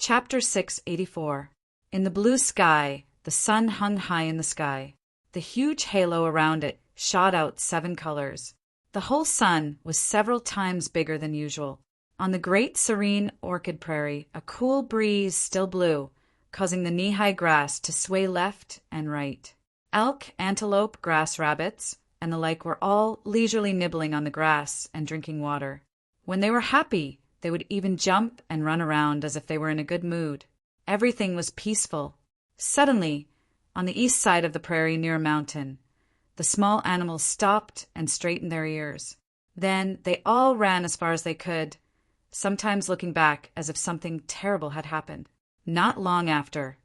Chapter 684. In the blue sky, the sun hung high in the sky. The huge halo around it shot out 7 colors. The whole sun was several times bigger than usual. On the great serene orchid prairie, a cool breeze still blew, causing the knee-high grass to sway left and right. Elk, antelope, grass rabbits, and the like were all leisurely nibbling on the grass and drinking water. When they were happy, they would even jump and run around as if they were in a good mood. Everything was peaceful. Suddenly, on the east side of the prairie near a mountain, the small animals stopped and straightened their ears. Then they all ran as far as they could, sometimes looking back as if something terrible had happened. Not long after,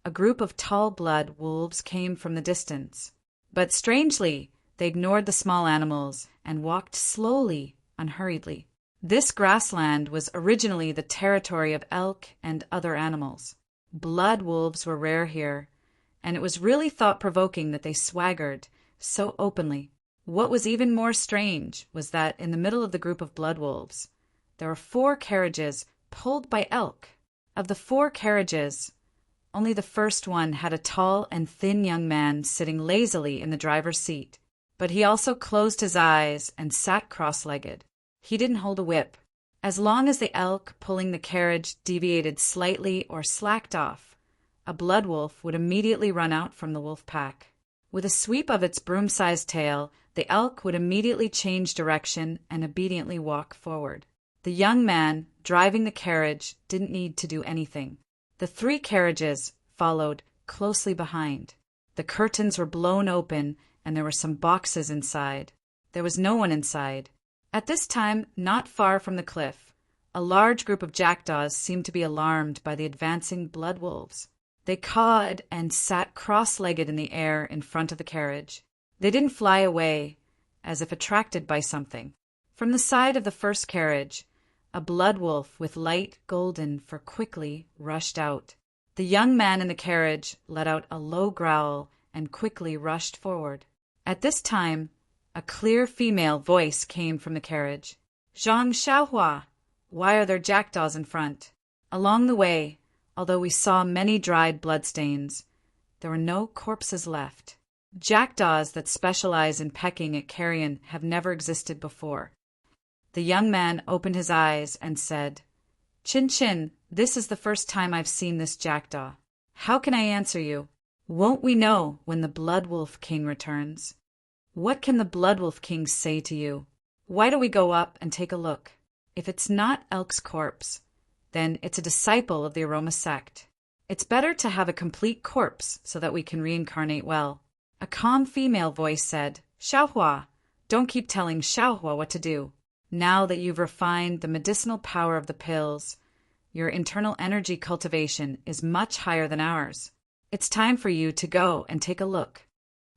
a group of tall blood wolves came from the distance. But strangely, they ignored the small animals and walked slowly, unhurriedly. This grassland was originally the territory of elk and other animals. Blood wolves were rare here, and it was really thought-provoking that they swaggered so openly. What was even more strange was that in the middle of the group of blood wolves, there were 4 carriages pulled by elk. Of the 4 carriages, only the first one had a tall and thin young man sitting lazily in the driver's seat, but he also closed his eyes and sat cross-legged. He didn't hold a whip. As long as the elk pulling the carriage deviated slightly or slacked off, a blood wolf would immediately run out from the wolf pack. With a sweep of its broom-sized tail, the elk would immediately change direction and obediently walk forward. The young man driving the carriage didn't need to do anything. The 3 carriages followed closely behind. The curtains were blown open, and there were some boxes inside. There was no one inside. At this time, not far from the cliff, a large group of jackdaws seemed to be alarmed by the advancing blood wolves. They cawed and sat cross-legged in the air in front of the carriage. They didn't fly away, as if attracted by something. From the side of the first carriage, a blood wolf with light golden fur quickly rushed out. The young man in the carriage let out a low growl and quickly rushed forward. At this time, a clear female voice came from the carriage. "Zhang Xiaohua, why are there jackdaws in front?" Along the way, although we saw many dried bloodstains, there were no corpses left. Jackdaws that specialize in pecking at carrion have never existed before. The young man opened his eyes and said, "Chin Chin, this is the first time I've seen this jackdaw. How can I answer you? Won't we know when the Blood Wolf King returns? What can the Blood Wolf King say to you? Why don't we go up and take a look? If it's not Elk's corpse, then it's a disciple of the Aroma sect. It's better to have a complete corpse so that we can reincarnate well." A calm female voice said, "Xiaohua, don't keep telling Xiaohua what to do. Now that you've refined the medicinal power of the pills, your internal energy cultivation is much higher than ours. It's time for you to go and take a look.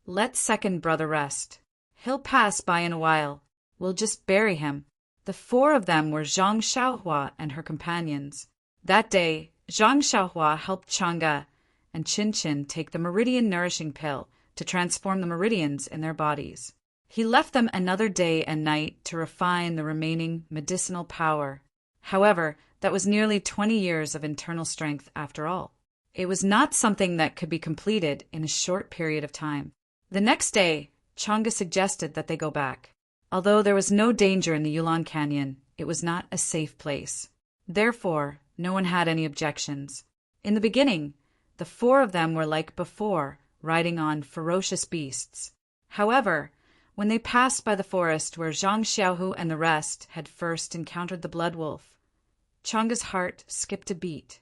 Let second brother rest. He'll pass by in a while. We'll just bury him." The 4 of them were Zhang Xiaohua and her companions. That day, Zhang Xiaohua helped Chang'e and Chin Chin take the meridian nourishing pill to transform the meridians in their bodies. He left them another day and night to refine the remaining medicinal power. However, that was nearly 20 years of internal strength after all. It was not something that could be completed in a short period of time. The next day, Chang'e suggested that they go back. Although there was no danger in the Yulon Canyon, it was not a safe place. Therefore, no one had any objections. In the beginning, the 4 of them were like before, riding on ferocious beasts. However, when they passed by the forest where Zhang Xiaohu and the rest had first encountered the blood wolf, Chang'e's heart skipped a beat.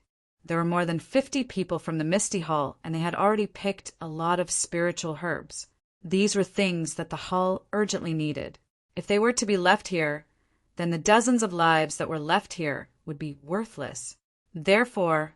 There were more than 50 people from the Misty Hall, and they had already picked a lot of spiritual herbs. These were things that the hall urgently needed. If they were to be left here, then the dozens of lives that were left here would be worthless. Therefore,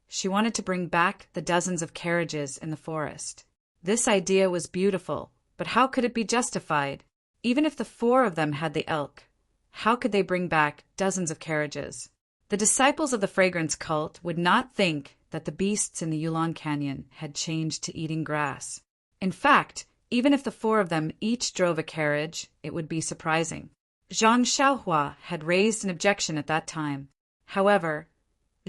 she wanted to bring back the dozens of carriages in the forest. This idea was beautiful, but how could it be justified? Even if the 4 of them had the elk, how could they bring back dozens of carriages? The disciples of the fragrance cult would not think that the beasts in the Yulon Canyon had changed to eating grass. In fact, even if the 4 of them each drove a carriage, it would be surprising. Zhang Xiaohua had raised an objection at that time. However,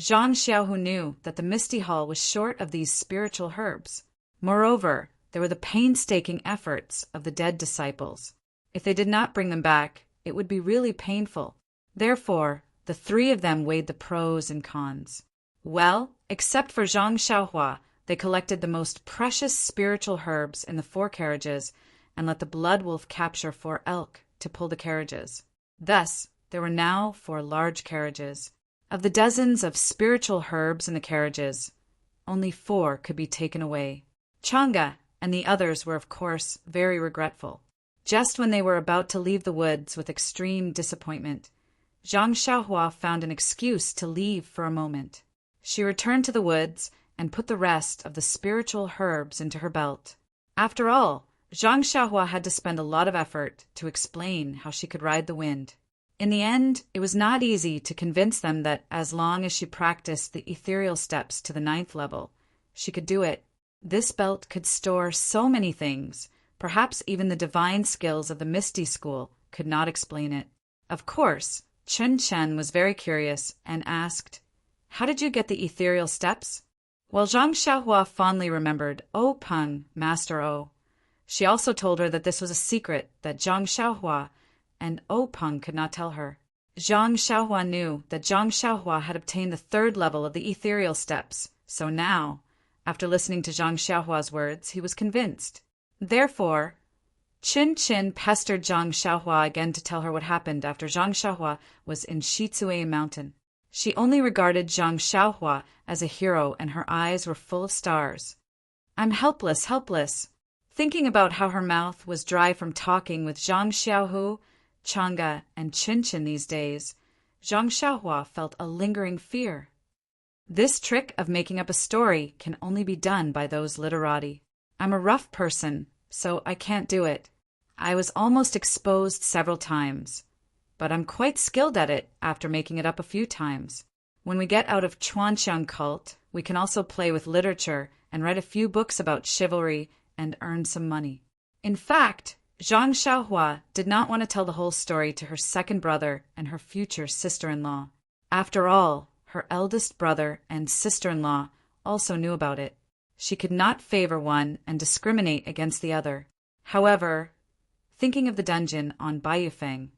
Zhang Xiaohu knew that the Misty Hall was short of these spiritual herbs. Moreover, there were the painstaking efforts of the dead disciples. If they did not bring them back, it would be really painful. Therefore, the three of them weighed the pros and cons. Well, except for Zhang Xiaohua, they collected the most precious spiritual herbs in the 4 carriages and let the blood wolf capture 4 elk to pull the carriages. Thus, there were now 4 large carriages. Of the dozens of spiritual herbs in the carriages, only 4 could be taken away. Chang'e and the others were, of course, very regretful. Just when they were about to leave the woods with extreme disappointment, Zhang Xiaohua found an excuse to leave for a moment. She returned to the woods and put the rest of the spiritual herbs into her belt. After all, Zhang Xiaohua had to spend a lot of effort to explain how she could ride the wind. In the end, it was not easy to convince them that as long as she practiced the ethereal steps to the 9th level, she could do it. This belt could store so many things, perhaps even the divine skills of the Misty School could not explain it. Of course, Chen Chen was very curious and asked, "How did you get the ethereal steps?" While Zhang Xiaohua fondly remembered O Peng, Master O, she also told her that this was a secret that Zhang Xiaohua and O Peng could not tell her. Zhang Xiaohua knew that Zhang Xiaohua had obtained the 3rd level of the ethereal steps, so now, after listening to Zhang Xiaohua's words, he was convinced. Therefore, Qin Qin pestered Zhang Xiaohua again to tell her what happened after Zhang Xiaohua was in Shizue Mountain. She only regarded Zhang Xiaohua as a hero and her eyes were full of stars. "I'm helpless, helpless." Thinking about how her mouth was dry from talking with Zhang Xiaohu, Chang'e, and Qin Qin these days, Zhang Xiaohua felt a lingering fear. This trick of making up a story can only be done by those literati. I'm a rough person, so I can't do it. I was almost exposed several times, but I'm quite skilled at it after making it up a few times. When we get out of Chuanxiang cult, we can also play with literature and write a few books about chivalry and earn some money. In fact, Zhang Xiaohua did not want to tell the whole story to her second brother and her future sister-in-law. After all, her eldest brother and sister-in-law also knew about it. She could not favor one and discriminate against the other. However, thinking of the dungeon on Baiyufeng,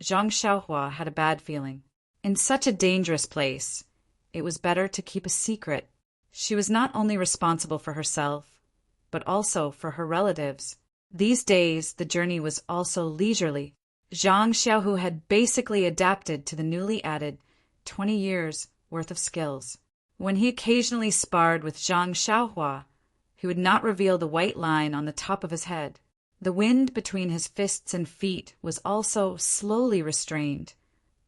Zhang Xiaohua had a bad feeling. In such a dangerous place, it was better to keep a secret. She was not only responsible for herself, but also for her relatives. These days, the journey was also leisurely. Zhang Xiaohu had basically adapted to the newly added 20 years' worth of skills. When he occasionally sparred with Zhang Xiaohua, he would not reveal the white line on the top of his head. The wind between his fists and feet was also slowly restrained,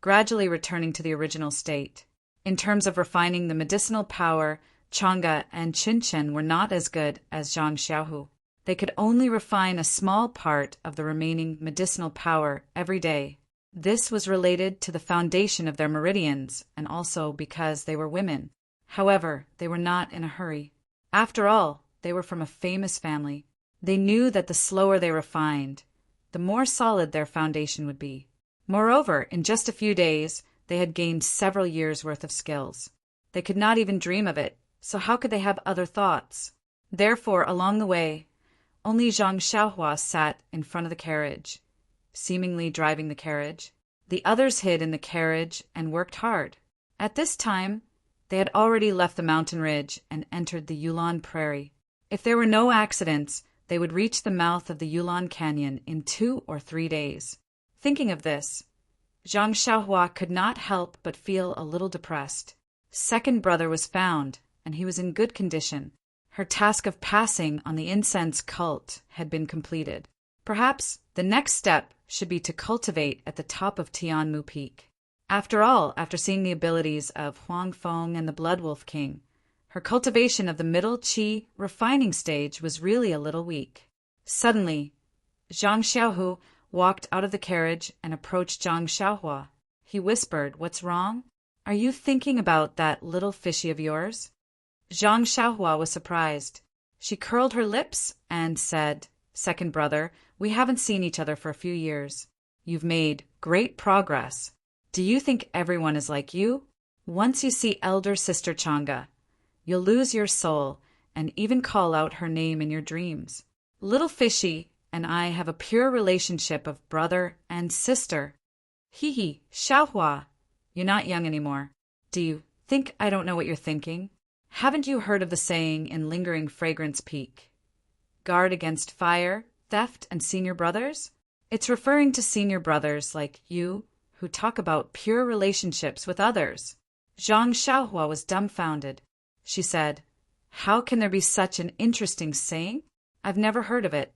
gradually returning to the original state. In terms of refining the medicinal power, Chang'e and Qin Qin were not as good as Zhang Xiaohu. They could only refine a small part of the remaining medicinal power every day. This was related to the foundation of their meridians and also because they were women. However, they were not in a hurry. After all, they were from a famous family. They knew that the slower they refined, the more solid their foundation would be. Moreover, in just a few days, they had gained several years' worth of skills. They could not even dream of it, so how could they have other thoughts? Therefore, along the way, only Zhang Xiaohua sat in front of the carriage, seemingly driving the carriage. The others hid in the carriage and worked hard. At this time, they had already left the mountain ridge and entered the Yulon Prairie. If there were no accidents, they would reach the mouth of the Yulon Canyon in 2 or 3 days. Thinking of this, Zhang Xiaohua could not help but feel a little depressed. Second brother was found, and he was in good condition. Her task of passing on the incense cult had been completed. Perhaps the next step should be to cultivate at the top of Tianmu Peak. After all, after seeing the abilities of Huang Feng and the Blood Wolf King, her cultivation of the middle qi refining stage was really a little weak. Suddenly, Zhang Xiaohu walked out of the carriage and approached Zhang Xiaohua. He whispered, "What's wrong? Are you thinking about that little fishy of yours?" Zhang Xiaohua was surprised. She curled her lips and said, "Second brother, we haven't seen each other for a few years. You've made great progress. Do you think everyone is like you?" Once you see elder sister Changa, you'll lose your soul and even call out her name in your dreams. Little Fishy and I have a pure relationship of brother and sister. Hee hee, Xiaohua, you're not young anymore. Do you think I don't know what you're thinking? Haven't you heard of the saying in Lingering Fragrance Peak? Guard against fire, theft, and senior brothers? It's referring to senior brothers like you who talk about pure relationships with others. Zhang Xiaohua was dumbfounded. She said, "How can there be such an interesting saying? I've never heard of it."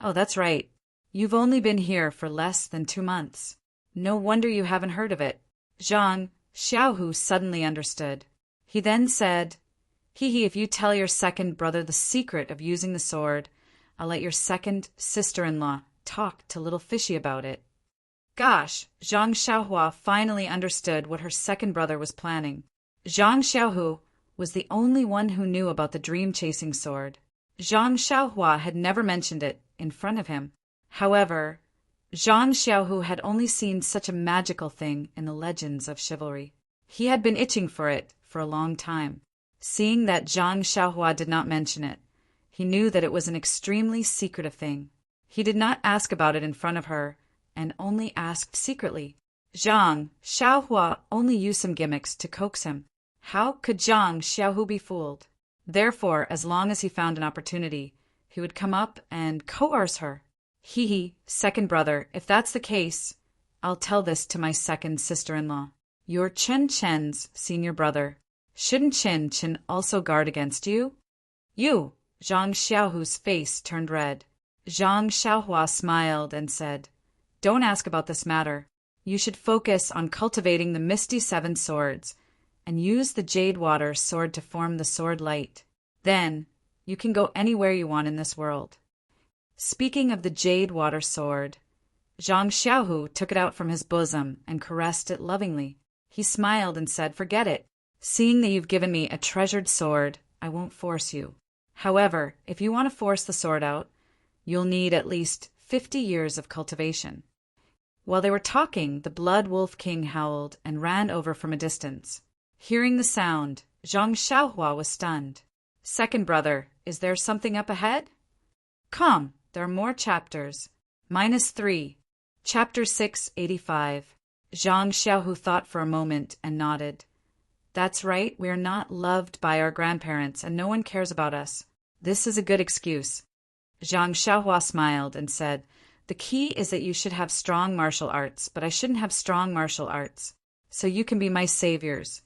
"Oh, that's right. You've only been here for less than 2 months. No wonder you haven't heard of it." Zhang Xiaohu suddenly understood. He then said, "Hee, if you tell your second brother the secret of using the sword, I'll let your second sister-in-law talk to little Fishy about it." Gosh, Zhang Xiaohua finally understood what her second brother was planning. Zhang Xiaohu was the only one who knew about the dream-chasing sword. Zhang Xiaohua had never mentioned it in front of him. However, Zhang Xiaohu had only seen such a magical thing in the legends of chivalry. He had been itching for it for a long time. Seeing that Zhang Xiaohua did not mention it, he knew that it was an extremely secretive thing. He did not ask about it in front of her, and only asked secretly. Zhang Xiaohua only used some gimmicks to coax him. How could Zhang Xiaohu be fooled? Therefore, as long as he found an opportunity, he would come up and coerce her. Hee hee, second brother, if that's the case, I'll tell this to my second sister-in-law. You're Chen Chen's senior brother. Shouldn't Chen Chen also guard against you? You! Zhang Xiaohu's face turned red. Zhang Xiaohua smiled and said, "Don't ask about this matter. You should focus on cultivating the Misty Seven Swords and use the Jade Water sword to form the sword light. Then, you can go anywhere you want in this world." Speaking of the Jade Water sword, Zhang Xiaohu took it out from his bosom and caressed it lovingly. He smiled and said, "Forget it. Seeing that you've given me a treasured sword, I won't force you. However, if you want to force the sword out, you'll need at least 50 years of cultivation." While they were talking, the Blood Wolf King howled and ran over from a distance. Hearing the sound, Zhang Xiaohua was stunned. "Second brother, is there something up ahead?" "Come, there are more chapters. -3. Chapter 685. Zhang Xiaohu thought for a moment and nodded. "That's right, we are not loved by our grandparents and no one cares about us. This is a good excuse." Zhang Xiaohua smiled and said, "The key is that you should have strong martial arts, but I shouldn't have strong martial arts, so you can be my saviors."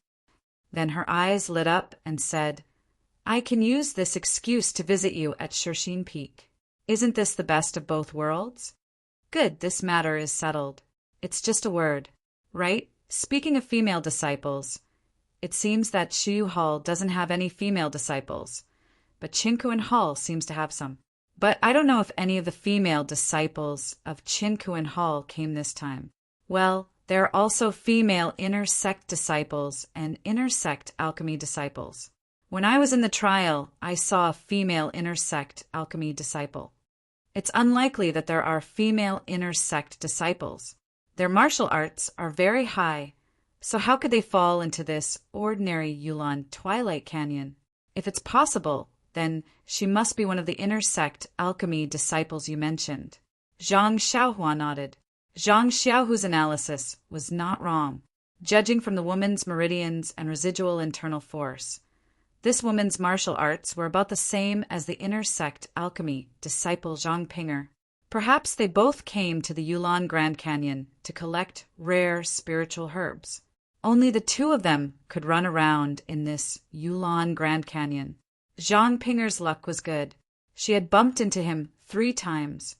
Then her eyes lit up and said, "I can use this excuse to visit you at Shirxin Peak. Isn't this the best of both worlds?" "Good, this matter is settled. It's just a word, right? Speaking of female disciples, it seems that Xu Hall doesn't have any female disciples, but Qinkuan Hall seems to have some. But I don't know if any of the female disciples of Qinkuan Hall came this time. Well, there are also female inner sect disciples and inner sect alchemy disciples. When I was in the trial, I saw a female inner sect alchemy disciple. It's unlikely that there are female inner sect disciples. Their martial arts are very high, so how could they fall into this ordinary Yulan Twilight Canyon? If it's possible, then she must be one of the inner sect alchemy disciples you mentioned." Zhang Xiaohua nodded. Zhang Xiaohu's analysis was not wrong. Judging from the woman's meridians and residual internal force, this woman's martial arts were about the same as the inner sect alchemy disciple Zhang Pinger. Perhaps they both came to the Yulan Grand Canyon to collect rare spiritual herbs. Only the two of them could run around in this Yulan Grand Canyon. Zhang Pinger's luck was good. She had bumped into him 3 times,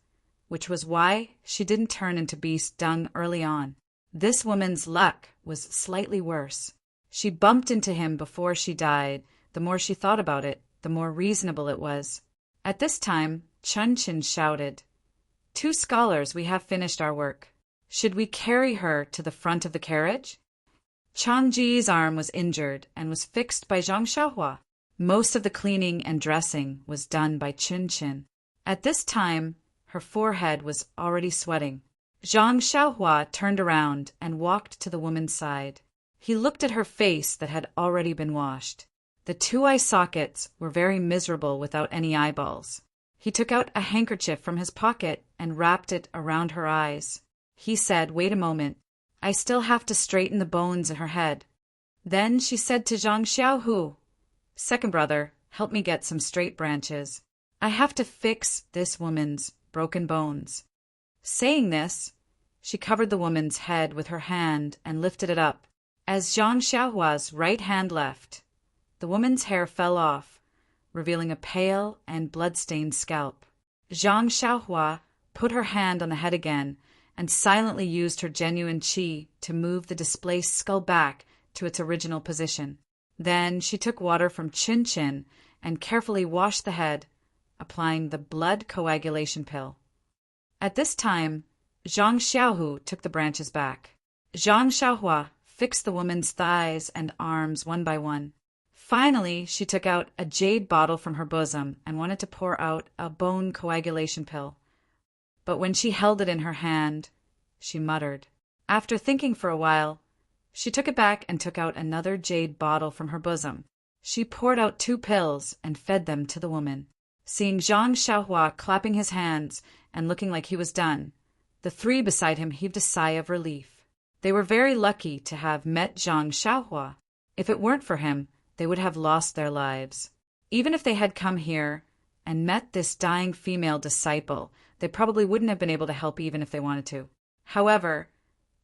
which was why she didn't turn into beast dung early on. This woman's luck was slightly worse. She bumped into him before she died. The more she thought about it, the more reasonable it was. At this time, Chun Chin shouted, "2 scholars, we have finished our work. Should we carry her to the front of the carriage?" Chang Ji's arm was injured and was fixed by Zhang Xiaohua. Most of the cleaning and dressing was done by Chun Chin. At this time, her forehead was already sweating. Zhang Xiaohua turned around and walked to the woman's side. He looked at her face that had already been washed. The two eye sockets were very miserable without any eyeballs. He took out a handkerchief from his pocket and wrapped it around her eyes. He said, "Wait a moment. I still have to straighten the bones in her head." Then she said to Zhang Xiaohu, "Second brother, help me get some straight branches. I have to fix this woman's broken bones." Saying this, she covered the woman's head with her hand and lifted it up. As Zhang Xiaohua's right hand left, the woman's hair fell off, revealing a pale and blood-stained scalp. Zhang Xiaohua put her hand on the head again and silently used her genuine qi to move the displaced skull back to its original position. Then she took water from Chin Chin and carefully washed the head, applying the blood coagulation pill. At this time, Zhang Xiaohu took the branches back. Zhang Xiaohua fixed the woman's thighs and arms one by one. Finally, she took out a jade bottle from her bosom and wanted to pour out a bone coagulation pill. But when she held it in her hand, she muttered. After thinking for a while, she took it back and took out another jade bottle from her bosom. She poured out 2 pills and fed them to the woman. Seeing Zhang Xiaohua clapping his hands and looking like he was done, the 3 beside him heaved a sigh of relief. They were very lucky to have met Zhang Xiaohua. If it weren't for him, they would have lost their lives. Even if they had come here and met this dying female disciple, they probably wouldn't have been able to help even if they wanted to. However,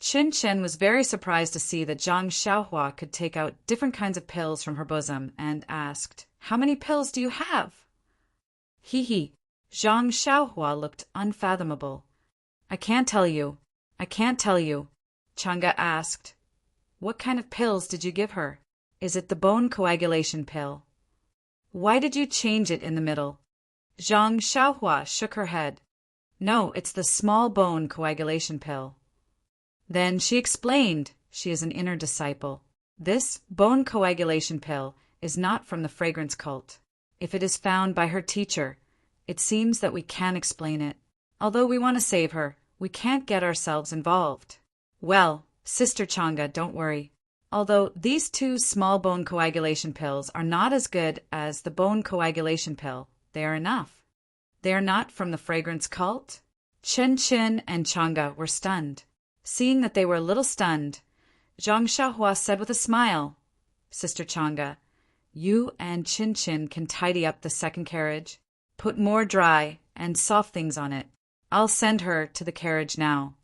Chin Chin was very surprised to see that Zhang Xiaohua could take out different kinds of pills from her bosom and asked, "How many pills do you have?" He. Zhang Xiaohua looked unfathomable. I can't tell you. Chang'e asked, "What kind of pills did you give her? Is it the bone coagulation pill? Why did you change it in the middle?" Zhang Xiaohua shook her head. "No, it's the small bone coagulation pill." Then she explained she is an inner disciple. This bone coagulation pill is not from the fragrance cult. If it is found by her teacher, it seems that we can't explain it. Although we want to save her, we can't get ourselves involved. Well, Sister Chang'e, don't worry. Although these 2 small bone coagulation pills are not as good as the bone coagulation pill, they are enough. They are not from the fragrance cult? Chen Chen and Chang'e were stunned. Seeing that they were a little stunned, Zhang Xiaohua said with a smile, "Sister Chang'e, you and Chin Chin can tidy up the second carriage. Put more dry and soft things on it. I'll send her to the carriage now."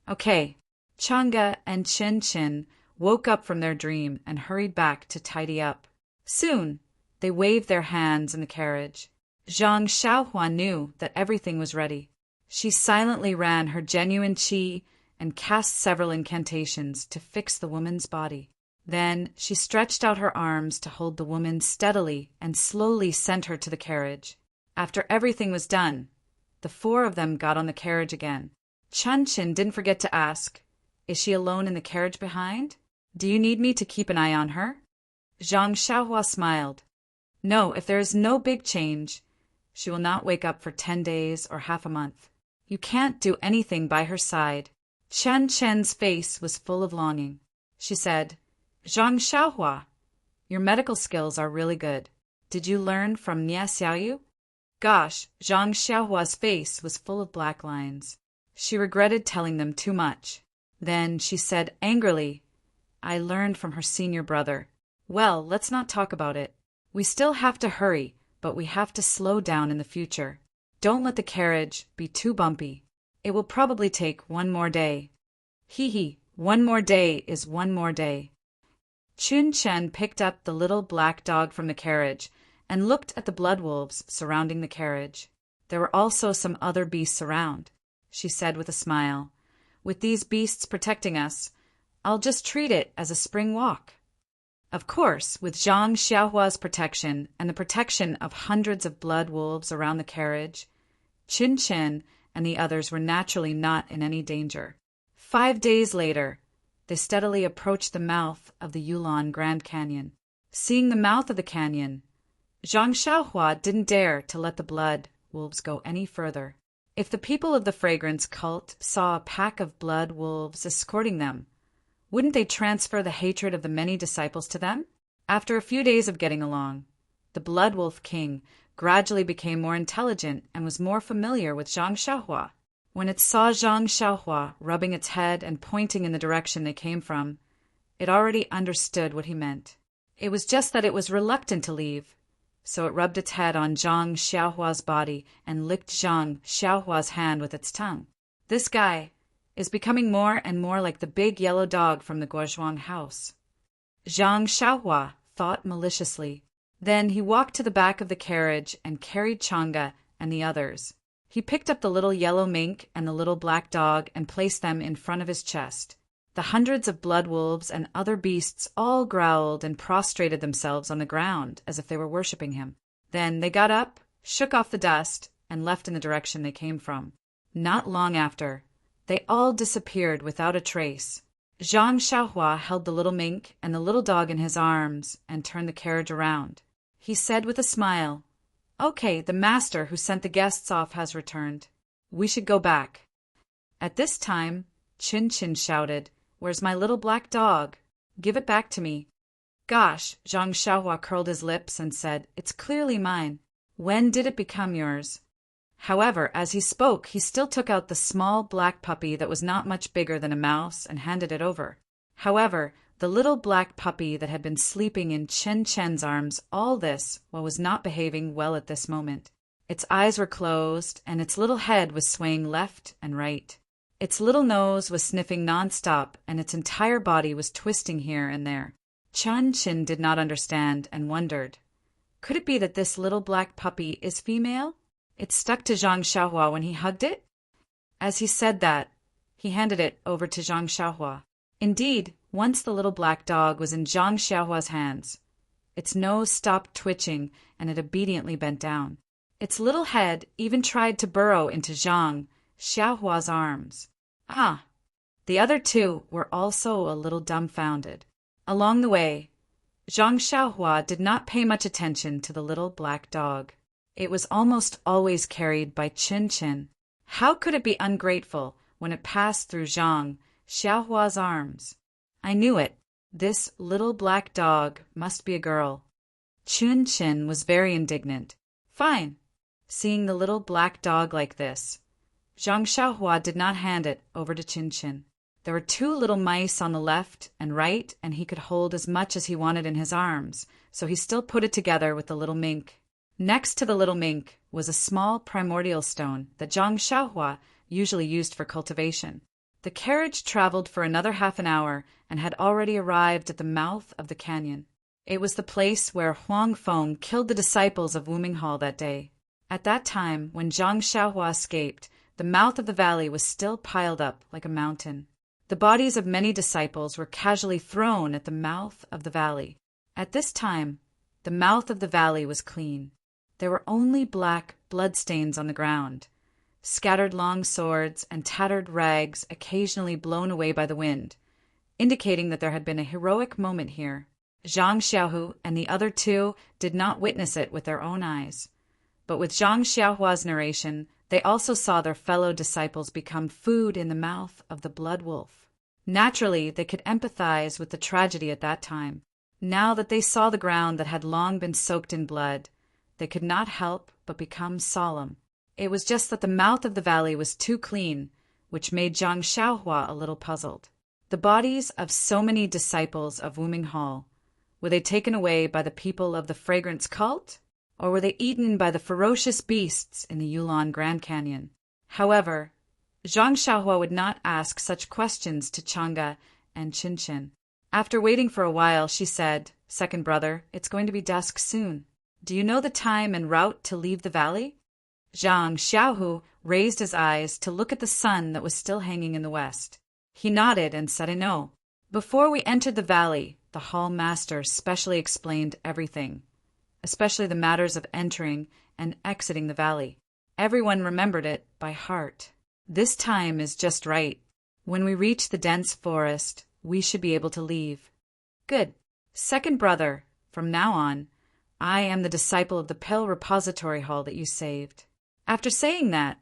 Okay. Chang'e and Chin Chin woke up from their dream and hurried back to tidy up. Soon, they waved their hands in the carriage. Zhang Xiaohua knew that everything was ready. She silently ran her genuine qi and cast several incantations to fix the woman's body. Then she stretched out her arms to hold the woman steadily and slowly sent her to the carriage. After everything was done, the 4 of them got on the carriage again. Chin Chin didn't forget to ask, "Is she alone in the carriage behind? Do you need me to keep an eye on her?" Zhang Xiaohua smiled. "No, if there is no big change, she will not wake up for 10 days or half a month. You can't do anything by her side." Chen Chen's face was full of longing. She said, "Zhang Xiaohua, your medical skills are really good. Did you learn from Nie Xiaoyu?" Gosh, Zhang Xiaohua's face was full of black lines. She regretted telling them too much. Then she said angrily, "I learned from her senior brother." Well, let's not talk about it. We still have to hurry, but we have to slow down in the future. Don't let the carriage be too bumpy. It will probably take 1 more day. 1 more day is 1 more day. Chun Chen picked up the little black dog from the carriage and looked at the blood wolves surrounding the carriage. There were also some other beasts around. She said with a smile, "With these beasts protecting us, I'll just treat it as a spring walk." Of course, with Zhang Xiaohua's protection and the protection of hundreds of blood wolves around the carriage, Chin Chin and the others were naturally not in any danger. 5 days later, they steadily approached the mouth of the Yulon Grand Canyon. Seeing the mouth of the canyon, Zhang Xiaohua didn't dare to let the blood wolves go any further. If the people of the fragrance cult saw a pack of blood wolves escorting them, Wouldn't they transfer the hatred of the many disciples to them? After a few days of getting along, the Blood Wolf King gradually became more intelligent and was more familiar with Zhang Xiaohua. When it saw Zhang Xiaohua rubbing its head and pointing in the direction they came from, it already understood what he meant. It was just that it was reluctant to leave, so it rubbed its head on Zhang Xiaohua's body and licked Zhang Xiaohua's hand with its tongue. This guy is becoming more and more like the big yellow dog from the Guozhuang house. Zhang Xiaohua thought maliciously. Then he walked to the back of the carriage and carried Chang'e and the others. He picked up the little yellow mink and the little black dog and placed them in front of his chest. The hundreds of blood wolves and other beasts all growled and prostrated themselves on the ground as if they were worshipping him. Then they got up, shook off the dust, and left in the direction they came from. Not long after, they all disappeared without a trace. Zhang Xiaohua held the little mink and the little dog in his arms and turned the carriage around. He said with a smile, "Okay, the master who sent the guests off has returned. We should go back." At this time, Chin Chin shouted, "Where's my little black dog? Give it back to me." "Gosh," Zhang Xiaohua curled his lips and said, "It's clearly mine. When did it become yours?" However, as he spoke, he still took out the small black puppy that was not much bigger than a mouse and handed it over. However, the little black puppy that had been sleeping in Chen Chen's arms, all this while was not behaving well at this moment. Its eyes were closed, and its little head was swaying left and right. Its little nose was sniffing nonstop, and its entire body was twisting here and there. Chen Chen did not understand and wondered, could it be that this little black puppy is female? It stuck to Zhang Xiaohua when he hugged it? As he said that, he handed it over to Zhang Xiaohua. Indeed, once the little black dog was in Zhang Xiaohua's hands. Its nose stopped twitching, and it obediently bent down. Its little head even tried to burrow into Zhang Xiaohua's arms. Ah! The other two were also a little dumbfounded. Along the way, Zhang Xiaohua did not pay much attention to the little black dog. It was almost always carried by Chin Chin. How could it be ungrateful when it passed through Zhang Xiaohua's arms? I knew it. This little black dog must be a girl. Chin Chin was very indignant. Fine. Seeing the little black dog like this, Zhang Xiaohua did not hand it over to Chin Chin. There were two little mice on the left and right, and he could hold as much as he wanted in his arms, so he still put it together with the little mink. Next to the little mink was a small primordial stone that Zhang Xiaohua usually used for cultivation. The carriage traveled for another half an hour and had already arrived at the mouth of the canyon. It was the place where Huang Feng killed the disciples of Wuming Hall that day. At that time, when Zhang Xiaohua escaped, the mouth of the valley was still piled up like a mountain. The bodies of many disciples were casually thrown at the mouth of the valley. At this time, the mouth of the valley was clean. There were only black bloodstains on the ground, scattered long swords and tattered rags occasionally blown away by the wind, indicating that there had been a heroic moment here. Zhang Xiaohu and the other two did not witness it with their own eyes, but with Zhang Xiaohua's narration, they also saw their fellow disciples become food in the mouth of the blood wolf. Naturally, they could empathize with the tragedy at that time. Now that they saw the ground that had long been soaked in blood, they could not help but become solemn. It was just that the mouth of the valley was too clean, which made Zhang Xiaohua a little puzzled. The bodies of so many disciples of Wuming Hall, were they taken away by the people of the Fragrance cult, or were they eaten by the ferocious beasts in the Yulon Grand Canyon? However, Zhang Xiaohua would not ask such questions to Chang'e and Chin Chin. After waiting for a while, she said, "Second brother, it's going to be dusk soon. Do you know the time and route to leave the valley?" Zhang Xiaohu raised his eyes to look at the sun that was still hanging in the west. He nodded and said, "I know." Before we entered the valley, the hall master specially explained everything, especially the matters of entering and exiting the valley. Everyone remembered it by heart. This time is just right. When we reach the dense forest, we should be able to leave. Good. Second brother, from now on, I am the disciple of the pill repository hall that you saved. After saying that,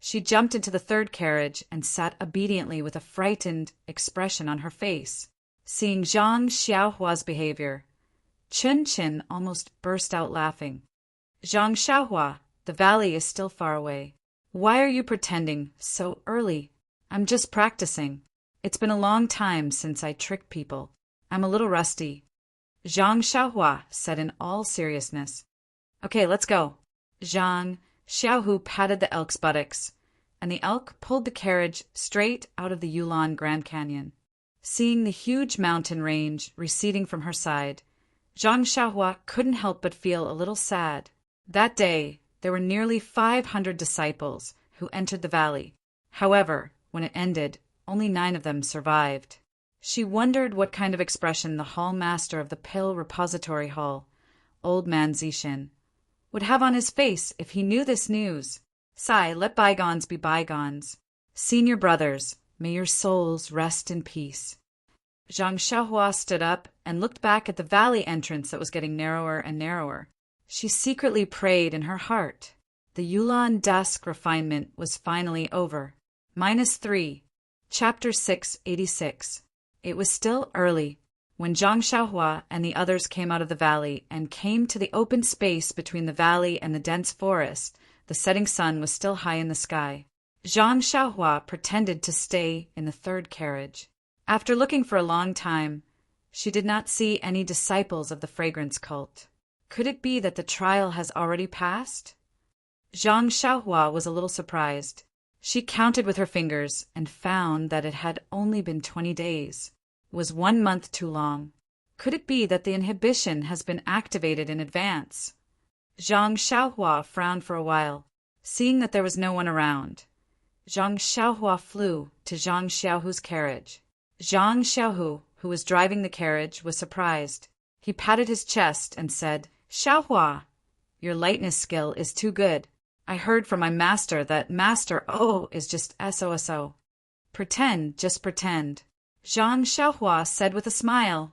She jumped into the third carriage and sat obediently with a frightened expression on her face. Seeing Zhang Xiaohua's behavior, Chen Qin almost burst out laughing. Zhang Xiaohua, the valley is still far away. Why are you pretending so early? I'm just practicing. It's been a long time since I tricked people. I'm a little rusty. Zhang Xiaohua said in all seriousness. Okay, let's go. Zhang Xiaohu patted the elk's buttocks, and the elk pulled the carriage straight out of the Yulon Grand Canyon. Seeing the huge mountain range receding from her side, Zhang Xiaohua couldn't help but feel a little sad. That day, there were nearly 500 disciples who entered the valley. However, when it ended, only 9 of them survived. She wondered what kind of expression the hall master of the Pill Repository Hall, Old Man Zixin, would have on his face if he knew this news. Sigh, let bygones be bygones. Senior brothers, may your souls rest in peace. Zhang Xiaohua stood up and looked back at the valley entrance that was getting narrower and narrower. She secretly prayed in her heart. The Yulon dusk refinement was finally over. -3. Chapter 686. It was still early when Zhang Xiaohua and the others came out of the valley and came to the open space between the valley and the dense forest. The setting sun was still high in the sky. Zhang Xiaohua pretended to stay in the third carriage. After looking for a long time, she did not see any disciples of the fragrance cult. Could it be that the trial has already passed? Zhang Xiaohua was a little surprised. She counted with her fingers and found that it had only been 20 days. Was 1 month too long? Could it be that the inhibition has been activated in advance? Zhang Xiaohua frowned for a while, seeing that there was no one around. Zhang Xiaohua flew to Zhang Xiaohu's carriage. Zhang Xiaohu, who was driving the carriage, was surprised. He patted his chest and said, "Xiaohua, your lightness skill is too good. I heard from my master that Master O is just SOSO. Pretend, just pretend." Zhang Xiaohua said with a smile,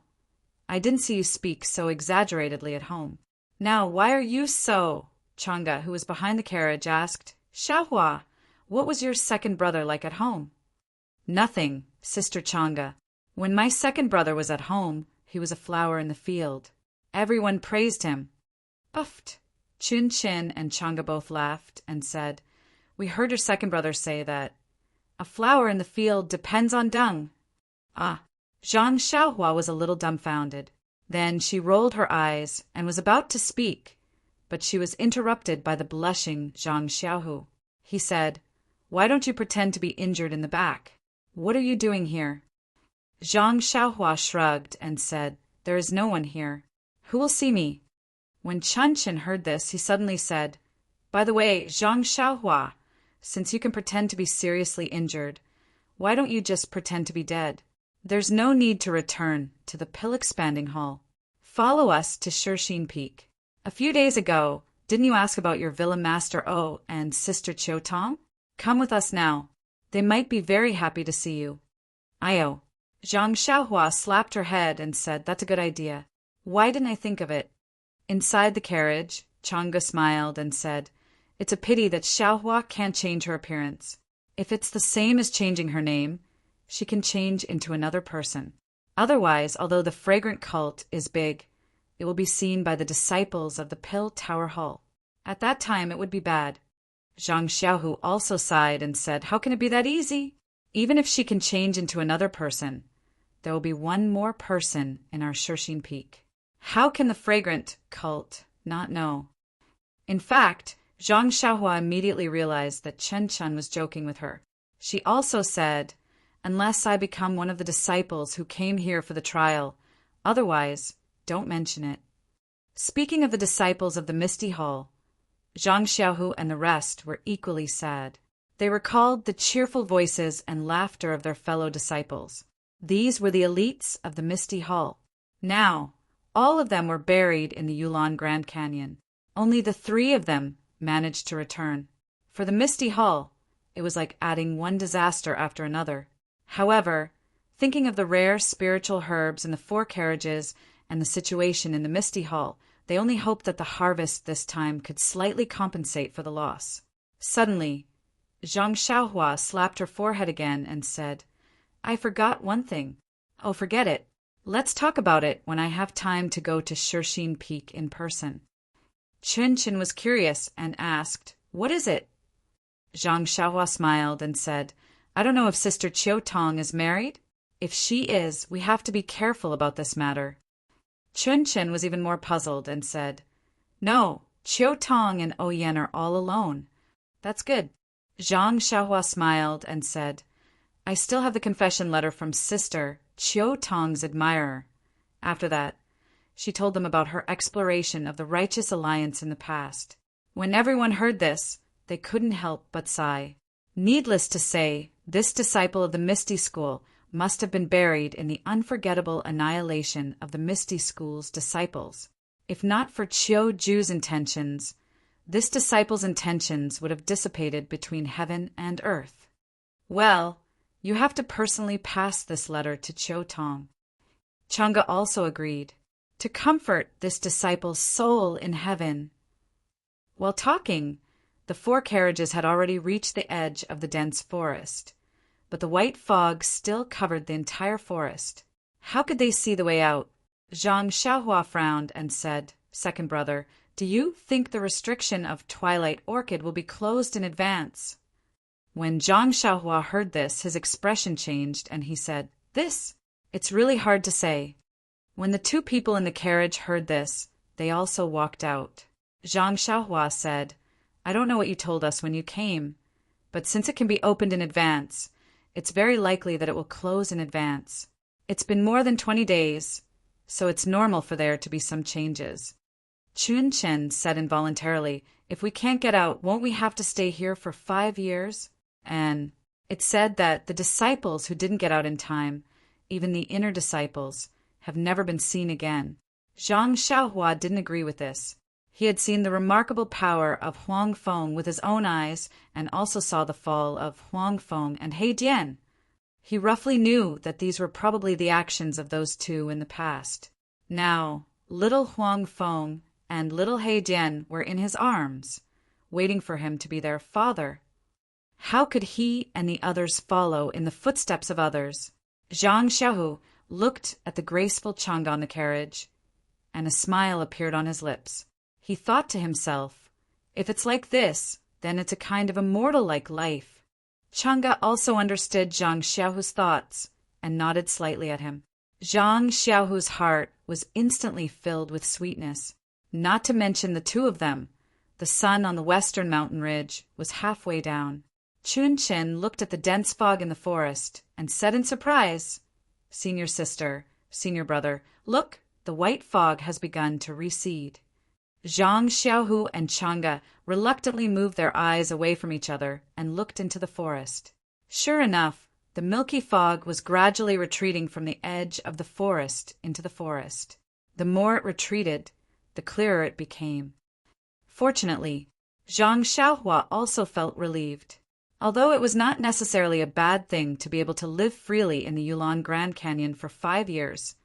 "I didn't see you speak so exaggeratedly at home." "Now, why are you so?" Chang'e, who was behind the carriage, asked. "Xiaohua, what was your second brother like at home?" "Nothing, Sister Chang'e. When my second brother was at home, he was a flower in the field. Everyone praised him." Uffed. Chun Chin and Chang'e both laughed and said, "We heard your second brother say that a flower in the field depends on dung." Ah. Zhang Xiaohua was a little dumbfounded. Then she rolled her eyes and was about to speak, but she was interrupted by the blushing Zhang Xiaohu. He said, "Why don't you pretend to be injured in the back? What are you doing here?" Zhang Xiaohua shrugged and said, "There is no one here. Who will see me?" When Chun Chin heard this, he suddenly said, "By the way, Zhang Xiaohua, since you can pretend to be seriously injured, why don't you just pretend to be dead? There's no need to return to the pill-expanding hall. Follow us to Shixin Peak. A few days ago, didn't you ask about your Villa Master O and Sister Chiu Tong? Come with us now. They might be very happy to see you." "Ayo." Zhang Xiaohua slapped her head and said, "That's a good idea. Why didn't I think of it?" Inside the carriage, Chang'e smiled and said, "It's a pity that Xiaohua can't change her appearance. If it's the same as changing her name, she can change into another person. Otherwise, although the fragrant cult is big, it will be seen by the disciples of the Pill Tower Hall. At that time, it would be bad." Zhang Xiaohu also sighed and said, "How can it be that easy? Even if she can change into another person, there will be one more person in our Shixin Peak. How can the fragrant cult not know?" In fact, Zhang Xiaohua immediately realized that Chen Chun was joking with her. She also said, "Unless I become one of the disciples who came here for the trial, otherwise, don't mention it." Speaking of the disciples of the Misty Hall, Zhang Xiaohu and the rest were equally sad. They recalled the cheerful voices and laughter of their fellow disciples. These were the elites of the Misty Hall. Now, all of them were buried in the Yulon Grand Canyon. Only the 3 of them managed to return. For the Misty Hall, it was like adding one disaster after another. However, thinking of the rare spiritual herbs in the 4 carriages and the situation in the Misty Hall, they only hoped that the harvest this time could slightly compensate for the loss. Suddenly, Zhang Xiaohua slapped her forehead again and said, I forgot one thing. Oh, forget it. Let's talk about it when I have time to go to Shishine Peak in person. Chun was curious and asked, What is it? Zhang Xiaohua smiled and said, I don't know if Sister Qiu Tong is married. If she is, we have to be careful about this matter. Chun was even more puzzled and said, No, Qiu Tong and Oyen are all alone. That's good. Zhang Xiaohua smiled and said, I still have the confession letter from Sister Qiu Tong's admirer. After that, she told them about her exploration of the righteous alliance in the past. When everyone heard this, they couldn't help but sigh. Needless to say, this disciple of the Misty School must have been buried in the unforgettable annihilation of the Misty School's disciples. If not for Qiu Ju's intentions, this disciple's intentions would have dissipated between heaven and earth. Well, you have to personally pass this letter to Qiu Tong. Chang'e also agreed, to comfort this disciple's soul in heaven. While talking, the 4 carriages had already reached the edge of the dense forest, but the white fog still covered the entire forest. How could they see the way out? Zhang Xiaohua frowned and said, Second brother, do you think the restriction of Twilight Orchid will be closed in advance? When Zhang Xiaohua heard this, his expression changed, and he said, It's really hard to say. When the 2 people in the carriage heard this, they also walked out. Zhang Xiaohua said, I don't know what you told us when you came, but since it can be opened in advance, it's very likely that it will close in advance. It's been more than 20 days, so it's normal for there to be some changes. Chun said involuntarily, If we can't get out, won't we have to stay here for 5 years? And it said that the disciples who didn't get out in time, even the inner disciples, have never been seen again. Zhang Xiaohua didn't agree with this. He had seen the remarkable power of Huang Feng with his own eyes and also saw the fall of Huang Feng and He Dian. He roughly knew that these were probably the actions of those 2 in the past. Now, little Huang Feng and little He Dian were in his arms, waiting for him to be their father. How could he and the others follow in the footsteps of others? Zhang Xiaohu looked at the graceful Chang'e on the carriage, and a smile appeared on his lips. He thought to himself, if it's like this, then it's a kind of immortal-like life. Chang'e also understood Zhang Xiaohu's thoughts and nodded slightly at him. Zhang Xiaohu's heart was instantly filled with sweetness. Not to mention the 2 of them. The sun on the western mountain ridge was halfway down. Chun looked at the dense fog in the forest and said in surprise, Senior sister, senior brother, look, the white fog has begun to recede. Zhang Xiaohu and Chang'e reluctantly moved their eyes away from each other and looked into the forest. Sure enough, the milky fog was gradually retreating from the edge of the forest into the forest. The more it retreated, the clearer it became. Fortunately, Zhang Xiaohua also felt relieved. Although it was not necessarily a bad thing to be able to live freely in the Yulon Grand Canyon for 5 years,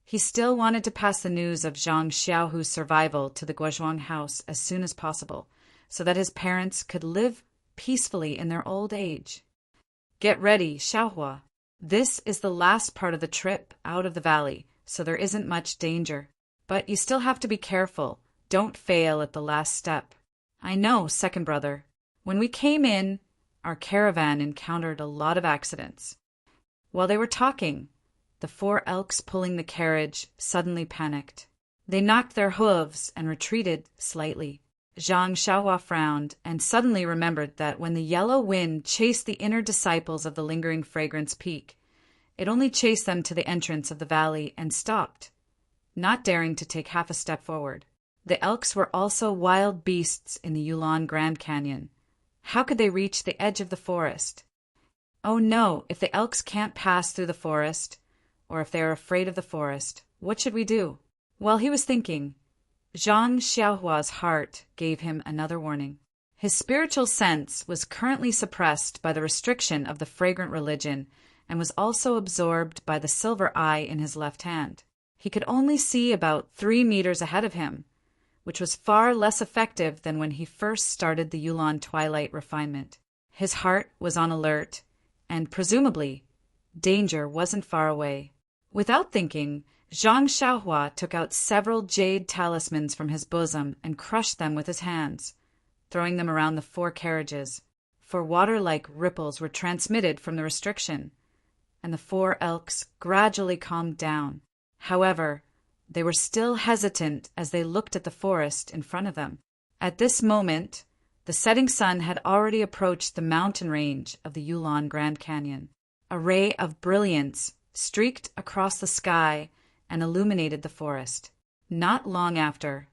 he still wanted to pass the news of Zhang Xiaohu's survival to the Guozhuang house as soon as possible, so that his parents could live peacefully in their old age. Get ready, Xiaohua. This is the last part of the trip out of the valley, so there isn't much danger. But you still have to be careful. Don't fail at the last step. I know, second brother. When we came in, our caravan encountered a lot of accidents. While they were talking, the 4 elks pulling the carriage suddenly panicked. They knocked their hooves and retreated slightly. Zhang Xiaohua frowned and suddenly remembered that when the yellow wind chased the inner disciples of the lingering fragrance peak, it only chased them to the entrance of the valley and stopped, not daring to take half a step forward. The elks were also wild beasts in the Yulon Grand Canyon. How could they reach the edge of the forest? Oh no, if the elks can't pass through the forest, or if they are afraid of the forest, what should we do? While he was thinking, Zhang Xiaohua's heart gave him another warning. His spiritual sense was currently suppressed by the restriction of the fragrant religion and was also absorbed by the silver eye in his left hand. He could only see about 3 meters ahead of him, which was far less effective than when he first started the Yulon Twilight refinement. His heart was on alert, and presumably, danger wasn't far away. Without thinking, Zhang Xiaohua took out several jade talismans from his bosom and crushed them with his hands, throwing them around the 4 carriages, for water-like ripples were transmitted from the restriction, and the 4 elks gradually calmed down. However, they were still hesitant as they looked at the forest in front of them. At this moment, the setting sun had already approached the mountain range of the Yulon Grand Canyon. A ray of brilliance streaked across the sky and illuminated the forest. Not long after,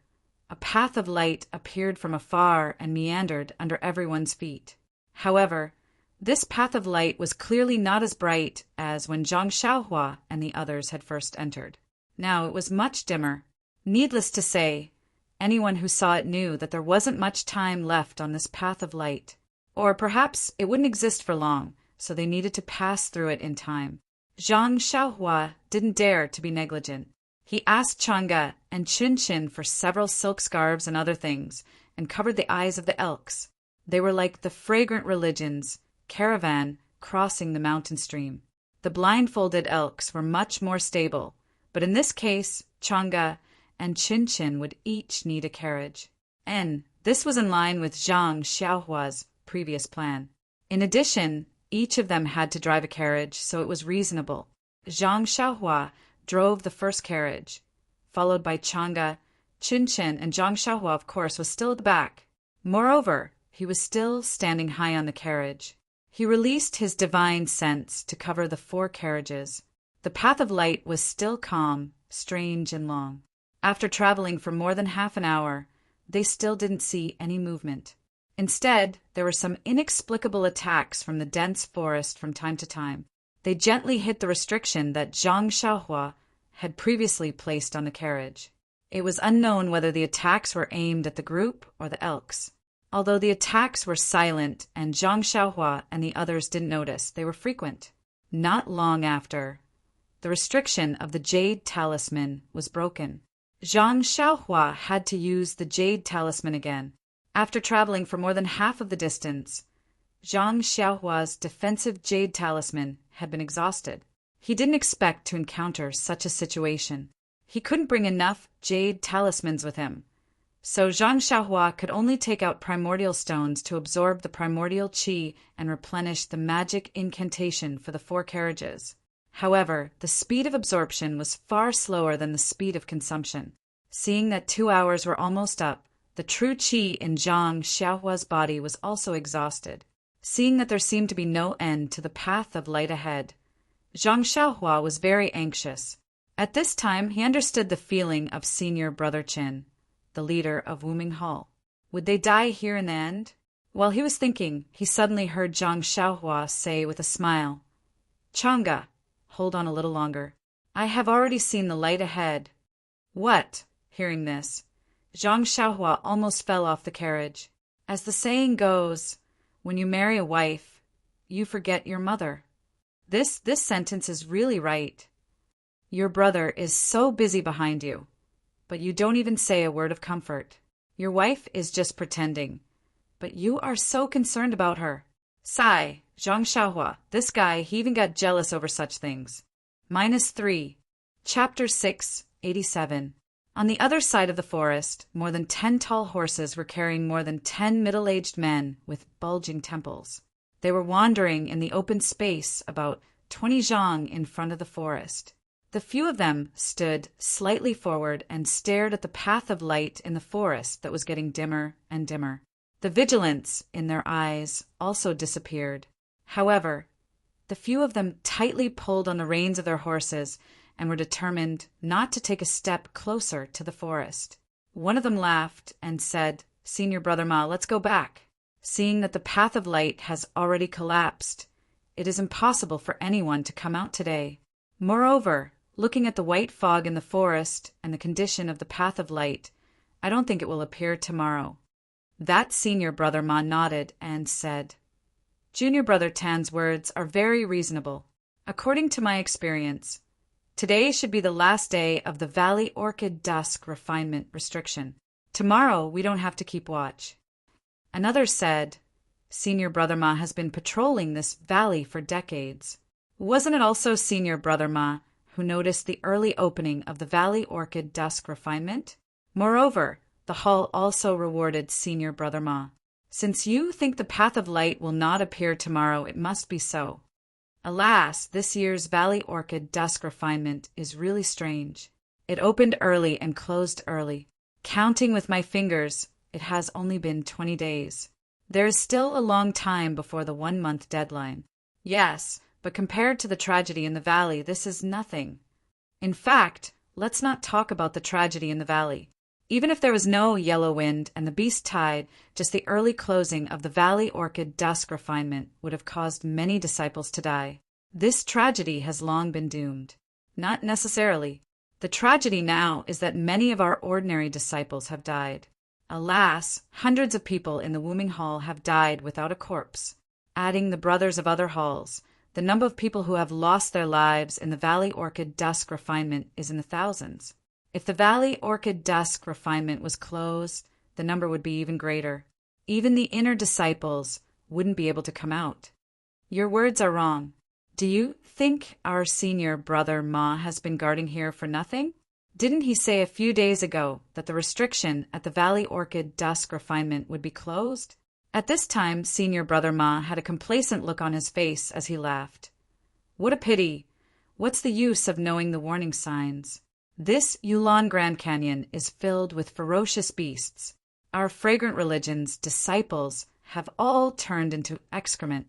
a path of light appeared from afar and meandered under everyone's feet. However, this path of light was clearly not as bright as when Zhang Xiaohua and the others had first entered. Now it was much dimmer. Needless to say, anyone who saw it knew that there wasn't much time left on this path of light. Or perhaps it wouldn't exist for long, so they needed to pass through it in time. Zhang Xiaohua didn't dare to be negligent. He asked Chang'e and Qin for several silk scarves and other things, and covered the eyes of the elks. They were like the fragrant religion's caravan crossing the mountain stream. The blindfolded elks were much more stable, but in this case, Chang'e and Qin would each need a carriage. And this was in line with Zhang Xiaohua's previous plan. In addition, each of them had to drive a carriage, so it was reasonable. Zhang Xiaohua drove the first carriage, followed by Chang'e, Qin, and Zhang Xiaohua, of course, was still at the back. Moreover, he was still standing high on the carriage. He released his divine sense to cover the 4 carriages. The path of light was still calm, strange, and long. After traveling for more than half an hour, they still didn't see any movement. Instead, there were some inexplicable attacks from the dense forest from time to time. They gently hit the restriction that Zhang Xiaohua had previously placed on the carriage. It was unknown whether the attacks were aimed at the group or the elks. Although the attacks were silent and Zhang Xiaohua and the others didn't notice, they were frequent. Not long after, the restriction of the jade talisman was broken. Zhang Xiaohua had to use the jade talisman again. After traveling for more than half of the distance, Zhang Xiaohua's defensive jade talisman had been exhausted. He didn't expect to encounter such a situation. He couldn't bring enough jade talismans with him, so Zhang Xiaohua could only take out primordial stones to absorb the primordial qi and replenish the magic incantation for the 4 carriages. However, the speed of absorption was far slower than the speed of consumption. Seeing that 2 hours were almost up, the true qi in Zhang Xiaohua's body was also exhausted. Seeing that there seemed to be no end to the path of light ahead, Zhang Xiaohua was very anxious. At this time, he understood the feeling of senior brother Qin, the leader of Wuming Hall. Would they die here in the end? While he was thinking, he suddenly heard Zhang Xiaohua say with a smile, "Chang'e, hold on a little longer. I have already seen the light ahead." "What?" Hearing this, Zhang Xiaohua almost fell off the carriage. As the saying goes, when you marry a wife, you forget your mother. This sentence is really right. Your brother is so busy behind you, but you don't even say a word of comfort. Your wife is just pretending, but you are so concerned about her. Sigh, Zhang Xiaohua, this guy, he even got jealous over such things. -3. Chapter 6, 87. On the other side of the forest, more than 10 tall horses were carrying more than 10 middle-aged men with bulging temples. They were wandering in the open space about 20 zhang in front of the forest. The few of them stood slightly forward and stared at the path of light in the forest that was getting dimmer and dimmer. The vigilance in their eyes also disappeared. However, the few of them tightly pulled on the reins of their horses and were determined not to take a step closer to the forest. One of them laughed and said, "Senior Brother Ma, let's go back. Seeing that the path of light has already collapsed, it is impossible for anyone to come out today. Moreover, looking at the white fog in the forest and the condition of the path of light, I don't think it will appear tomorrow." That Senior Brother Ma nodded and said, "Junior Brother Tan's words are very reasonable. According to my experience, today should be the last day of the Valley Orchid Dusk refinement restriction. Tomorrow we don't have to keep watch." Another said, Senior Brother Ma has been patrolling this valley for decades. Wasn't it also Senior Brother Ma who noticed the early opening of the Valley Orchid Dusk refinement? Moreover, the hall also rewarded Senior Brother Ma. Since you think the path of light will not appear tomorrow, it must be so. Alas, this year's Valley Orchid Dusk refinement is really strange. It opened early and closed early. Counting with my fingers, it has only been 20 days. There is still a long time before the 1-month deadline. Yes, but compared to the tragedy in the valley, this is nothing. In fact, let's not talk about the tragedy in the valley. Even if there was no yellow wind and the beast tide, just the early closing of the Valley Orchid Dusk refinement would have caused many disciples to die. This tragedy has long been doomed. Not necessarily. The tragedy now is that many of our ordinary disciples have died. Alas, hundreds of people in the Wooming Hall have died without a corpse. Adding the brothers of other halls, the number of people who have lost their lives in the Valley Orchid Dusk refinement is in the thousands. If the Valley Orchid Dusk refinement was closed, the number would be even greater. Even the inner disciples wouldn't be able to come out. Your words are wrong. Do you think our Senior Brother Ma has been guarding here for nothing? Didn't he say a few days ago that the restriction at the Valley Orchid Dusk refinement would be closed? At this time, Senior Brother Ma had a complacent look on his face as he laughed. What a pity. What's the use of knowing the warning signs? This Yulon Grand Canyon is filled with ferocious beasts. Our fragrant religion's disciples have all turned into excrement.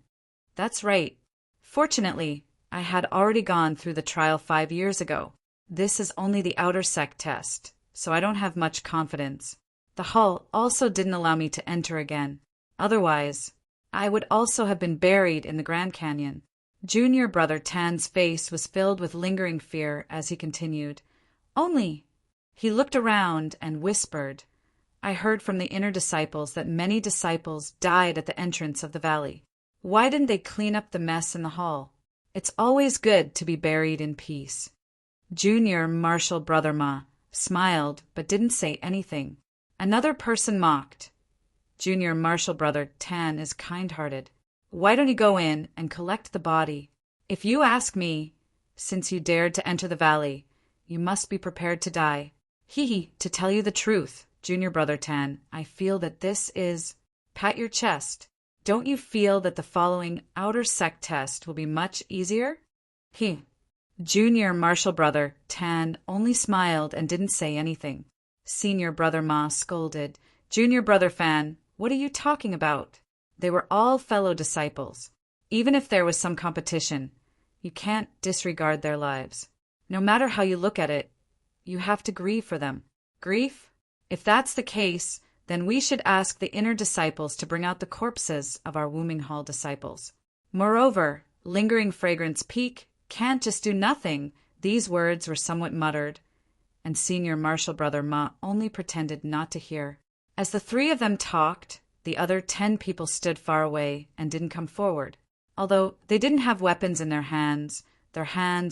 That's right. Fortunately, I had already gone through the trial 5 years ago. This is only the outer sect test, so I don't have much confidence. The hall also didn't allow me to enter again. Otherwise, I would also have been buried in the Grand Canyon. Junior Brother Tan's face was filled with lingering fear as he continued. Only, he looked around and whispered, I heard from the inner disciples that many disciples died at the entrance of the valley. Why didn't they clean up the mess in the hall? It's always good to be buried in peace. Junior Marshal Brother Ma smiled but didn't say anything. Another person mocked. Junior Marshal Brother Tan is kind-hearted. Why don't you go in and collect the body? If you ask me, since you dared to enter the valley, you must be prepared to die. To tell you the truth, Junior Brother Tan, I feel that this is... Pat your chest. Don't you feel that the following outer sect test will be much easier? Junior Marshal Brother Tan only smiled and didn't say anything. Senior Brother Ma scolded. Junior Brother Fan, what are you talking about? They were all fellow disciples. Even if there was some competition, you can't disregard their lives. No matter how you look at it, you have to grieve for them. Grief? If that's the case, then we should ask the inner disciples to bring out the corpses of our Wooming Hall disciples. Moreover, lingering fragrance peak can't just do nothing. These words were somewhat muttered, and Senior Marshal Brother Ma only pretended not to hear. As the three of them talked, the other 10 people stood far away and didn't come forward. Although they didn't have weapons in their hands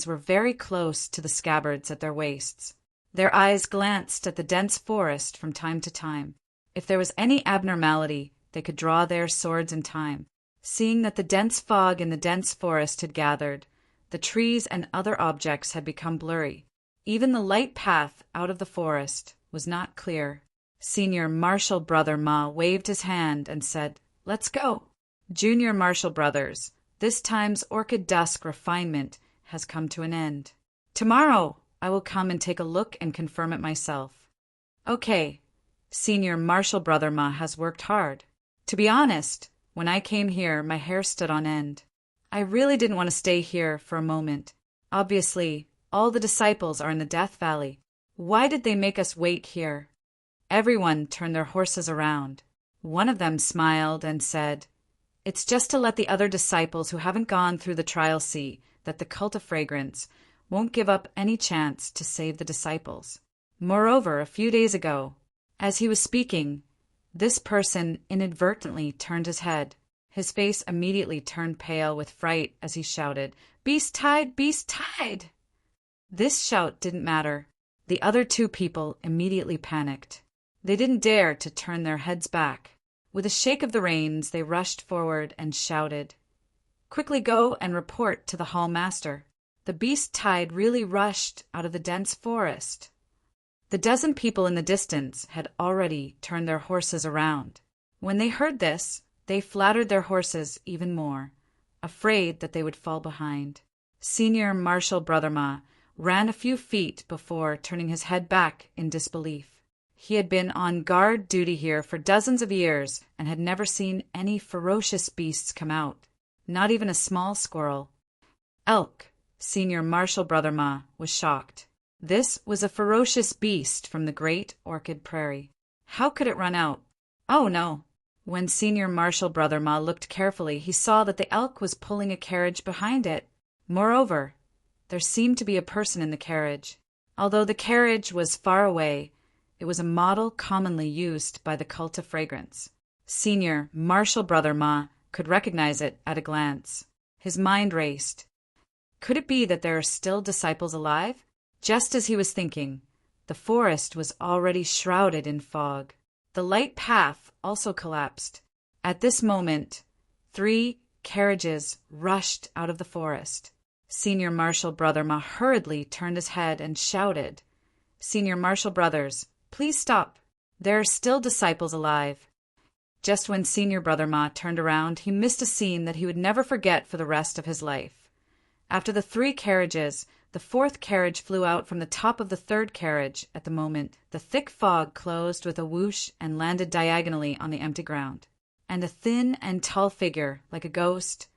were very close to the scabbards at their waists. Their eyes glanced at the dense forest from time to time. If there was any abnormality, they could draw their swords in time. Seeing that the dense fog in the dense forest had gathered, the trees and other objects had become blurry. Even the light path out of the forest was not clear. Senior Marshal Brother Ma waved his hand and said, Let's go. Junior Marshal Brothers, this time's Orchid Dusk refinement has come to an end. Tomorrow, I will come and take a look and confirm it myself. Okay, Senior Marshal Brother Ma has worked hard. To be honest, when I came here, my hair stood on end. I really didn't want to stay here for a moment. Obviously, all the disciples are in the Death Valley. Why did they make us wait here? Everyone turned their horses around. One of them smiled and said, It's just to let the other disciples who haven't gone through the trial see that the cult of fragrance won't give up any chance to save the disciples. Moreover, a few days ago, as he was speaking, this person inadvertently turned his head. His face immediately turned pale with fright as he shouted, Beast tide! Beast tide! This shout didn't matter. The other 2 people immediately panicked. They didn't dare to turn their heads back. With a shake of the reins, they rushed forward and shouted, "Quickly go and report to the hall master. The beast tide really rushed out of the dense forest." The dozen people in the distance had already turned their horses around. When they heard this, they flattered their horses even more, afraid that they would fall behind. Senior Marshal Brotherma ran a few feet before turning his head back in disbelief. He had been on guard duty here for dozens of years and had never seen any ferocious beasts come out, not even a small squirrel. Elk, Senior Marshal Brotherma was shocked. This was a ferocious beast from the great orchid prairie. How could it run out? Oh no! When Senior Marshal Brotherma looked carefully, he saw that the elk was pulling a carriage behind it. Moreover, there seemed to be a person in the carriage. Although the carriage was far away, it was a model commonly used by the cult of fragrance. Senior Marshal Brotherma could recognize it at a glance. His mind raced. Could it be that there are still disciples alive? Just as he was thinking, the forest was already shrouded in fog. The light path also collapsed. At this moment, 3 carriages rushed out of the forest. Senior Marshal Brotherma hurriedly turned his head and shouted, "Senior Marshal Brothers, please stop. There are still disciples alive." Just when Senior Brotherma turned around, he missed a scene that he would never forget for the rest of his life. After the 3 carriages, the 4th carriage flew out from the top of the 3rd carriage. At the moment, the thick fog closed with a whoosh and landed diagonally on the empty ground. And a thin and tall figure, like a ghost,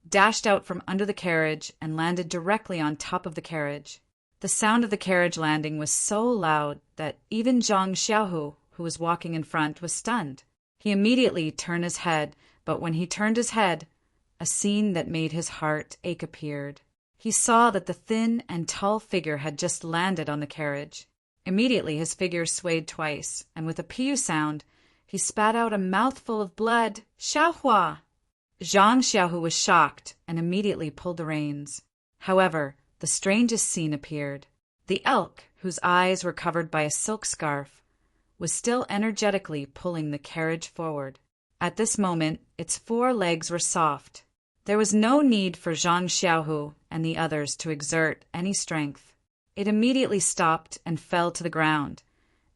dashed out from under the carriage and landed directly on top of the carriage. The sound of the carriage landing was so loud that even Zhang Xiaohu, who was walking in front, was stunned. He immediately turned his head, but when he turned his head, a scene that made his heart ache appeared. He saw that the thin and tall figure had just landed on the carriage. Immediately his figure swayed twice, and with a piu sound, he spat out a mouthful of blood. "Xiaohua!" Zhang Xiaohu was shocked and immediately pulled the reins. However, the strangest scene appeared. The elk, whose eyes were covered by a silk scarf, was still energetically pulling the carriage forward. At this moment, its 4 legs were soft. There was no need for Zhang Xiaohu and the others to exert any strength. It immediately stopped and fell to the ground,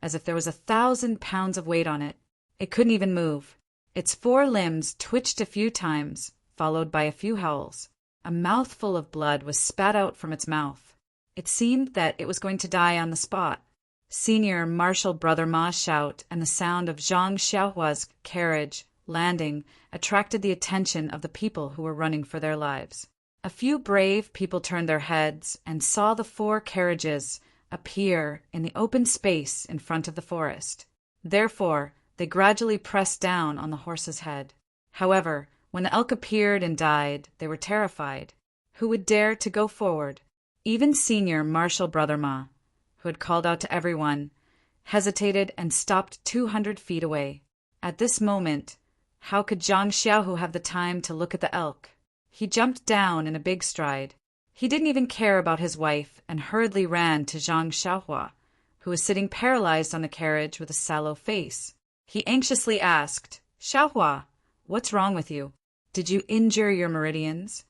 as if there was 1,000 pounds of weight on it. It couldn't even move. Its 4 limbs twitched a few times, followed by a few howls. A mouthful of blood was spat out from its mouth. It seemed that it was going to die on the spot. Senior Marshal Brotherma's shout and the sound of Zhang Xiaohua's carriage landing attracted the attention of the people who were running for their lives. A few brave people turned their heads and saw the 4 carriages appear in the open space in front of the forest. Therefore, they gradually pressed down on the horse's head. However, when the elk appeared and died, they were terrified. Who would dare to go forward? Even Senior Marshal Brotherma, who had called out to everyone, hesitated and stopped 200 feet away. At this moment, how could Zhang Xiaohu have the time to look at the elk? He jumped down in a big stride. He didn't even care about his wife and hurriedly ran to Zhang Xiaohua, who was sitting paralyzed on the carriage with a sallow face. He anxiously asked, "Xiaohua, what's wrong with you? Did you injure your meridians?"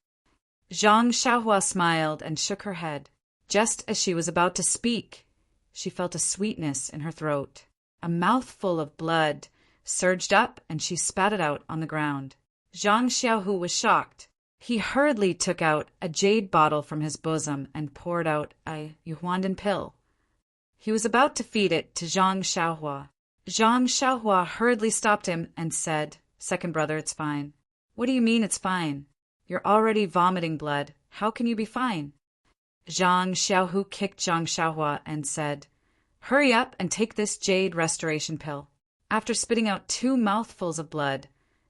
Zhang Xiaohua smiled and shook her head. Just as she was about to speak, she felt a sweetness in her throat. A mouthful of blood surged up and she spat it out on the ground. Zhang Xiaohu was shocked. He hurriedly took out a jade bottle from his bosom and poured out a yuhuandan pill. He was about to feed it to Zhang Xiaohua. Zhang Xiaohua hurriedly stopped him and said, "Second brother, it's fine." "What do you mean it's fine? You're already vomiting blood. How can you be fine?" Zhang Xiaohu kicked Zhang Xiaohua and said, "Hurry up and take this jade restoration pill." After spitting out 2 mouthfuls of blood,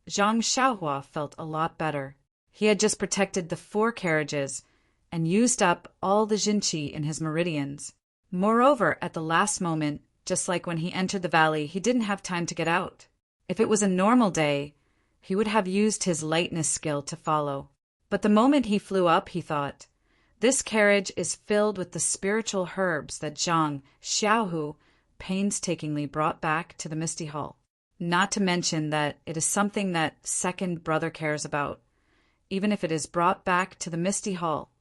Zhang Xiaohua felt a lot better. He had just protected the 4 carriages and used up all the jinqi in his meridians. Moreover, at the last moment, just like when he entered the valley, he didn't have time to get out. If it was a normal day, he would have used his lightness skill to follow. But the moment he flew up, he thought, "This carriage is filled with the spiritual herbs that Zhang Xiaohu painstakingly brought back to the Misty Hall. not to mention that it is something that second brother cares about, even if it is brought back to the Misty Hall.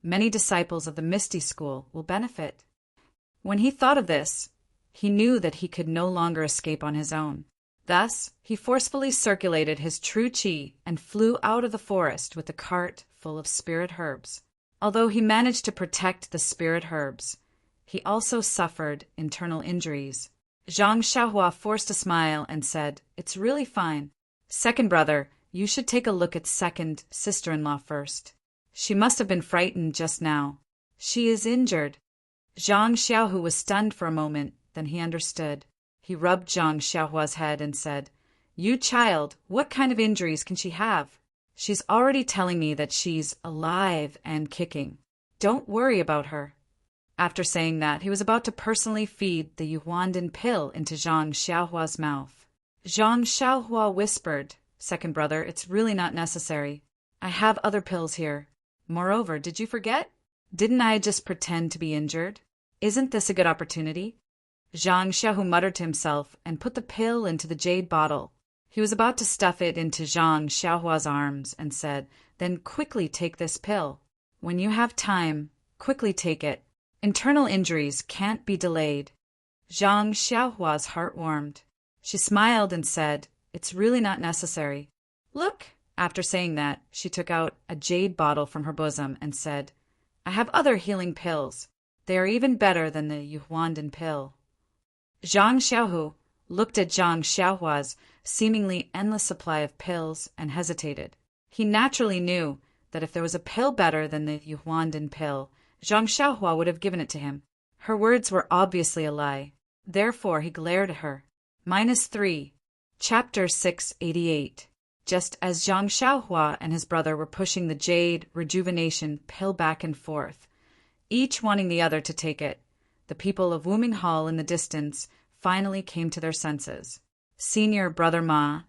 Many disciples of the Misty School will benefit. When he thought of this, he knew that he could no longer escape on his own. Thus, he forcefully circulated his true chi and flew out of the forest with a cart full of spirit herbs. Although he managed to protect the spirit herbs, he also suffered internal injuries. Zhang Xiaohua forced a smile and said, "It's really fine. Second brother, you should take a look at second sister-in-law first. She must have been frightened just now. She is injured." Zhang Xiaohu was stunned for a moment, then he understood. He rubbed Zhang Xiaohua's head and said, "You child, what kind of injuries can she have? She's already telling me that she's alive and kicking. Don't worry about her." After saying that, he was about to personally feed the Yuhuandan pill into Zhang Xiaohua's mouth. Zhang Xiaohua whispered, "Second brother, it's really not necessary. I have other pills here. Moreover, did you forget? Didn't I just pretend to be injured? Isn't this a good opportunity?" Zhang Xiaohu muttered to himself and put the pill into the jade bottle. He was about to stuff it into Zhang Xiaohua's arms and said, "Then quickly take this pill. When you have time, quickly take it. Internal injuries can't be delayed." Zhang Xiaohua's heart warmed. She smiled and said, "It's really not necessary. Look." After saying that, she took out a jade bottle from her bosom and said, "I have other healing pills. They are even better than the Yuhuandan pill." Zhang Xiaohu looked at Zhang Xiaohua's seemingly endless supply of pills and hesitated. He naturally knew that if there was a pill better than the Yuhuandan pill, Zhang Xiaohua would have given it to him. Her words were obviously a lie. Therefore, he glared at her. -3. Chapter 688. Just as Zhang Xiaohua and his brother were pushing the jade rejuvenation pill back and forth, each wanting the other to take it, the people of Wuming Hall in the distance finally came to their senses. Senior Brother Ma,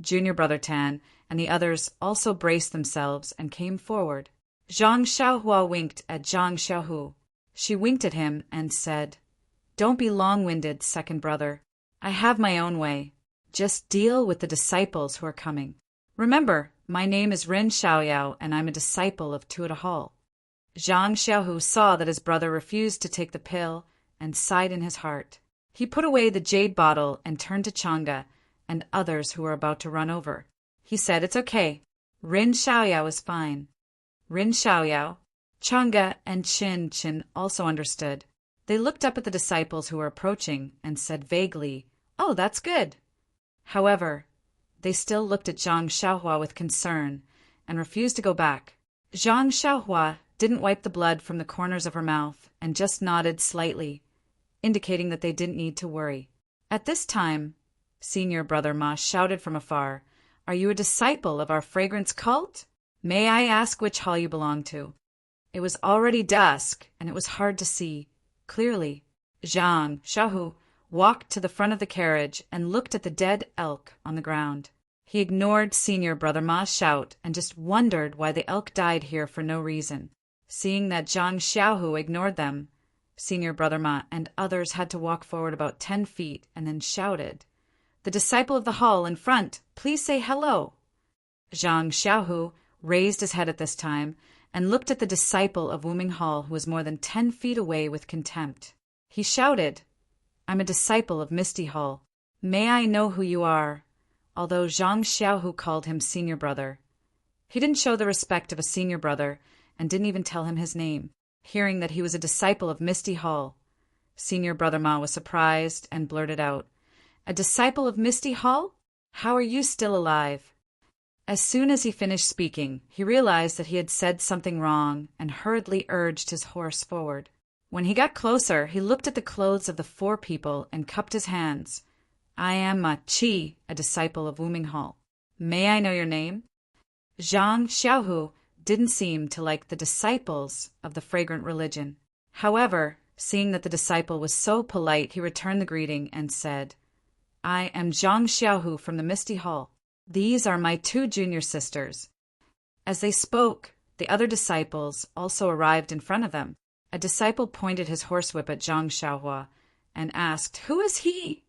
Junior Brother Tan, and the others also braced themselves and came forward. Zhang Xiaohua winked at Zhang Xiaohu. She winked at him and said, "Don't be long-winded, second brother. I have my own way. Just deal with the disciples who are coming. Remember, my name is Rin Xiaoyao, and I'm a disciple of Tuda Hall." Zhang Xiaohu saw that his brother refused to take the pill and sighed in his heart. He put away the jade bottle and turned to Chang'e and others who were about to run over. He said, "It's okay. Rin Xiaoyao is fine." Rin Xiaoyao, Chang'e, and Qin also understood. They looked up at the disciples who were approaching and said vaguely, "Oh, that's good." However, they still looked at Zhang Xiaohua with concern and refused to go back. Zhang Xiaohua didn't wipe the blood from the corners of her mouth and just nodded slightly, indicating that they didn't need to worry. At this time, Senior Brother Ma shouted from afar, "Are you a disciple of our fragrance cult? May I ask which hall you belong to?" It was already dusk, and it was hard to see clearly. Zhang Xiaohu walked to the front of the carriage and looked at the dead elk on the ground. He ignored Senior Brother Ma's shout and just wondered why the elk died here for no reason. Seeing that Zhang Xiaohu ignored them, Senior Brother Ma and others had to walk forward about 10 feet and then shouted, "The disciple of the hall in front, please say hello." Zhang Xiaohu raised his head at this time and looked at the disciple of Wuming Hall who was more than 10 feet away with contempt. He shouted, "I'm a disciple of Misty Hall. May I know who you are?" Although Zhang Xiaohu called him senior brother, he didn't show the respect of a senior brother and didn't even tell him his name. Hearing that he was a disciple of Misty Hall, Senior Brother Ma was surprised and blurted out, "A disciple of Misty Hall? How are you still alive?" As soon as he finished speaking, he realized that he had said something wrong and hurriedly urged his horse forward. When he got closer, he looked at the clothes of the 4 people and cupped his hands. "I am Ma Chi, a disciple of Wuming Hall. May I know your name?" Zhang Xiaohu didn't seem to like the disciples of the fragrant religion. However, seeing that the disciple was so polite, he returned the greeting and said, "I am Zhang Xiaohu from the Misty Hall. These are my 2 junior sisters." As they spoke, the other disciples also arrived in front of them. A disciple pointed his horsewhip at Zhang Xiaohua and asked, "Who is he?"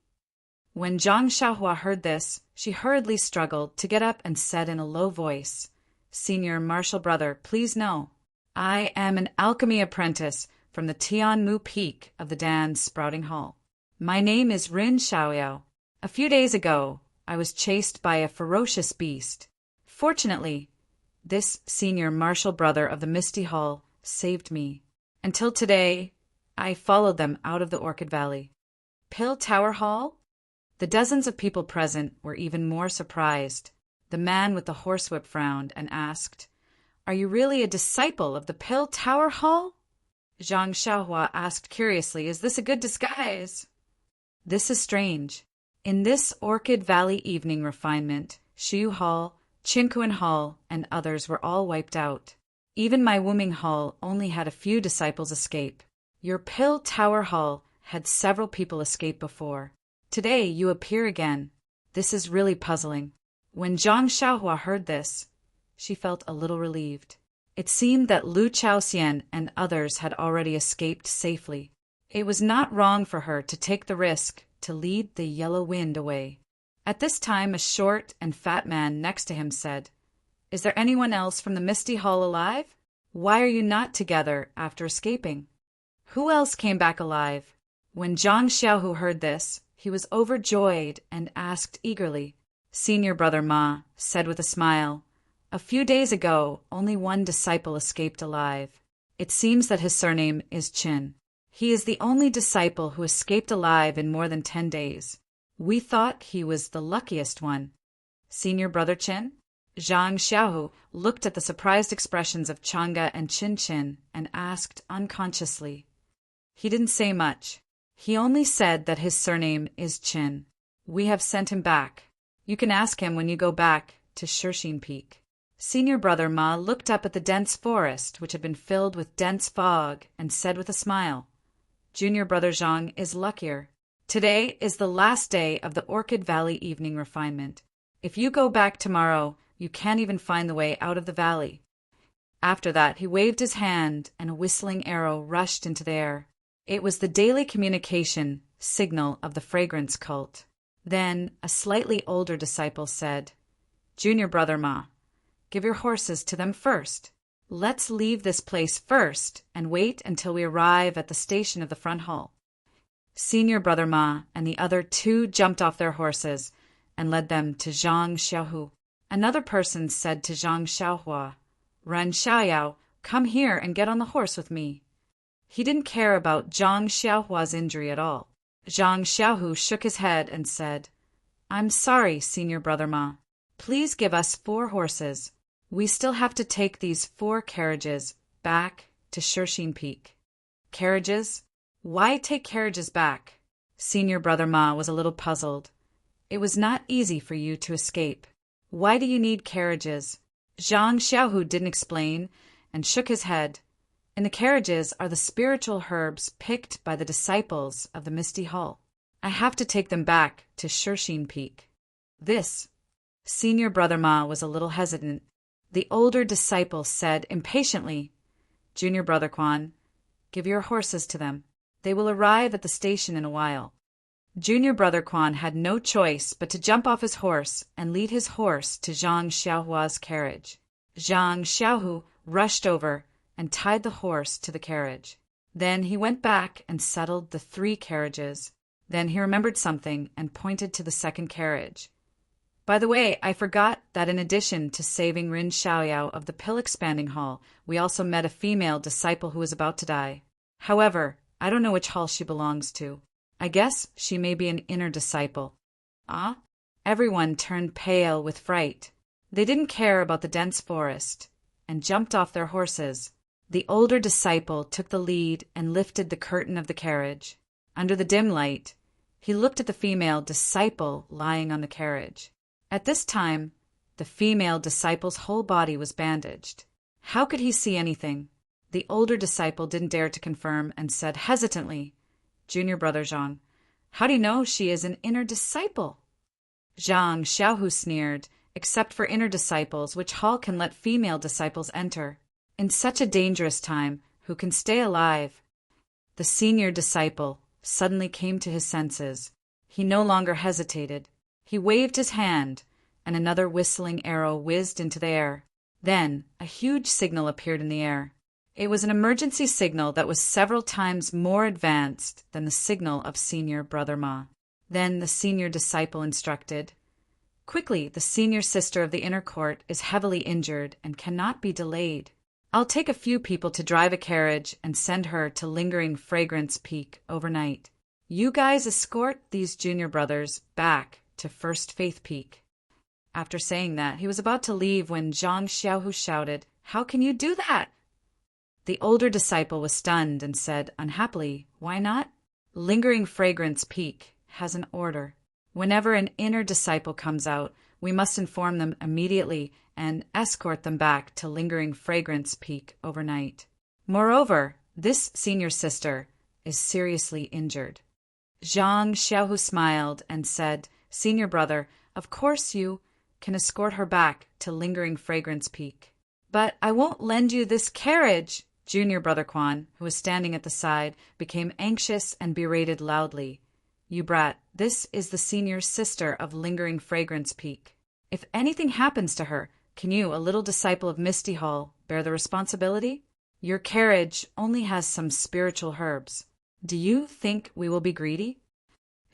When Zhang Xiaohua heard this, she hurriedly struggled to get up and said in a low voice, "Senior Martial Brother, please know. I am an alchemy apprentice from the Tianmu Peak of the Dan Sprouting Hall. My name is Rin Xiaoyao. A few days ago, I was chased by a ferocious beast. Fortunately, this senior martial brother of the Misty Hall saved me. Until today, I followed them out of the Orchid Valley." Pill Tower Hall? The dozens of people present were even more surprised. The man with the horsewhip frowned and asked, "Are you really a disciple of the Pill Tower Hall?" Zhang Xiaohua asked curiously, "Is this a good disguise?" "This is strange. In this Orchid Valley evening refinement, Shu Hall, Qinkuan Hall, and others were all wiped out. Even my Wuming Hall only had a few disciples escape. Your Pill Tower Hall had several people escape before. Today you appear again. This is really puzzling." When Zhang Xiaohua heard this, she felt a little relieved. It seemed that Lu Chaoxian and others had already escaped safely. It was not wrong for her to take the risk to lead the yellow wind away. At this time, a short and fat man next to him said, "Is there anyone else from the Misty Hall alive? Why are you not together after escaping? Who else came back alive?" When Zhang Xiaohu heard this, he was overjoyed and asked eagerly. Senior Brother Ma said with a smile, "A few days ago, only one disciple escaped alive. It seems that his surname is Qin. He is the only disciple who escaped alive in more than 10 days. We thought he was the luckiest one." "Senior Brother Qin?" Zhang Xiaohu looked at the surprised expressions of Chang'e and Qin and asked unconsciously. "He didn't say much. He only said that his surname is Qin. We have sent him back. You can ask him when you go back to Shirxin Peak." Senior Brother Ma looked up at the dense forest, which had been filled with dense fog, and said with a smile, "Junior Brother Zhang is luckier. Today is the last day of the Orchid Valley evening refinement. If you go back tomorrow, you can't even find the way out of the valley." After that, he waved his hand, and a whistling arrow rushed into the air. It was the daily communication signal of the fragrance cult. Then a slightly older disciple said, "Junior Brother Ma, give your horses to them first. Let's leave this place first and wait until we arrive at the station of the front hall." Senior Brother Ma and the other two jumped off their horses and led them to Zhang Xiaohu. Another person said to Zhang Xiaohua, "Ren Xiaoyao, come here and get on the horse with me." He didn't care about Zhang Xiaohua's injury at all. Zhang Xiaohu shook his head and said, "I'm sorry, Senior Brother Ma. Please give us 4 horses. We still have to take these 4 carriages back to Shirxin Peak." "Carriages? Why take carriages back?" Senior Brother Ma was a little puzzled. "It was not easy for you to escape. Why do you need carriages?" Zhang Xiaohu didn't explain and shook his head. "In the carriages are the spiritual herbs picked by the disciples of the Misty Hall. I have to take them back to Shirxin Peak." This. Senior Brother Ma was a little hesitant. The older disciple said impatiently, "Junior Brother Quan, give your horses to them. They will arrive at the station in a while." Junior Brother Quan had no choice but to jump off his horse and lead his horse to Zhang Xiaohua's carriage. Zhang Xiaohu rushed over and tied the horse to the carriage. Then he went back and settled the 3 carriages. Then he remembered something and pointed to the second carriage. "By the way, I forgot that in addition to saving Rin Xiaoyao of the pill expanding hall, we also met a female disciple who was about to die. However, I don't know which hall she belongs to. I guess she may be an inner disciple." Ah? Everyone turned pale with fright. They didn't care about the dense forest and jumped off their horses. The older disciple took the lead and lifted the curtain of the carriage. Under the dim light, he looked at the female disciple lying on the carriage. At this time, the female disciple's whole body was bandaged. How could he see anything? The older disciple didn't dare to confirm and said hesitantly, "Junior Brother Zhang, how do you know she is an inner disciple?" Zhang Xiaohu sneered, "Except for inner disciples, which hall can let female disciples enter? In such a dangerous time, who can stay alive?" The senior disciple suddenly came to his senses. He no longer hesitated. He waved his hand, and another whistling arrow whizzed into the air. Then a huge signal appeared in the air. It was an emergency signal that was several times more advanced than the signal of Senior Brother Ma. Then the senior disciple instructed, "Quickly, the senior sister of the inner court is heavily injured and cannot be delayed. I'll take a few people to drive a carriage and send her to Lingering Fragrance Peak overnight. You guys escort these junior brothers back to First Faith Peak." After saying that, he was about to leave when Zhang Xiaohu shouted, "How can you do that?" The older disciple was stunned and said unhappily, "Why not? Lingering Fragrance Peak has an order. Whenever an inner disciple comes out, we must inform them immediately and escort them back to Lingering Fragrance Peak overnight. Moreover, this senior sister is seriously injured." Zhang Xiaohu smiled and said, "Senior brother, of course you can escort her back to Lingering Fragrance Peak. But I won't lend you this carriage." Junior Brother Quan, who was standing at the side, became anxious and berated loudly. "You brat, this is the senior sister of Lingering Fragrance Peak. If anything happens to her, can you, a little disciple of Misty Hall, bear the responsibility? Your carriage only has some spiritual herbs. Do you think we will be greedy?"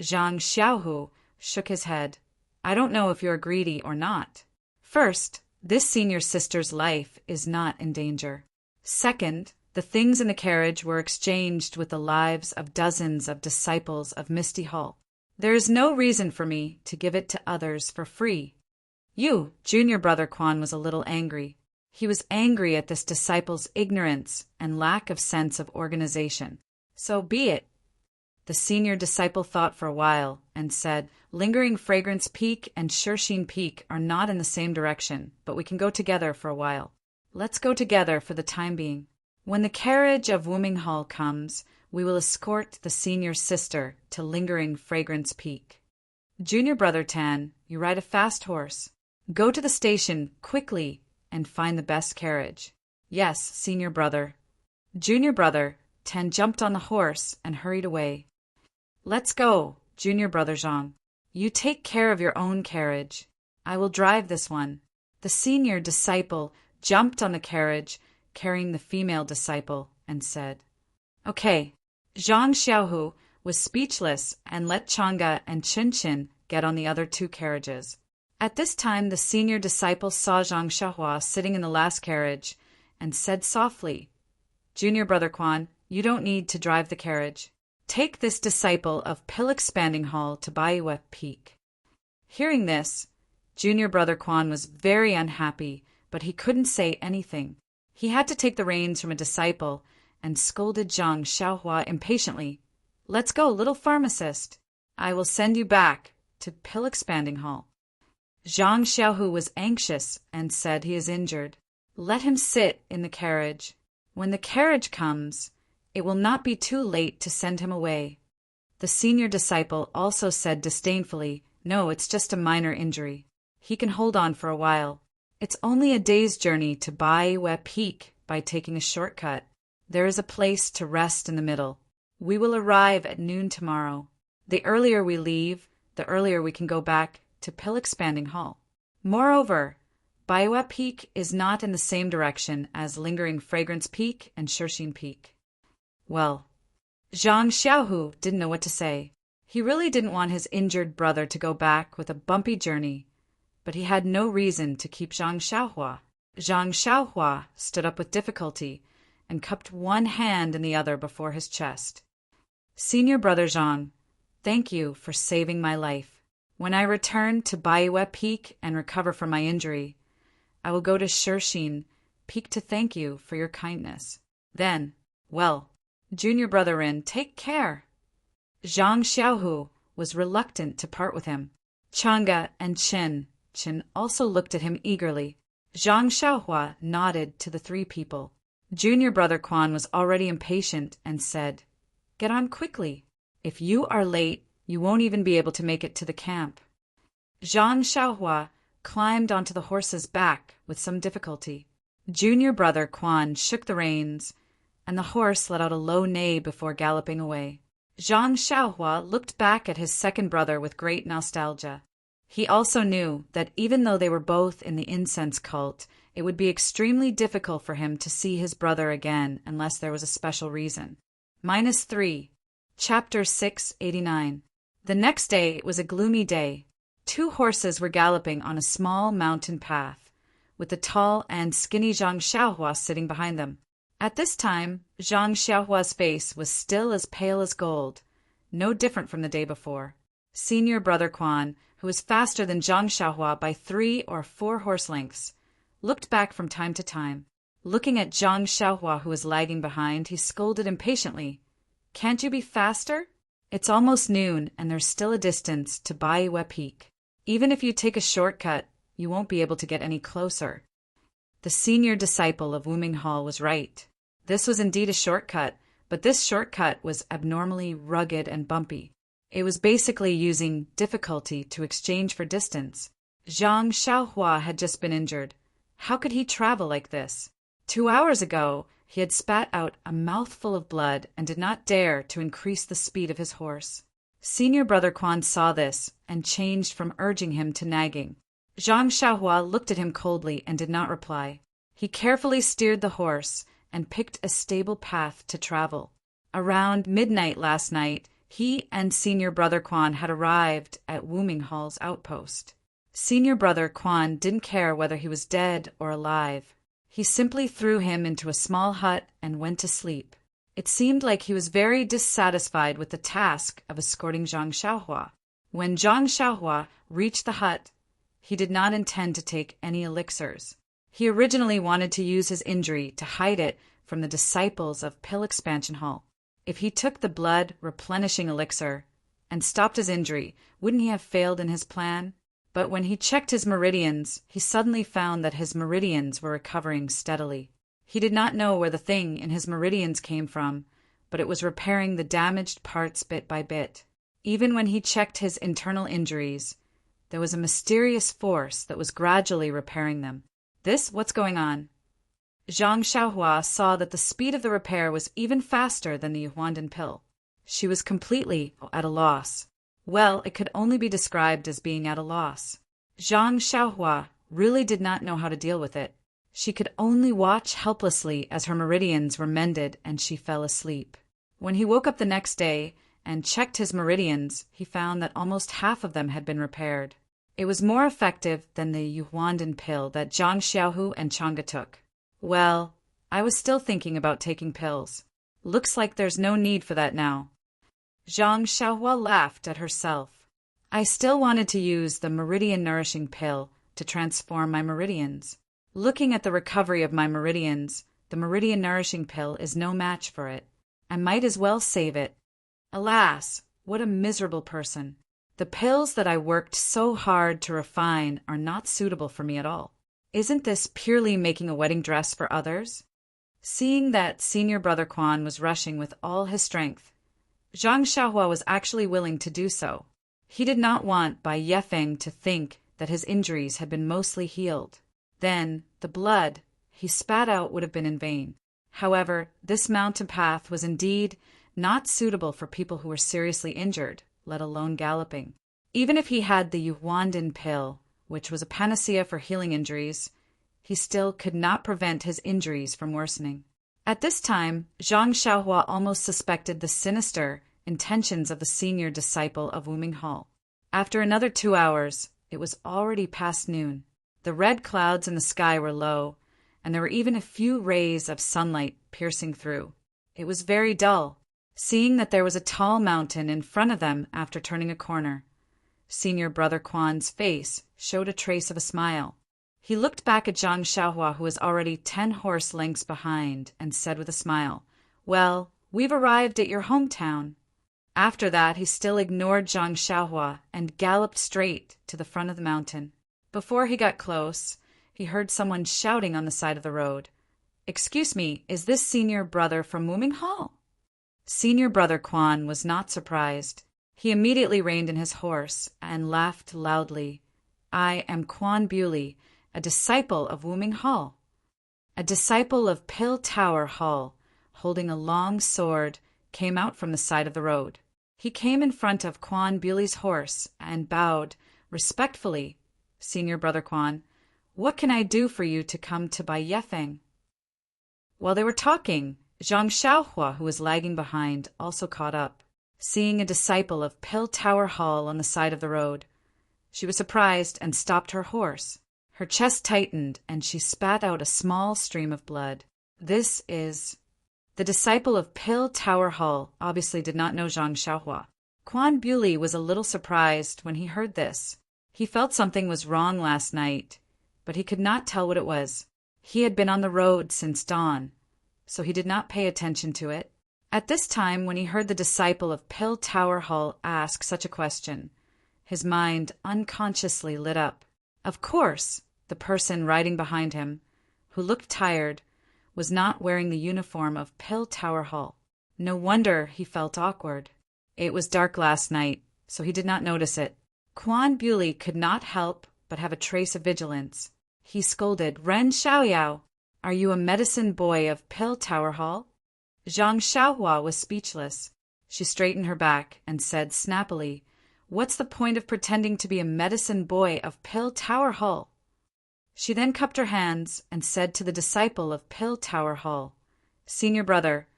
Zhang Xiaohu shook his head. "I don't know if you're greedy or not. First, this senior sister's life is not in danger. Second, the things in the carriage were exchanged with the lives of dozens of disciples of Misty Hall. There is no reason for me to give it to others for free." Junior Brother Quan was a little angry. He was angry at this disciple's ignorance and lack of sense of organization. "So be it." The senior disciple thought for a while and said, "Lingering Fragrance Peak and Shirxin Peak are not in the same direction, but we can go together for a while. Let's go together for the time being. When the carriage of Wuming Hall comes, we will escort the senior sister to Lingering Fragrance Peak. Junior Brother Tan, you ride a fast horse. Go to the station quickly and find the best carriage." "Yes, senior brother." Junior Brother Tan jumped on the horse and hurried away. "Let's go, Junior Brother Zhang. You take care of your own carriage. I will drive this one." The senior disciple jumped on the carriage carrying the female disciple and said, "Okay." Zhang Xiaohu was speechless and let Chang'e and Chen get on the other two carriages. At this time, the senior disciple saw Zhang Xiaohua sitting in the last carriage and said softly, "Junior Brother Quan, you don't need to drive the carriage. Take this disciple of Pill Expanding Hall to Baiwe Peak." Hearing this, Junior Brother Quan was very unhappy, but he couldn't say anything. He had to take the reins from a disciple and scolded Zhang Xiaohua impatiently. "Let's go, little pharmacist. I will send you back to Pill Expanding Hall." Zhang Xiaohu was anxious and said he is injured. "Let him sit in the carriage. When the carriage comes, it will not be too late to send him away." The senior disciple also said disdainfully, "No, it's just a minor injury. He can hold on for a while. It's only a day's journey to Baiwe Peak by taking a shortcut. There is a place to rest in the middle. We will arrive at noon tomorrow. The earlier we leave, the earlier we can go back to Pill Expanding Hall. Moreover, Baiwe Peak is not in the same direction as Lingering Fragrance Peak and Shirxin Peak." Well, Zhang Xiaohu didn't know what to say. He really didn't want his injured brother to go back with a bumpy journey, but he had no reason to keep Zhang Xiaohua. Zhang Xiaohua stood up with difficulty and cupped one hand in the other before his chest. "Senior Brother Zhang, thank you for saving my life. When I return to Baiwe Peak and recover from my injury, I will go to Shirxin Peak to thank you for your kindness. Then, well, Junior Brother Rin, take care." Zhang Xiaohu was reluctant to part with him. Chang'e and Chen also looked at him eagerly. Zhang Xiaohua nodded to the three people. Junior Brother Quan was already impatient and said, "Get on quickly. If you are late, you won't even be able to make it to the camp." Zhang Xiaohua climbed onto the horse's back with some difficulty. Junior Brother Quan shook the reins, and the horse let out a low neigh before galloping away. Zhang Xiaohua looked back at his second brother with great nostalgia. He also knew that even though they were both in the incense cult, it would be extremely difficult for him to see his brother again unless there was a special reason. -3. Chapter 689. The next day was a gloomy day. 2 horses were galloping on a small mountain path, with the tall and skinny Zhang Xiaohua sitting behind them. At this time, Zhang Xiaohua's face was still as pale as gold, no different from the day before. Senior brother Quan, who was faster than Zhang Xiaohua by 3 or 4 horse lengths, looked back from time to time. Looking at Zhang Xiaohua, who was lagging behind, he scolded impatiently. "Can't you be faster? It's almost noon, and there's still a distance to Baiwe Peak. Even if you take a shortcut, you won't be able to get any closer." The senior disciple of Wuming Hall was right. This was indeed a shortcut, but this shortcut was abnormally rugged and bumpy. It was basically using difficulty to exchange for distance. Zhang Xiaohua had just been injured. How could he travel like this? 2 hours ago, he had spat out a mouthful of blood and did not dare to increase the speed of his horse. Senior brother Quan saw this and changed from urging him to nagging. Zhang Xiaohua looked at him coldly and did not reply. He carefully steered the horse and picked a stable path to travel. Around midnight last night, he and senior brother Quan had arrived at Wuming Hall's outpost. Senior brother Quan didn't care whether he was dead or alive. He simply threw him into a small hut and went to sleep. It seemed like he was very dissatisfied with the task of escorting Zhang Xiaohua. When Zhang Xiaohua reached the hut, he did not intend to take any elixirs. He originally wanted to use his injury to hide it from the disciples of Pill Expansion Hall. If he took the blood replenishing elixir and stopped his injury, wouldn't he have failed in his plan? But when he checked his meridians, he suddenly found that his meridians were recovering steadily. He did not know where the thing in his meridians came from, but it was repairing the damaged parts bit by bit. Even when he checked his internal injuries, there was a mysterious force that was gradually repairing them. What's going on? Zhang Xiaohua saw that the speed of the repair was even faster than the Yuhuandan pill. She was completely at a loss. Well, it could only be described as being at a loss. Zhang Xiaohua really did not know how to deal with it. She could only watch helplessly as her meridians were mended and she fell asleep. When he woke up the next day and checked his meridians, he found that almost half of them had been repaired. It was more effective than the Yuhuandan pill that Zhang Xiaohu and Chang'e took. Well, I was still thinking about taking pills. Looks like there's no need for that now. Zhang Xiaohua laughed at herself. I still wanted to use the meridian-nourishing pill to transform my meridians. Looking at the recovery of my meridians, the meridian-nourishing pill is no match for it. I might as well save it. Alas, what a miserable person. The pills that I worked so hard to refine are not suitable for me at all. Isn't this purely making a wedding dress for others? Seeing that senior brother Quan was rushing with all his strength, Zhang Xiaohua was actually willing to do so. He did not want Bai Yefeng to think that his injuries had been mostly healed. Then, the blood he spat out would have been in vain. However, this mountain path was indeed not suitable for people who were seriously injured, let alone galloping. Even if he had the Yuhuandan pill, which was a panacea for healing injuries, he still could not prevent his injuries from worsening. At this time, Zhang Xiaohua almost suspected the sinister intentions of the senior disciple of Wuming Hall. After another 2 hours, it was already past noon. The red clouds in the sky were low, and there were even a few rays of sunlight piercing through. It was very dull. Seeing that there was a tall mountain in front of them after turning a corner, senior brother Quan's face showed a trace of a smile. He looked back at Zhang Xiaohua, who was already 10 horse lengths behind, and said with a smile, "Well, we've arrived at your hometown." After that, he still ignored Zhang Xiaohua and galloped straight to the front of the mountain. Before he got close, he heard someone shouting on the side of the road. "Excuse me, is this senior brother from Wuming Hall?" Senior brother Quan was not surprised. He immediately reined in his horse and laughed loudly. "I am Quan Bewley, a disciple of Wuming Hall." A disciple of Pill Tower Hall, holding a long sword, came out from the side of the road. He came in front of Quan Buli's horse and bowed respectfully. "Senior brother Quan, what can I do for you to come to Bai Yefeng?" While they were talking, Zhang Xiaohua, who was lagging behind, also caught up. Seeing a disciple of Pill Tower Hall on the side of the road, she was surprised and stopped her horse. Her chest tightened, and she spat out a small stream of blood. This is... The disciple of Pill Tower Hall obviously did not know Zhang Xiaohua. Quan Buli was a little surprised when he heard this. He felt something was wrong last night, but he could not tell what it was. He had been on the road since dawn, so he did not pay attention to it. At this time, when he heard the disciple of Pill Tower Hall ask such a question, his mind unconsciously lit up. Of course, the person riding behind him, who looked tired, was not wearing the uniform of Pill Tower Hall. No wonder he felt awkward. It was dark last night, so he did not notice it. Quan Buli could not help but have a trace of vigilance. He scolded, "Ren Xiaoyao, are you a medicine boy of Pill Tower Hall?" Zhang Xiaohua was speechless. She straightened her back and said snappily, "What's the point of pretending to be a medicine boy of Pill Tower Hall?" She then cupped her hands and said to the disciple of Pill Tower Hall, "Senior brother,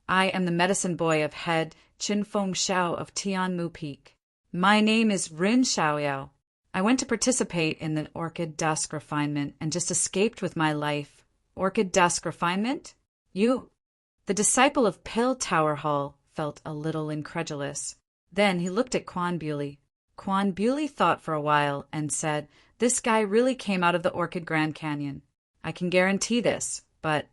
I am the medicine boy of head Qinfeng Xiao of Tianmu Peak. My name is Rin Xiaoyao. I went to participate in the Orchid Dusk refinement and just escaped with my life." "Orchid Dusk refinement? You?" The disciple of Pill Tower Hall felt a little incredulous. Then he looked at Quan Buli. Quan Buli thought for a while and said, "This guy really came out of the Orchid Grand Canyon. I can guarantee this, but..."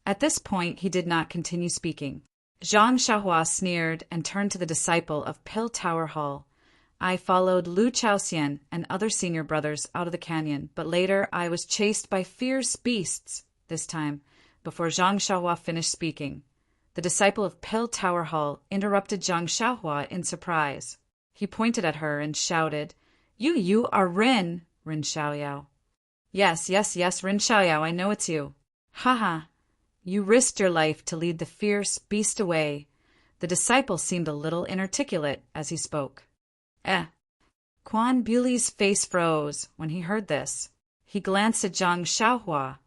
At this point, he did not continue speaking. Zhang Xiaohua sneered and turned to the disciple of Pill Tower Hall. "I followed Lu Chaoxian and other senior brothers out of the canyon, but later I was chased by fierce beasts." This time, before Zhang Xiaohua finished speaking, the disciple of Pill Tower Hall interrupted Zhang Xiaohua in surprise. He pointed at her and shouted, You are Rin Xiaoyao." Yes, Rin Xiaoyao, I know it's you." "Haha, you risked your life to lead the fierce beast away." The disciple seemed a little inarticulate as he spoke. Quan Buli's face froze when he heard this. He glanced at Zhang Xiaohua,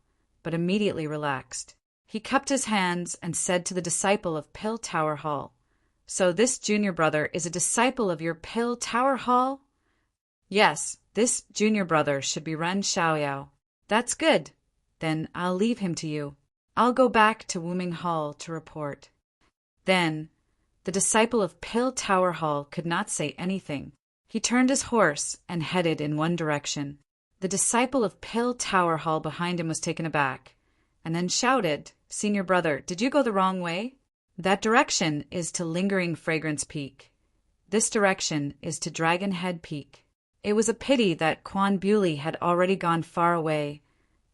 but immediately relaxed. He cupped his hands and said to the disciple of Pill Tower Hall, "So this junior brother is a disciple of your Pill Tower Hall?" "Yes, this junior brother should be Ren Xiaoyao." "That's good. Then I'll leave him to you. I'll go back to Wuming Hall to report." Then the disciple of Pill Tower Hall could not say anything. He turned his horse and headed in one direction. The disciple of Pill Tower Hall behind him was taken aback, and then shouted, "Senior brother, did you go the wrong way? That direction is to Lingering Fragrance Peak. This direction is to Dragon Head Peak." It was a pity that Quan Buli had already gone far away,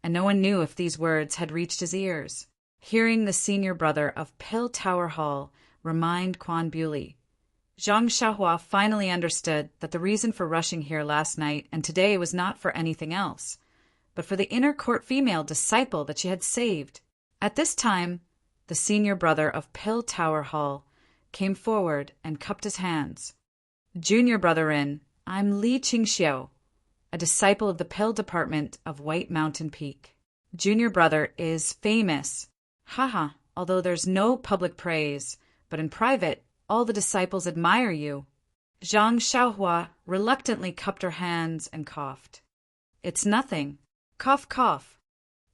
and no one knew if these words had reached his ears. Hearing the senior brother of Pill Tower Hall remind Quan Buli, Zhang Xiaohua finally understood that the reason for rushing here last night and today was not for anything else, but for the inner court female disciple that she had saved. At this time, the senior brother of Pill Tower Hall came forward and cupped his hands. "Junior brother Rin, I'm Li Qingxiu, a disciple of the Pill Department of White Mountain Peak. Junior brother is famous. Haha, although there's no public praise, but in private, all the disciples admire you." Zhang Xiaohua reluctantly cupped her hands and coughed. "It's nothing. Cough, cough."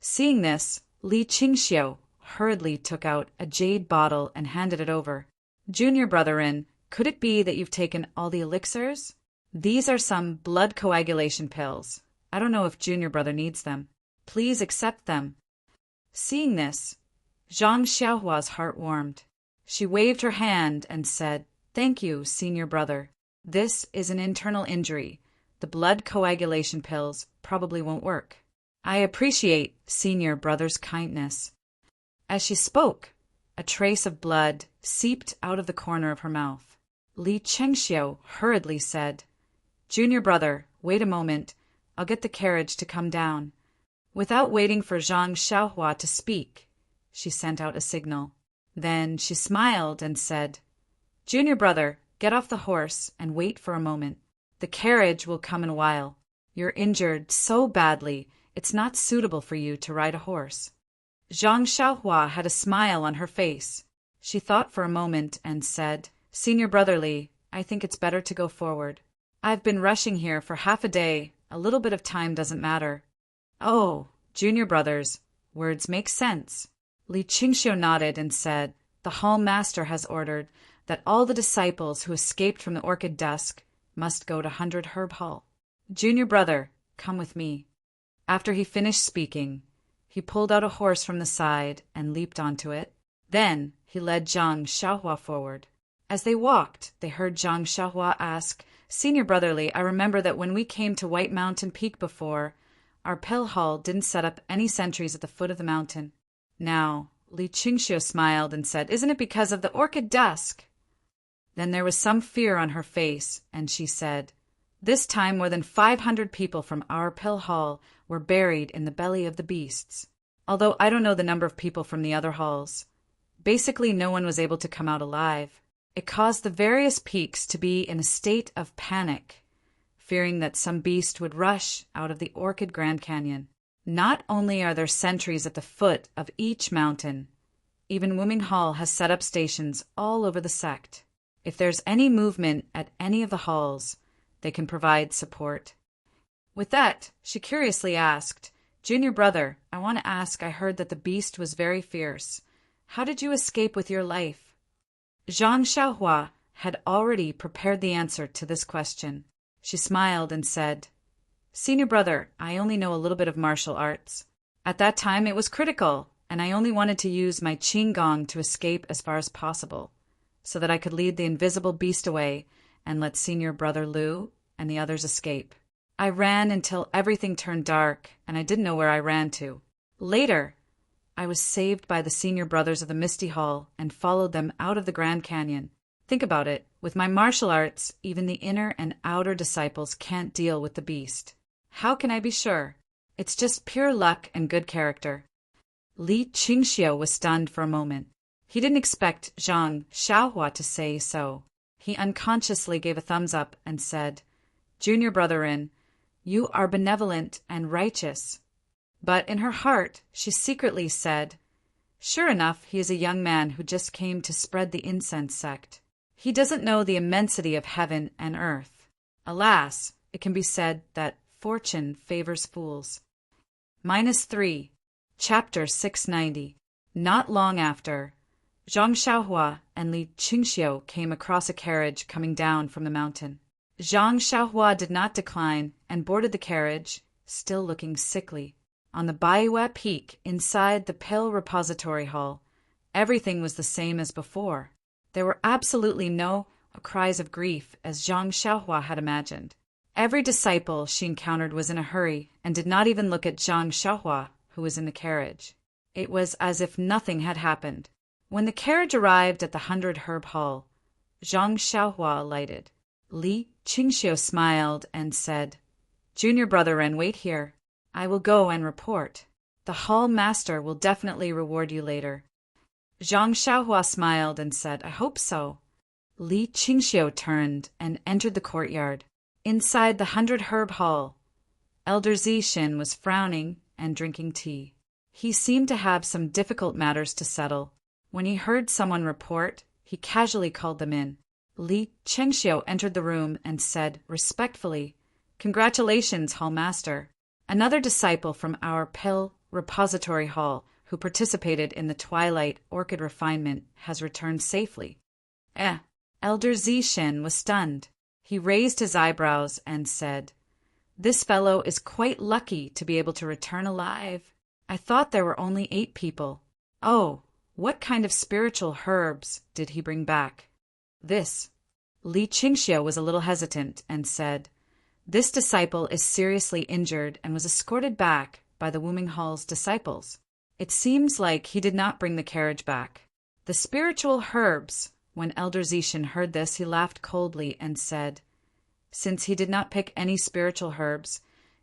Seeing this, Li Qingxiu hurriedly took out a jade bottle and handed it over. "Junior brother Rin, could it be that you've taken all the elixirs? These are some blood coagulation pills. I don't know if junior brother needs them. Please accept them." Seeing this, Zhang Xiaohua's heart warmed. She waved her hand and said, "Thank you, senior brother. This is an internal injury. The blood coagulation pills probably won't work. I appreciate senior brother's kindness." As she spoke, a trace of blood seeped out of the corner of her mouth. Li Chengxiu hurriedly said, "Junior brother, wait a moment. I'll get the carriage to come down." Without waiting for Zhang Xiaohua to speak, she sent out a signal. Then she smiled and said, "Junior brother, get off the horse and wait for a moment. The carriage will come in a while. You're injured so badly, it's not suitable for you to ride a horse." Zhang Xiaohua had a smile on her face. She thought for a moment and said, "Senior brotherly, I think it's better to go forward. I've been rushing here for half a day. A little bit of time doesn't matter." "Oh, junior brothers, words make sense." Li Qingxiu nodded and said, "The hall master has ordered that all the disciples who escaped from the orchid dusk must go to 100 Herb Hall. Junior brother, come with me." After he finished speaking, he pulled out a horse from the side and leaped onto it. Then he led Zhang Xiaohua forward. As they walked, they heard Zhang Xiaohua ask, "Senior brotherly, I remember that when we came to White Mountain Peak before, our pill hall didn't set up any sentries at the foot of the mountain." Now, Li Qingxiu smiled and said, "Isn't it because of the orchid dusk?" Then there was some fear on her face, and she said, "This time more than 500 people from our pill hall were buried in the belly of the beasts. Although I don't know the number of people from the other halls. Basically, no one was able to come out alive. It caused the various peaks to be in a state of panic, fearing that some beast would rush out of the Orchid Grand Canyon. Not only are there sentries at the foot of each mountain, even Wuming Hall has set up stations all over the sect. If there's any movement at any of the halls, they can provide support." With that, she curiously asked, "Junior brother, I want to ask, I heard that the beast was very fierce. How did you escape with your life?" Zhang Xiaohua had already prepared the answer to this question. She smiled and said, "Senior brother, I only know a little bit of martial arts. At that time it was critical, and I only wanted to use my qing gong to escape as far as possible, so that I could lead the invisible beast away and let Senior brother Liu and the others escape. I ran until everything turned dark, and I didn't know where I ran to. Later, I was saved by the senior brothers of the Misty Hall and followed them out of the Grand Canyon. Think about it. With my martial arts, even the inner and outer disciples can't deal with the beast. How can I be sure? It's just pure luck and good character." Li Qingxiu was stunned for a moment. He didn't expect Zhang Xiaohua to say so. He unconsciously gave a thumbs up and said, "Junior brother-in, you are benevolent and righteous." But in her heart, she secretly said, "Sure enough, he is a young man who just came to spread the incense sect. He doesn't know the immensity of heaven and earth. Alas, it can be said that fortune favors fools." -3, Chapter 690. Not long after, Zhang Xiaohua and Li Qingxiu came across a carriage coming down from the mountain. Zhang Xiaohua did not decline and boarded the carriage, still looking sickly. On the Baiwei Peak, inside the Pill Repository Hall, everything was the same as before. There were absolutely no cries of grief, as Zhang Xiaohua had imagined. Every disciple she encountered was in a hurry and did not even look at Zhang Xiaohua, who was in the carriage. It was as if nothing had happened. When the carriage arrived at the 100 Herb Hall, Zhang Xiaohua alighted. Li Qingxiu smiled and said, "Junior brother-in, wait here. I will go and report. The hall master will definitely reward you later." Zhang Xiaohua smiled and said, "I hope so." Li Qingxiu turned and entered the courtyard. Inside the 100 Herb Hall, Elder Zixin was frowning and drinking tea. He seemed to have some difficult matters to settle. When he heard someone report, he casually called them in. Li Qingxiu entered the room and said respectfully, "Congratulations, Hall Master. Another disciple from our Pill Repository Hall who participated in the Twilight Orchid Refinement has returned safely." Elder Zixin was stunned. He raised his eyebrows and said, "This fellow is quite lucky to be able to return alive. I thought there were only 8 people. Oh, what kind of spiritual herbs did he bring back?" "This." Li Qingxiu was a little hesitant and said, "This disciple is seriously injured and was escorted back by the Wuming Hall's disciples. It seems like he did not bring the carriage back." "The spiritual herbs." When Elder Zixin heard this, he laughed coldly and said, "Since he did not pick any spiritual herbs,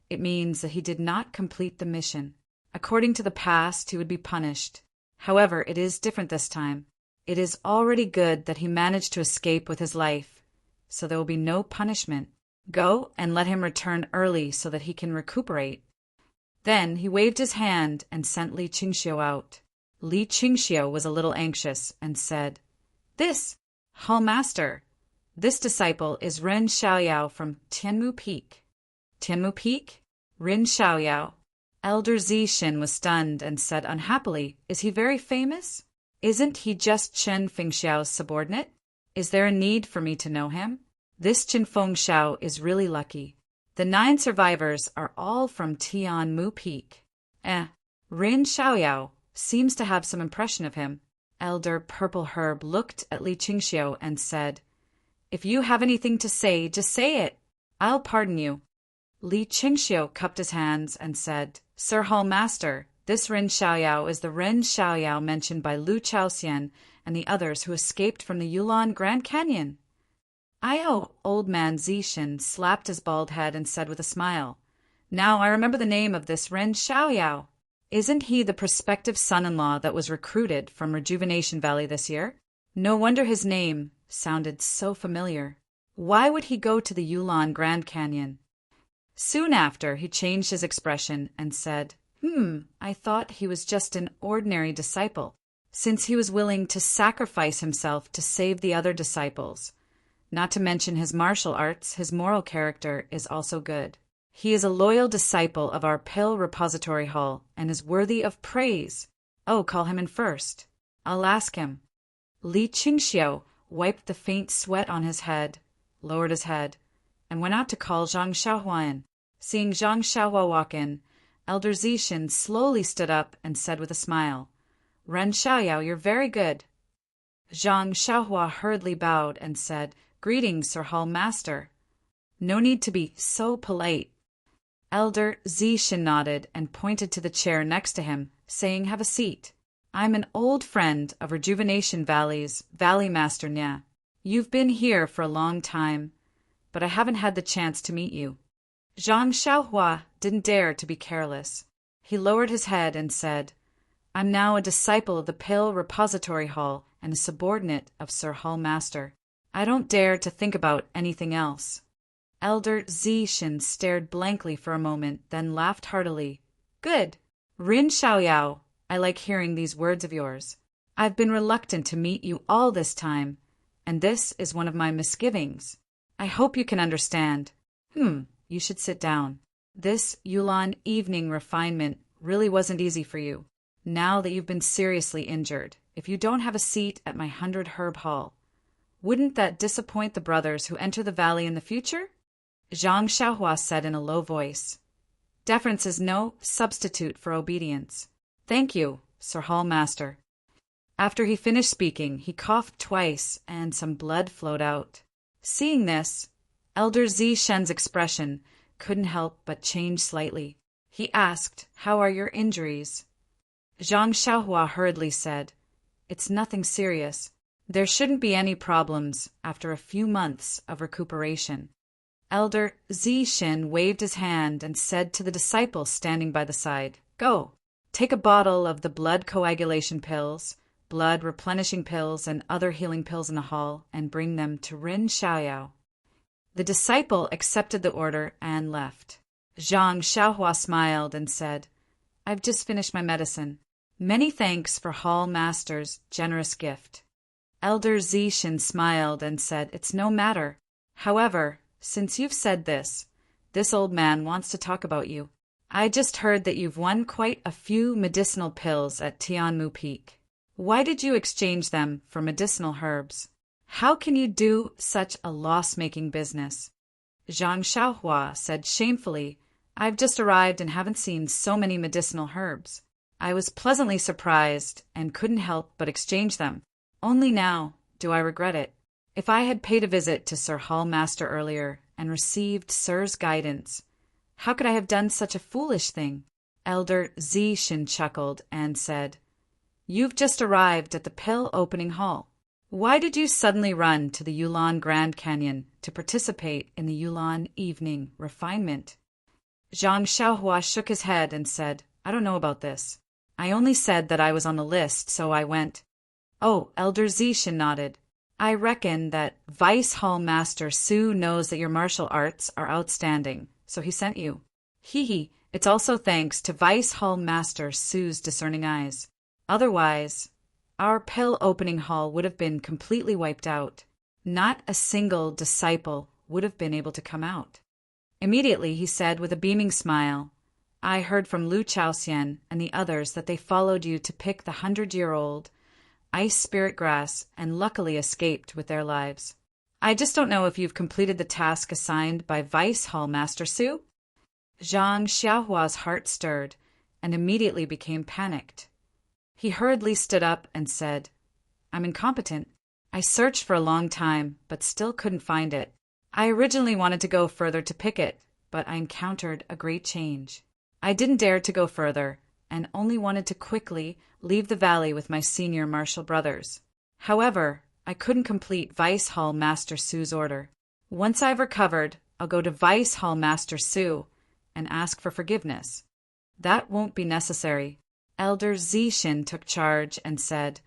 it means that he did not complete the mission. According to the past, he would be punished. However, it is different this time. It is already good that he managed to escape with his life, so there will be no punishment. Go and let him return early so that he can recuperate." Then he waved his hand and sent Li Qingxiu out. Li Qingxiu was a little anxious and said, "This, Hall Master, this disciple is Ren Xiaoyao from Tianmu Peak." "Tianmu Peak? Ren Xiaoyao?" Elder Zixin was stunned and said unhappily, "Is he very famous? Isn't he just Chen Fengxiao's subordinate? Is there a need for me to know him? This Chen Fengxiao is really lucky. The 9 survivors are all from Tianmu Peak. Ren Xiaoyao seems to have some impression of him." Elder Purple Herb looked at Li Qingxiu and said, "If you have anything to say, just say it. I'll pardon you." Li Qingxiu cupped his hands and said, "Sir Hall Master, this Ren Xiaoyao is the Ren Xiaoyao mentioned by Lu Chaoxian and the others who escaped from the Yulon Grand Canyon." Old man Zixin slapped his bald head and said with a smile, "Now I remember the name of this Ren Xiaoyao. Isn't he the prospective son-in-law that was recruited from Rejuvenation Valley this year? No wonder his name sounded so familiar. Why would he go to the Yulon Grand Canyon?" Soon after, he changed his expression and said, I thought he was just an ordinary disciple, since he was willing to sacrifice himself to save the other disciples. Not to mention his martial arts, his moral character is also good. He is a loyal disciple of our Pill Repository Hall and is worthy of praise. Oh, call him in first. I'll ask him." Li Qingxiu wiped the faint sweat on his head, lowered his head, and went out to call Zhang Xiaohua in. Seeing Zhang Xiaohua walk in, Elder Zixin slowly stood up and said with a smile, "Ren Xiaoyao, you're very good." Zhang Xiaohua hurriedly bowed and said, "Greetings, Sir Hall Master." "No need to be so polite." Elder Zixin nodded and pointed to the chair next to him, saying, "Have a seat. I'm an old friend of Rejuvenation Valley's Valley Master Nya. You've been here for a long time, but I haven't had the chance to meet you." Zhang Xiaohua didn't dare to be careless. He lowered his head and said, "I'm now a disciple of the Pill Repository Hall and a subordinate of Sir Hall Master. I don't dare to think about anything else." Elder Zixin stared blankly for a moment, then laughed heartily. "Good. Rin Xiaoyao, I like hearing these words of yours. I've been reluctant to meet you all this time, and this is one of my misgivings. I hope you can understand. You should sit down. This Yulon evening refinement really wasn't easy for you, now that you've been seriously injured. If you don't have a seat at my 100 Herb Hall, wouldn't that disappoint the brothers who enter the valley in the future?" Zhang Xiaohua said in a low voice. "Deference is no substitute for obedience. Thank you, Sir Hall Master." After he finished speaking, he coughed twice and some blood flowed out. Seeing this, Elder Zixin's expression couldn't help but change slightly. He asked, "How are your injuries?" Zhang Xiaohua hurriedly said, "It's nothing serious. There shouldn't be any problems after a few months of recuperation." Elder Zixin waved his hand and said to the disciple standing by the side, "Go, take a bottle of the blood coagulation pills, blood replenishing pills, and other healing pills in the hall, and bring them to Rin Xiaoyao." The disciple accepted the order and left. Zhang Xiaohua smiled and said, "I've just finished my medicine. Many thanks for Hall Master's generous gift." Elder Zixin smiled and said, "It's no matter. However, since you've said this old man wants to talk about you. I just heard that you've won quite a few medicinal pills at Tianmu Peak. Why did you exchange them for medicinal herbs? How can you do such a loss-making business?" Zhang Xiaohua said shamefully, "I've just arrived and haven't seen so many medicinal herbs. I was pleasantly surprised and couldn't help but exchange them. Only now do I regret it. If I had paid a visit to Sir Hall Master earlier and received Sir's guidance, how could I have done such a foolish thing?" Elder Zixin chuckled and said, "You've just arrived at the Pill Opening Hall. Why did you suddenly run to the Yulon Grand Canyon to participate in the Yulon evening refinement?" Zhang Xiaohua shook his head and said, "I don't know about this. I only said that I was on the list, so I went." Oh, Elder Zishin nodded. I reckon that Vice Hall Master Su knows that your martial arts are outstanding, so he sent you. Hee, it's also thanks to Vice Hall Master Su's discerning eyes. Otherwise, our pill opening hall would have been completely wiped out. Not a single disciple would have been able to come out. Immediately he said with a beaming smile, I heard from Lu Chaoxian and the others that they followed you to pick the 100-year-old ice spirit grass and luckily escaped with their lives. I just don't know if you've completed the task assigned by Vice Hall Master Su? Zhang Xiaohua's heart stirred and immediately became panicked. He hurriedly stood up and said, I'm incompetent. I searched for a long time, but still couldn't find it. I originally wanted to go further to pick it, but I encountered a great change. I didn't dare to go further, and only wanted to quickly leave the valley with my senior martial brothers. However, I couldn't complete Vice Hall Master Su's order. Once I've recovered, I'll go to Vice Hall Master Su and ask for forgiveness. That won't be necessary. Elder Zishin took charge and said,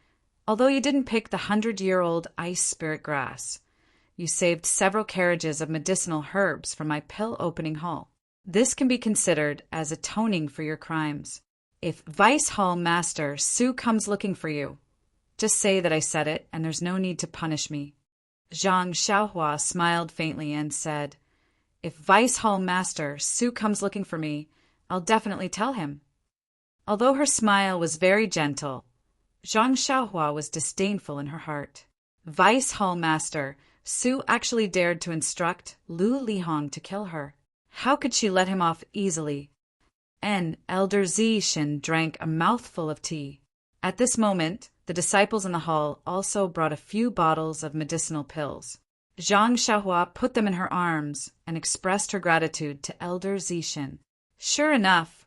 although you didn't pick the 100-year-old ice spirit grass, you saved several carriages of medicinal herbs from my pill opening hall. This can be considered as atoning for your crimes. If Vice Hall Master Su comes looking for you, just say that I said it and there's no need to punish me. Zhang Xiaohua smiled faintly and said, if Vice Hall Master Su comes looking for me, I'll definitely tell him. Although her smile was very gentle, Zhang Xiaohua was disdainful in her heart. Vice Hall Master Su actually dared to instruct Lu Lihong to kill her. How could she let him off easily? And Elder Zishin drank a mouthful of tea. At this moment, the disciples in the hall also brought a few bottles of medicinal pills. Zhang Xiaohua put them in her arms and expressed her gratitude to Elder Zishin. Sure enough,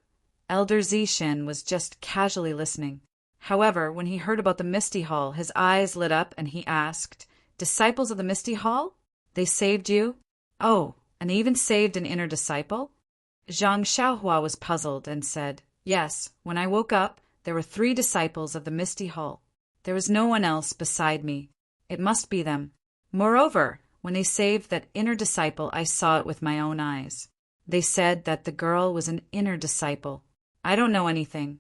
Elder Zishin was just casually listening. However, when he heard about the Misty Hall, his eyes lit up and he asked, Disciples of the Misty Hall? They saved you? Oh, and they even saved an inner disciple? Zhang Xiaohua was puzzled and said, Yes, when I woke up, there were 3 disciples of the Misty Hall. There was no one else beside me. It must be them. Moreover, when they saved that inner disciple, I saw it with my own eyes. They said that the girl was an inner disciple. I don't know anything.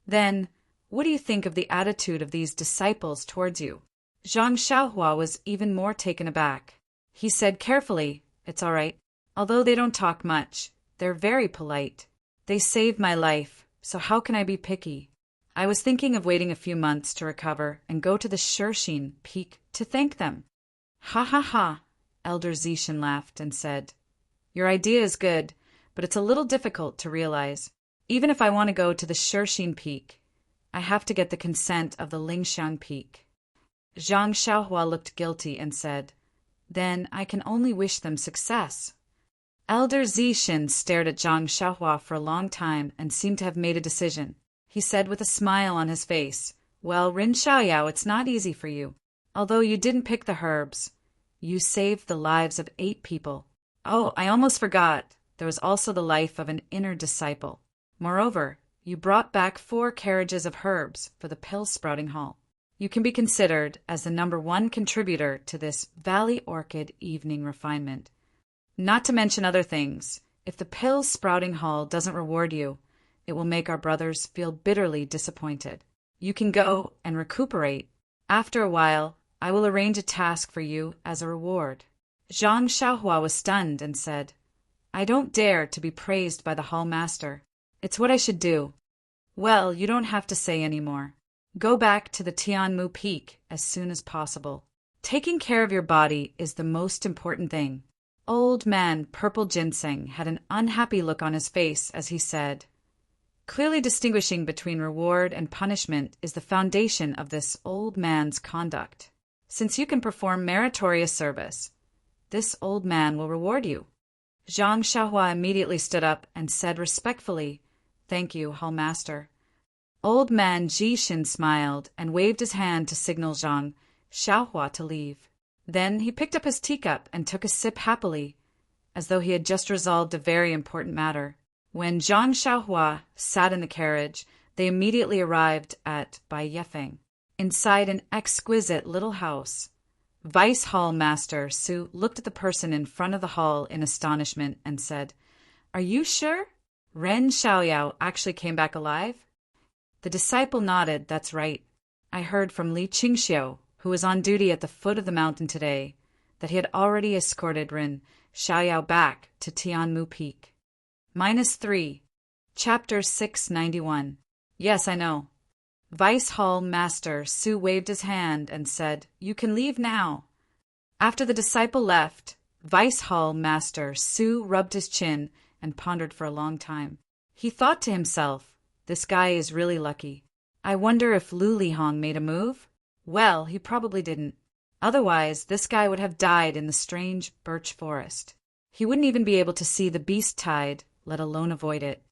Then, what do you think of the attitude of these disciples towards you? Zhang Xiaohua was even more taken aback. He said carefully, It's all right. Although they don't talk much, they're very polite. They saved my life, so how can I be picky? I was thinking of waiting a few months to recover and go to the Shershin Peak to thank them. Ha ha ha, Elder Zishin laughed and said, Your idea is good, but it's a little difficult to realize. Even if I want to go to the Shershin Peak, I have to get the consent of the Lingxiang Peak. Zhang Xiaohua looked guilty and said, Then I can only wish them success. Elder Zishin stared at Zhang Xiaohua for a long time and seemed to have made a decision. He said with a smile on his face, Well, Rin Xiaoyao, it's not easy for you. Although you didn't pick the herbs, you saved the lives of 8 people. Oh, I almost forgot. There was also the life of an inner disciple. Moreover, you brought back 4 carriages of herbs for the pill sprouting hall. You can be considered as the #1 contributor to this Valley Orchid evening refinement. Not to mention other things, if the pill sprouting hall doesn't reward you, it will make our brothers feel bitterly disappointed. You can go and recuperate. After a while, I will arrange a task for you as a reward. Zhang Xiaohua was stunned and said, I don't dare to be praised by the hall master. It's what I should do. Well, you don't have to say any more. Go back to the Tianmu Peak as soon as possible. Taking care of your body is the most important thing. Old man Purple Ginseng had an unhappy look on his face as he said, Clearly distinguishing between reward and punishment is the foundation of this old man's conduct. Since you can perform meritorious service, this old man will reward you. Zhang Xiaohua immediately stood up and said respectfully, Thank you, Hall Master. Old man Jishin smiled and waved his hand to signal Zhang Xiaohua to leave. Then he picked up his teacup and took a sip happily, as though he had just resolved a very important matter. When Zhang Xiaohua sat in the carriage, they immediately arrived at Bai Yefeng. inside an exquisite little house. Vice Hall Master Su looked at the person in front of the hall in astonishment and said, "Are you sure? Ren Xiaoyao actually came back alive?" The disciple nodded. "That's right. I heard from Li Qingxiu, who was on duty at the foot of the mountain today, that he had already escorted Ren Xiaoyao back to Tianmu Peak. -3. Chapter 691. Yes, I know." Vice Hall Master Su waved his hand and said, "You can leave now." After the disciple left, Vice Hall Master Su rubbed his chin and pondered for a long time. He thought to himself, "This guy is really lucky. I wonder if Lu Lihong made a move? Well, he probably didn't. Otherwise, this guy would have died in the strange birch forest. He wouldn't even be able to see the beast tide, let alone avoid it.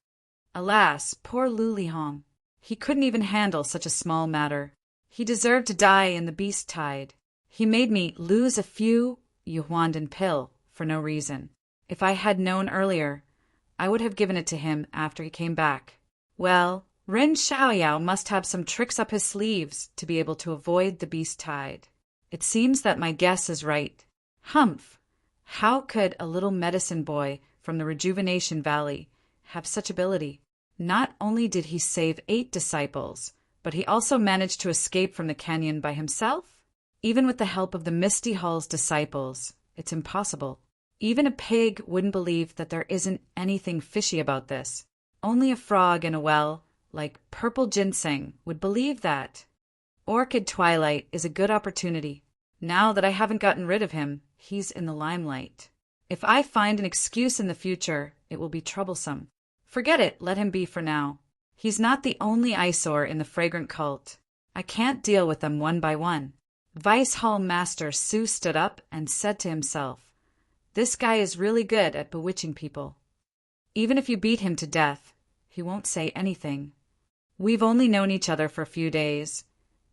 Alas, poor Lu Lihong. He couldn't even handle such a small matter. He deserved to die in the beast tide. He made me lose a few yuhuandan pill for no reason. If I had known earlier, I would have given it to him after he came back. Well, Ren Xiaoyao must have some tricks up his sleeves to be able to avoid the beast tide. It seems that my guess is right. Humph! How could a little medicine boy from the Rejuvenation Valley have such ability? Not only did he save 8 disciples, but he also managed to escape from the canyon by himself? Even with the help of the Misty Hall's disciples, it's impossible. Even a pig wouldn't believe that there isn't anything fishy about this. Only a frog in a well, like purple ginseng, would believe that. Orchid Twilight is a good opportunity. Now that I haven't gotten rid of him, he's in the limelight. If I find an excuse in the future, it will be troublesome. Forget it, let him be for now. He's not the only eyesore in the fragrant cult. I can't deal with them one by one. Vice Hall Master Su stood up and said to himself, "This guy is really good at bewitching people. Even if you beat him to death, he won't say anything. We've only known each other for a few days,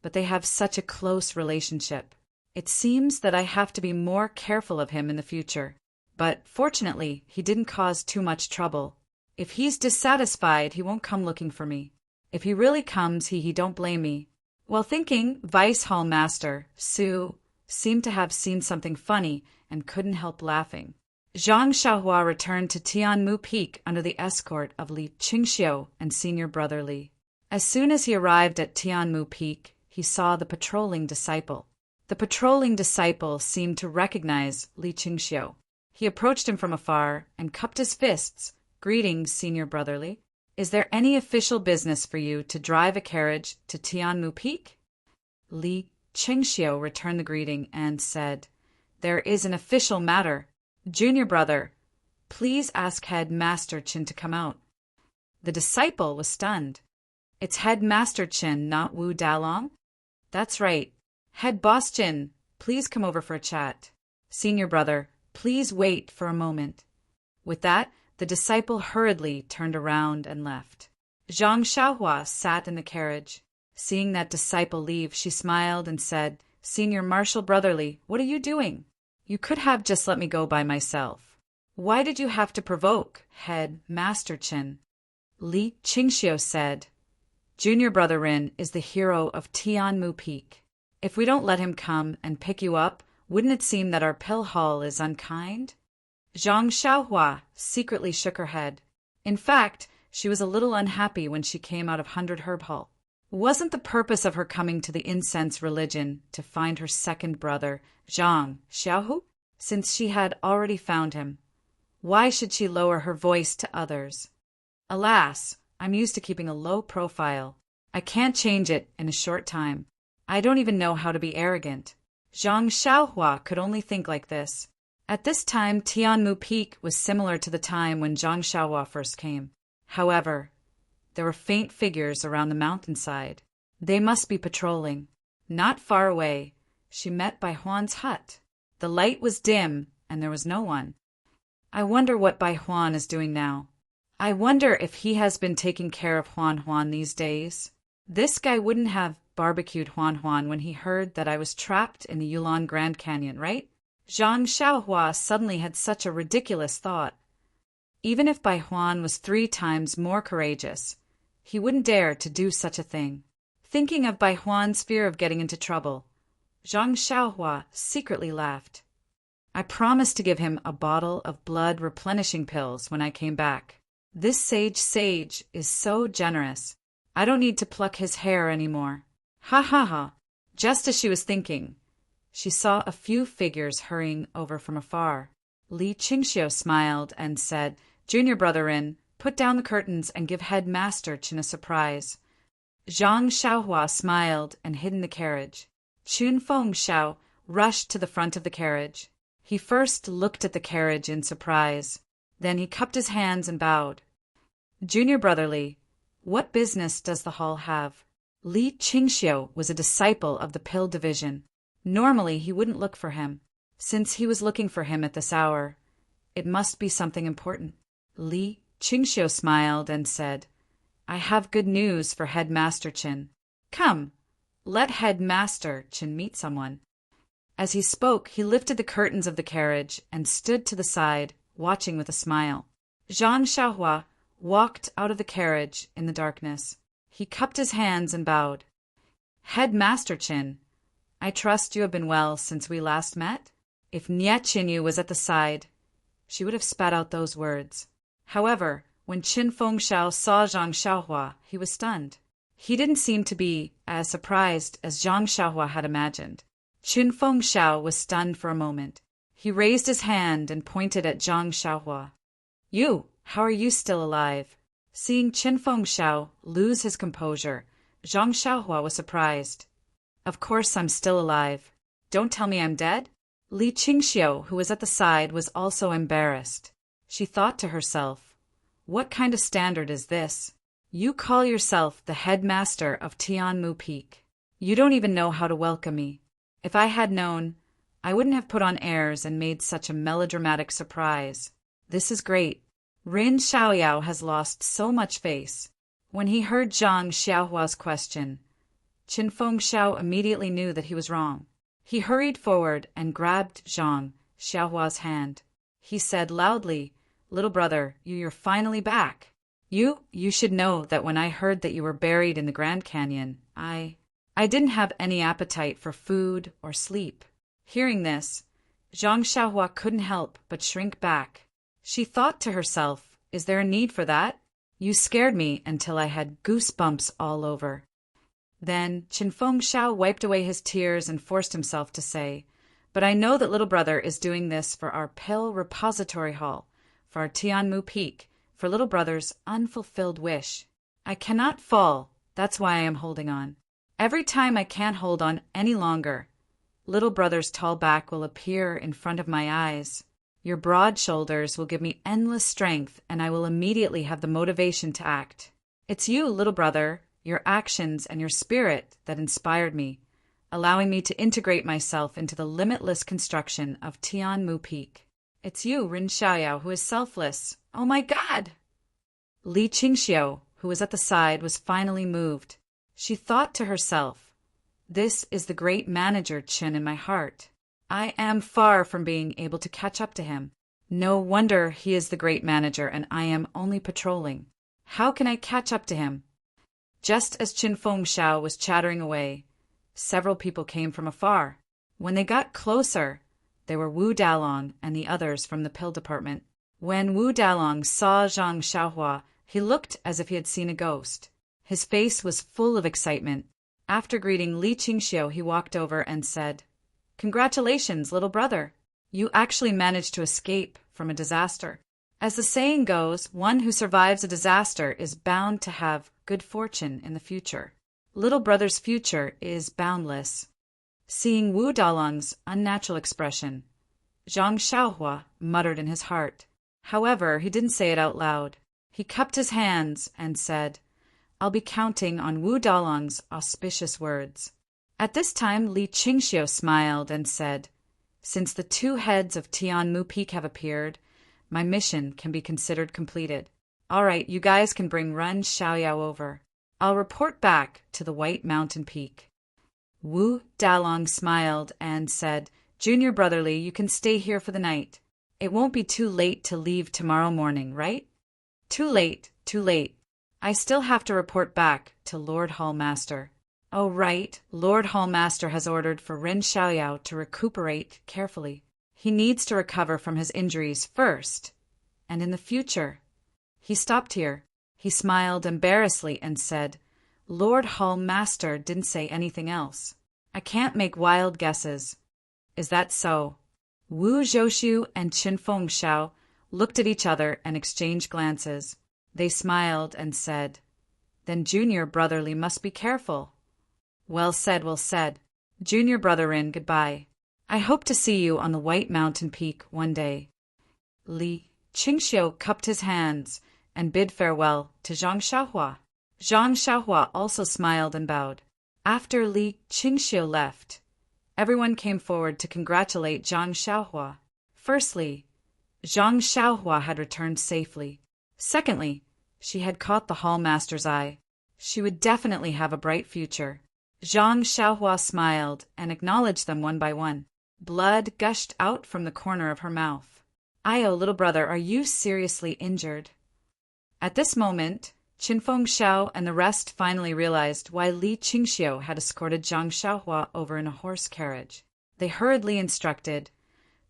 but they have such a close relationship. It seems that I have to be more careful of him in the future. But fortunately, he didn't cause too much trouble. If he's dissatisfied, he won't come looking for me. If he really comes, he don't blame me." While thinking, Vice Hall Master Su seemed to have seen something funny and couldn't help laughing. Zhang Xiaohua returned to Tianmu Peak under the escort of Li Qingxiu and senior brother Li. As soon as he arrived at Tianmu Peak, he saw the patrolling disciple. The patrolling disciple seemed to recognize Li Qingxiu. He approached him from afar and cupped his fists. "Greetings, Senior Brotherly. Is there any official business for you to drive a carriage to Tianmu Peak?" Li Qingxiu returned the greeting and said, "There is an official matter. Junior brother, please ask Head Master Qin to come out." The disciple was stunned. "It's Head Master Qin, not Wu Dalong?" "That's right. Head Boss Qin, please come over for a chat." "Senior brother, please wait for a moment." With that, the disciple hurriedly turned around and left. Zhang Xiaohua sat in the carriage. Seeing that disciple leave, she smiled and said, "Senior Marshal Brotherly, what are you doing? You could have just let me go by myself. Why did you have to provoke Head Master Qin?" Li Qingxiu said, "Junior Brother Rin is the hero of Tianmu Peak. If we don't let him come and pick you up, wouldn't it seem that our pill hall is unkind?" Zhang Xiaohua secretly shook her head. In fact, she was a little unhappy when she came out of 100 Herb Hall. Wasn't the purpose of her coming to the incense religion to find her second brother, Zhang Xiaohu? Since she had already found him, why should she lower her voice to others? Alas, I'm used to keeping a low profile. I can't change it in a short time. I don't even know how to be arrogant. Zhang Xiaohua could only think like this. At this time, Tianmu Peak was similar to the time when Zhang Xiaohua first came. However, there were faint figures around the mountainside. They must be patrolling. Not far away, she met Bai Huan's hut. The light was dim, and there was no one. I wonder what Bai Huan is doing now. I wonder if he has been taking care of Huan these days. This guy wouldn't have barbecued Huan when he heard that I was trapped in the Yulon Grand Canyon, right? Zhang Xiaohua suddenly had such a ridiculous thought. Even if Bai Huan was 3 times more courageous, he wouldn't dare to do such a thing. Thinking of Bai Huan's fear of getting into trouble, Zhang Xiaohua secretly laughed. I promised to give him a bottle of blood replenishing pills when I came back. This sage is so generous. I don't need to pluck his hair anymore. Ha ha ha. Just as she was thinking, she saw a few figures hurrying over from afar. Li Qingxiu smiled and said, Junior brother Rin, put down the curtains and give Headmaster Qin a surprise. Zhang Xiaohua smiled and hid in the carriage. Qun Fengxiao rushed to the front of the carriage. He first looked at the carriage in surprise. Then he cupped his hands and bowed. Junior brother Li, what business does the hall have? Li Qingxiu was a disciple of the pill division. Normally he wouldn't look for him. Since he was looking for him at this hour, it must be something important. Li Qingxiu smiled and said, I have good news for Headmaster Qin. Come, let Headmaster Qin meet someone. As he spoke, he lifted the curtains of the carriage and stood to the side, watching with a smile. Zhang Xiaohua walked out of the carriage in the darkness. He cupped his hands and bowed. Headmaster Qin, I trust you have been well since we last met? If Nie Qinyu was at the side, she would have spat out those words. However, when Qin Fengxiao saw Zhang Xiaohua, he was stunned. He didn't seem to be as surprised as Zhang Xiaohua had imagined. Qin Fengxiao was stunned for a moment. He raised his hand and pointed at Zhang Xiaohua. You, how are you still alive? Seeing Qin Fengxiao lose his composure, Zhang Xiaohua was surprised. Of course I'm still alive. Don't tell me I'm dead? Li Qingxiu, who was at the side, was also embarrassed. She thought to herself, what kind of standard is this? You call yourself the headmaster of Tianmu Peak. You don't even know how to welcome me. If I had known, I wouldn't have put on airs and made such a melodramatic surprise. This is great. Rin Xiaoyao has lost so much face. When he heard Zhang Xiaohua's question, Qin Fengxiao immediately knew that he was wrong. He hurried forward and grabbed Zhang Xiaohua's hand. He said loudly, Little brother, you're finally back. You should know that when I heard that you were buried in the Grand Canyon, I didn't have any appetite for food or sleep. Hearing this, Zhang Xiaohua couldn't help but shrink back. She thought to herself, is there a need for that? You scared me until I had goosebumps all over. Then Qin Fengxiao wiped away his tears and forced himself to say, But I know that little brother is doing this for our pill repository hall, for our Tianmu Peak, for little brother's unfulfilled wish. I cannot fall, that's why I am holding on. Every time I can't hold on any longer, little brother's tall back will appear in front of my eyes. Your broad shoulders will give me endless strength, and I will immediately have the motivation to act. It's you, little brother, your actions and your spirit that inspired me, allowing me to integrate myself into the limitless construction of Tianmu Peak. It's you, Rin Xiaoyao, who is selfless. Oh my God! Li Qingxiu, who was at the side, was finally moved. She thought to herself, this is the great manager Qin in my heart. I am far from being able to catch up to him. No wonder he is the great manager and I am only patrolling. How can I catch up to him? Just as Qin Fengxiao was chattering away, several people came from afar. When they got closer, they were Wu Dalong and the others from the pill department. When Wu Dalong saw Zhang Xiaohua, he looked as if he had seen a ghost. His face was full of excitement. After greeting Li Qingxiu, he walked over and said, Congratulations, little brother. You actually managed to escape from a disaster. As the saying goes, one who survives a disaster is bound to have good fortune in the future. Little brother's future is boundless. Seeing Wu Dalong's unnatural expression, Zhang Xiaohua muttered in his heart. However, he didn't say it out loud. He cupped his hands and said, I'll be counting on Wu Dalong's auspicious words. At this time, Li Qingxiu smiled and said, Since the two heads of Tianmu Peak have appeared, my mission can be considered completed. All right, you guys can bring Ren Xiaoyao over. I'll report back to the White Mountain Peak. Wu Dalong smiled and said, Junior brotherly, you can stay here for the night. It won't be too late to leave tomorrow morning, right? Too late, too late. I still have to report back to Lord Hallmaster. Oh, right, Lord Hallmaster has ordered for Ren Xiaoyao to recuperate carefully. He needs to recover from his injuries first, and in the future. He stopped here. He smiled embarrassedly and said, Lord Hallmaster didn't say anything else. I can't make wild guesses. Is that so? Wu Zhoushu and Qinfeng Xiao looked at each other and exchanged glances. They smiled and said, Then Junior Brother Li must be careful. Well said, well said. Junior Brother Rin, goodbye. I hope to see you on the White Mountain Peak one day. Li Qingxiu cupped his hands and bid farewell to Zhang Xiaohua. Zhang Xiaohua also smiled and bowed. After Li Qingxiu left, everyone came forward to congratulate Zhang Xiaohua. Firstly, Zhang Xiaohua had returned safely. Secondly, she had caught the Hallmaster's eye. She would definitely have a bright future. Zhang Xiaohua smiled and acknowledged them one by one. Blood gushed out from the corner of her mouth. "Io, little brother, are you seriously injured?" At this moment, Qinfeng Xiao and the rest finally realized why Li Qingxiu had escorted Zhang Xiaohua over in a horse carriage. They hurriedly instructed,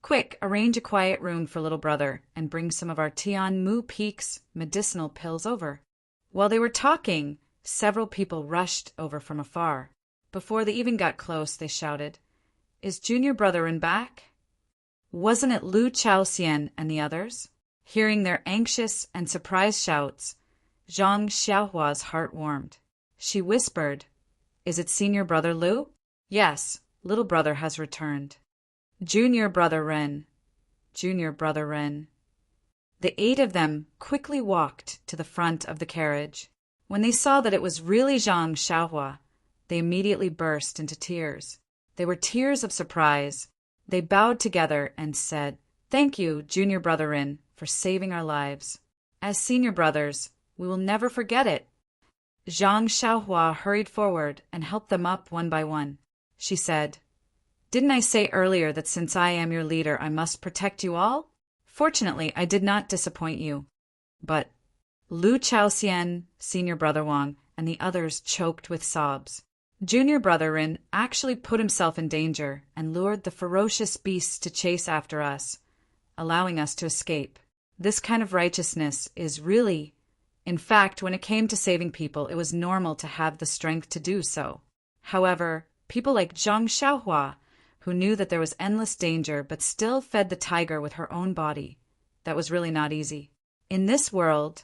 "Quick, arrange a quiet room for little brother and bring some of our Tian Mu Peak's medicinal pills over." While they were talking, several people rushed over from afar. Before they even got close, they shouted, "Is Junior Brother in back?" Wasn't it Lu Chaoxian and the others? Hearing their anxious and surprised shouts, Zhang Xiaohua's heart warmed. She whispered, "Is it Senior Brother Lu?" "Yes, little brother has returned." "Junior Brother Ren, Junior Brother Ren." The 8 of them quickly walked to the front of the carriage. When they saw that it was really Zhang Xiaohua, they immediately burst into tears. They were tears of surprise. They bowed together and said, "Thank you, Junior Brother Rin, for saving our lives. As senior brothers, we will never forget it." Zhang Xiaohua hurried forward and helped them up one by one. She said, "Didn't I say earlier that since I am your leader, I must protect you all? Fortunately, I did not disappoint you." But Lu Chaoxian, Senior Brother Wang, and the others choked with sobs. Junior Brother Rin actually put himself in danger and lured the ferocious beasts to chase after us, allowing us to escape. This kind of righteousness is really... In fact, when it came to saving people, it was normal to have the strength to do so. However, people like Zhang Xiaohua, who knew that there was endless danger but still fed the tiger with her own body, that was really not easy. In this world,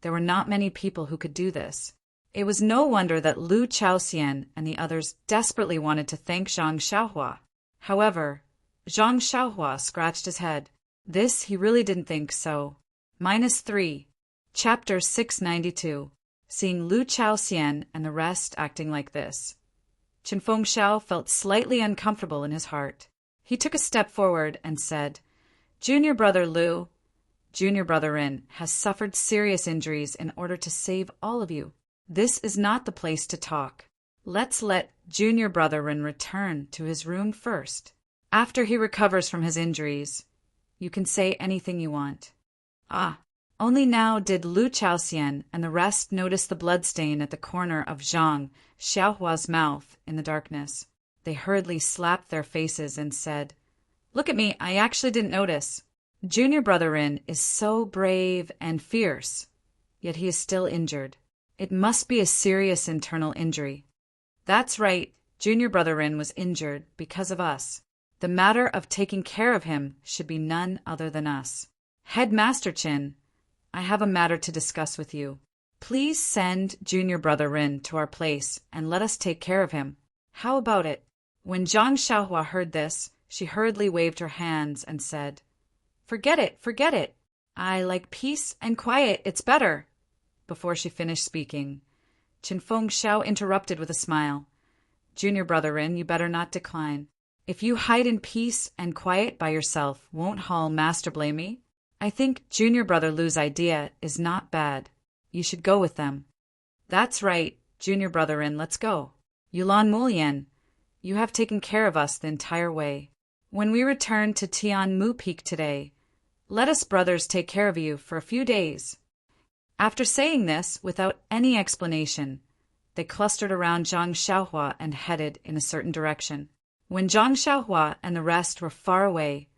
there were not many people who could do this. It was no wonder that Lu Chaoxian and the others desperately wanted to thank Zhang Xiaohua. However, Zhang Xiaohua scratched his head. This he really didn't think so. -3. Chapter 692. Seeing Lu Chaoxian and the rest acting like this, Qinfeng Xiao felt slightly uncomfortable in his heart. He took a step forward and said, "Junior Brother Lu, Junior Brother Rin has suffered serious injuries in order to save all of you. This is not the place to talk. Let's let Junior Brother Rin return to his room first. After he recovers from his injuries, you can say anything you want." Only now did Lu Chaoxian and the rest notice the bloodstain at the corner of Zhang Xiaohua's mouth in the darkness. They hurriedly slapped their faces and said, "Look at me, I actually didn't notice. Junior Brother Rin is so brave and fierce, yet he is still injured. It must be a serious internal injury." "That's right, Junior Brother Rin was injured because of us. The matter of taking care of him should be none other than us. Headmaster Qin, I have a matter to discuss with you. Please send Junior Brother Rin to our place and let us take care of him. How about it?" When Zhang Xiaohua heard this, she hurriedly waved her hands and said, "Forget it, forget it. I like peace and quiet, it's better." Before she finished speaking, Qinfeng Xiao interrupted with a smile. "Junior Brother Rin, you better not decline. If you hide in peace and quiet by yourself, won't Hallmaster blame me? I think Junior Brother Lu's idea is not bad. You should go with them." "That's right, Junior Brother Rin, let's go. Yulan Mulyan, you have taken care of us the entire way. When we return to Tian Mu Peak today, let us brothers take care of you for a few days." After saying this, without any explanation, they clustered around Zhang Xiaohua and headed in a certain direction. When Zhang Xiaohua and the rest were far away,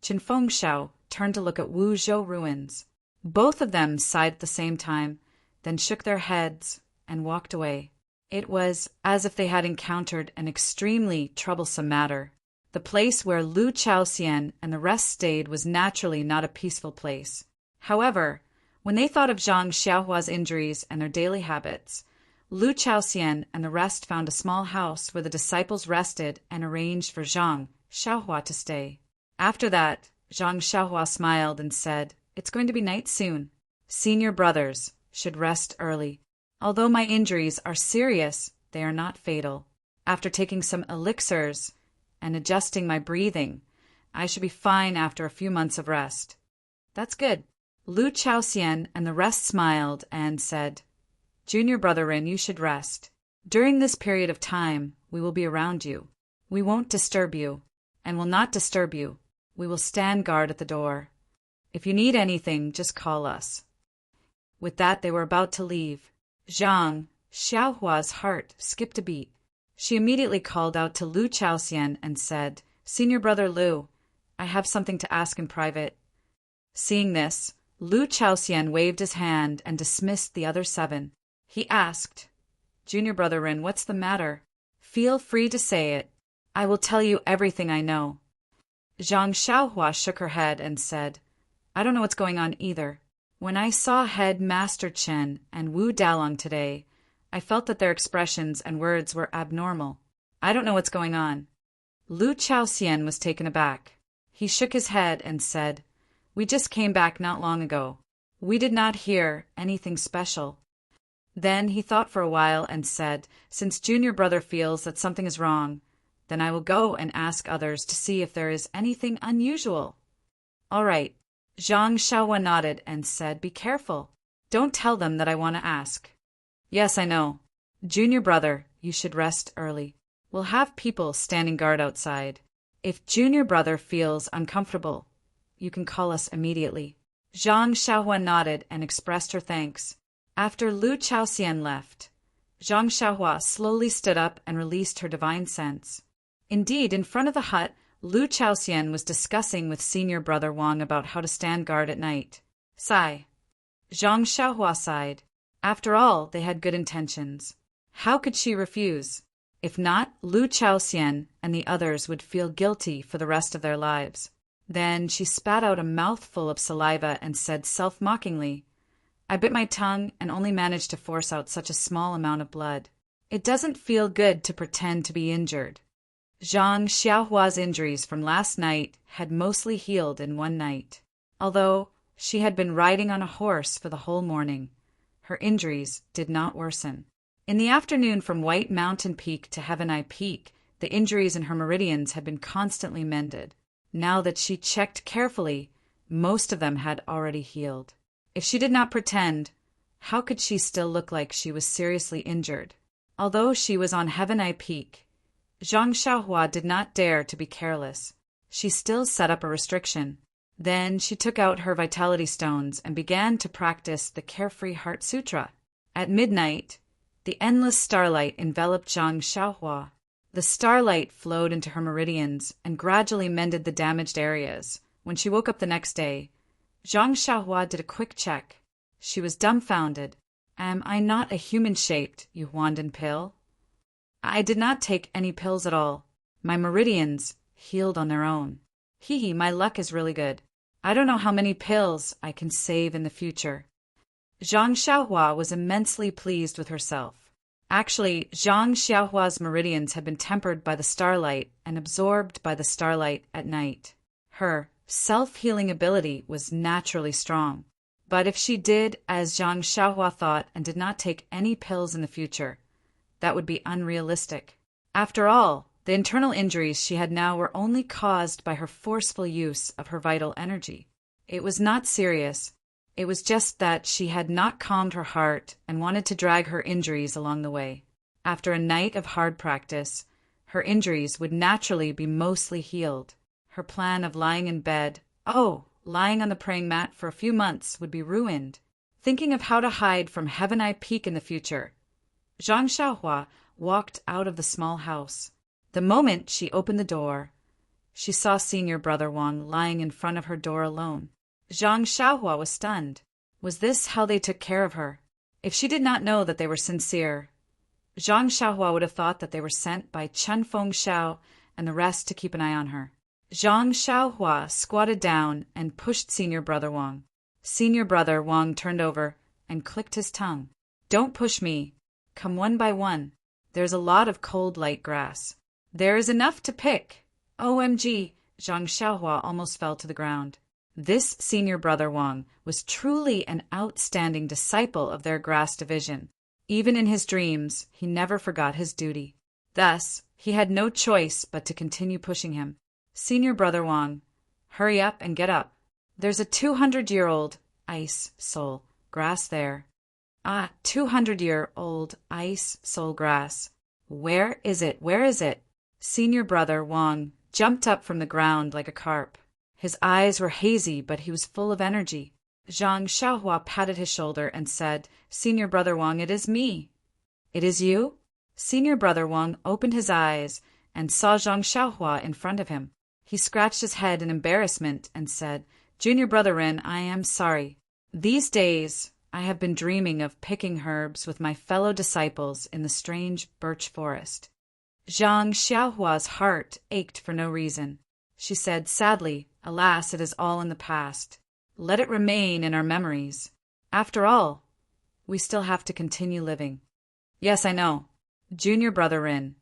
Qin Fengxiao turned to look at Wuzhou ruins. Both of them sighed at the same time, then shook their heads and walked away. It was as if they had encountered an extremely troublesome matter. The place where Lu Chaoxian and the rest stayed was naturally not a peaceful place. However, when they thought of Zhang Xiaohua's injuries and their daily habits, Lu Chaoxian and the rest found a small house where the disciples rested and arranged for Zhang Xiaohua to stay. After that, Zhang Xiaohua smiled and said, "It's going to be night soon. Senior brothers should rest early. Although my injuries are serious, they are not fatal. After taking some elixirs and adjusting my breathing, I should be fine after a few months of rest." "That's good." Lu Chaoxian and the rest smiled and said, "Junior brother Rin, you should rest. During this period of time, we will be around you. We won't disturb you, and will not disturb you. We will stand guard at the door. If you need anything, just call us." With that, they were about to leave. Zhang Xiaohua's heart skipped a beat. She immediately called out to Lu Chaoxian and said, "Senior brother Lu, I have something to ask in private." Seeing this, Lu Chaoxian waved his hand and dismissed the other 7. He asked, "Junior brother Rin, what's the matter? Feel free to say it. I will tell you everything I know." Zhang Xiaohua shook her head and said, "I don't know what's going on either. When I saw Head Master Chen and Wu Dalong today, I felt that their expressions and words were abnormal. I don't know what's going on." Lu Chaoxian was taken aback. He shook his head and said, "We just came back not long ago. We did not hear anything special." Then he thought for a while and said, "Since junior brother feels that something is wrong, then I will go and ask others to see if there is anything unusual." "All right." Zhang Xiaohua nodded and said, "Be careful. Don't tell them that I want to ask." "Yes, I know. Junior brother, you should rest early. We'll have people standing guard outside. If junior brother feels uncomfortable, you can call us immediately." Zhang Xiaohua nodded and expressed her thanks. After Lu Chaoxian left, Zhang Xiaohua slowly stood up and released her divine sense. Indeed, in front of the hut, Lu Chaoxian was discussing with senior brother Wang about how to stand guard at night. Sigh. Zhang Xiaohua sighed. After all, they had good intentions. How could she refuse? If not, Lu Chaoxian and the others would feel guilty for the rest of their lives. Then she spat out a mouthful of saliva and said self-mockingly, "I bit my tongue and only managed to force out such a small amount of blood. It doesn't feel good to pretend to be injured." Zhang Xiaohua's injuries from last night had mostly healed in one night. Although she had been riding on a horse for the whole morning, her injuries did not worsen. In the afternoon from White Mountain Peak to Heaven Eye Peak, the injuries in her meridians had been constantly mended. Now that she checked carefully, most of them had already healed. If she did not pretend, how could she still look like she was seriously injured? Although she was on Heaven Eye Peak, Zhang Xiaohua did not dare to be careless. She still set up a restriction. Then she took out her vitality stones and began to practice the Carefree Heart Sutra. At midnight, the endless starlight enveloped Zhang Xiaohua. The starlight flowed into her meridians and gradually mended the damaged areas. When she woke up the next day, Zhang Xiaohua did a quick check. She was dumbfounded. "Am I not a human-shaped, you Huandan pill?" "I did not take any pills at all. My meridians healed on their own. Hee, my luck is really good. I don't know how many pills I can save in the future." Zhang Xiaohua was immensely pleased with herself. Actually, Zhang Xiaohua's meridians had been tempered by the starlight and absorbed by the starlight at night. Her self-healing ability was naturally strong. But if she did as Zhang Xiaohua thought and did not take any pills in the future, that would be unrealistic. After all, the internal injuries she had now were only caused by her forceful use of her vital energy. It was not serious. It was just that she had not calmed her heart and wanted to drag her injuries along the way. After a night of hard practice, her injuries would naturally be mostly healed. Her plan of lying in bed, lying on the praying mat for a few months would be ruined. Thinking of how to hide from Heaven Eye Peak in the future, Zhang Xiaohua walked out of the small house. The moment she opened the door, she saw Senior Brother Wang lying in front of her door alone. Zhang Xiaohua was stunned. Was this how they took care of her? If she did not know that they were sincere, Zhang Xiaohua would have thought that they were sent by Chen Fengxiao and the rest to keep an eye on her. Zhang Xiaohua squatted down and pushed Senior Brother Wang. Senior Brother Wang turned over and clicked his tongue. Don't push me. Come one by one. There's a lot of cold light grass. There is enough to pick. OMG, Zhang Xiaohua almost fell to the ground. This Senior Brother Wang was truly an outstanding disciple of their grass division. Even in his dreams, he never forgot his duty. Thus, he had no choice but to continue pushing him. Senior Brother Wang, hurry up and get up. There's a 200-year-old ice soul grass there. 200-year-old ice soul grass. Where is it? Where is it? Senior Brother Wang jumped up from the ground like a carp. His eyes were hazy, but he was full of energy. Zhang Xiaohua patted his shoulder and said, Senior Brother Wang, it is me. It is you? Senior Brother Wang opened his eyes and saw Zhang Xiaohua in front of him. He scratched his head in embarrassment and said, Junior Brother Ren, I am sorry. These days, I have been dreaming of picking herbs with my fellow disciples in the strange birch forest. Zhang Xiaohua's heart ached for no reason. She said sadly, Alas, it is all in the past. Let it remain in our memories. After all, we still have to continue living. Yes, I know. Junior Brother Rin.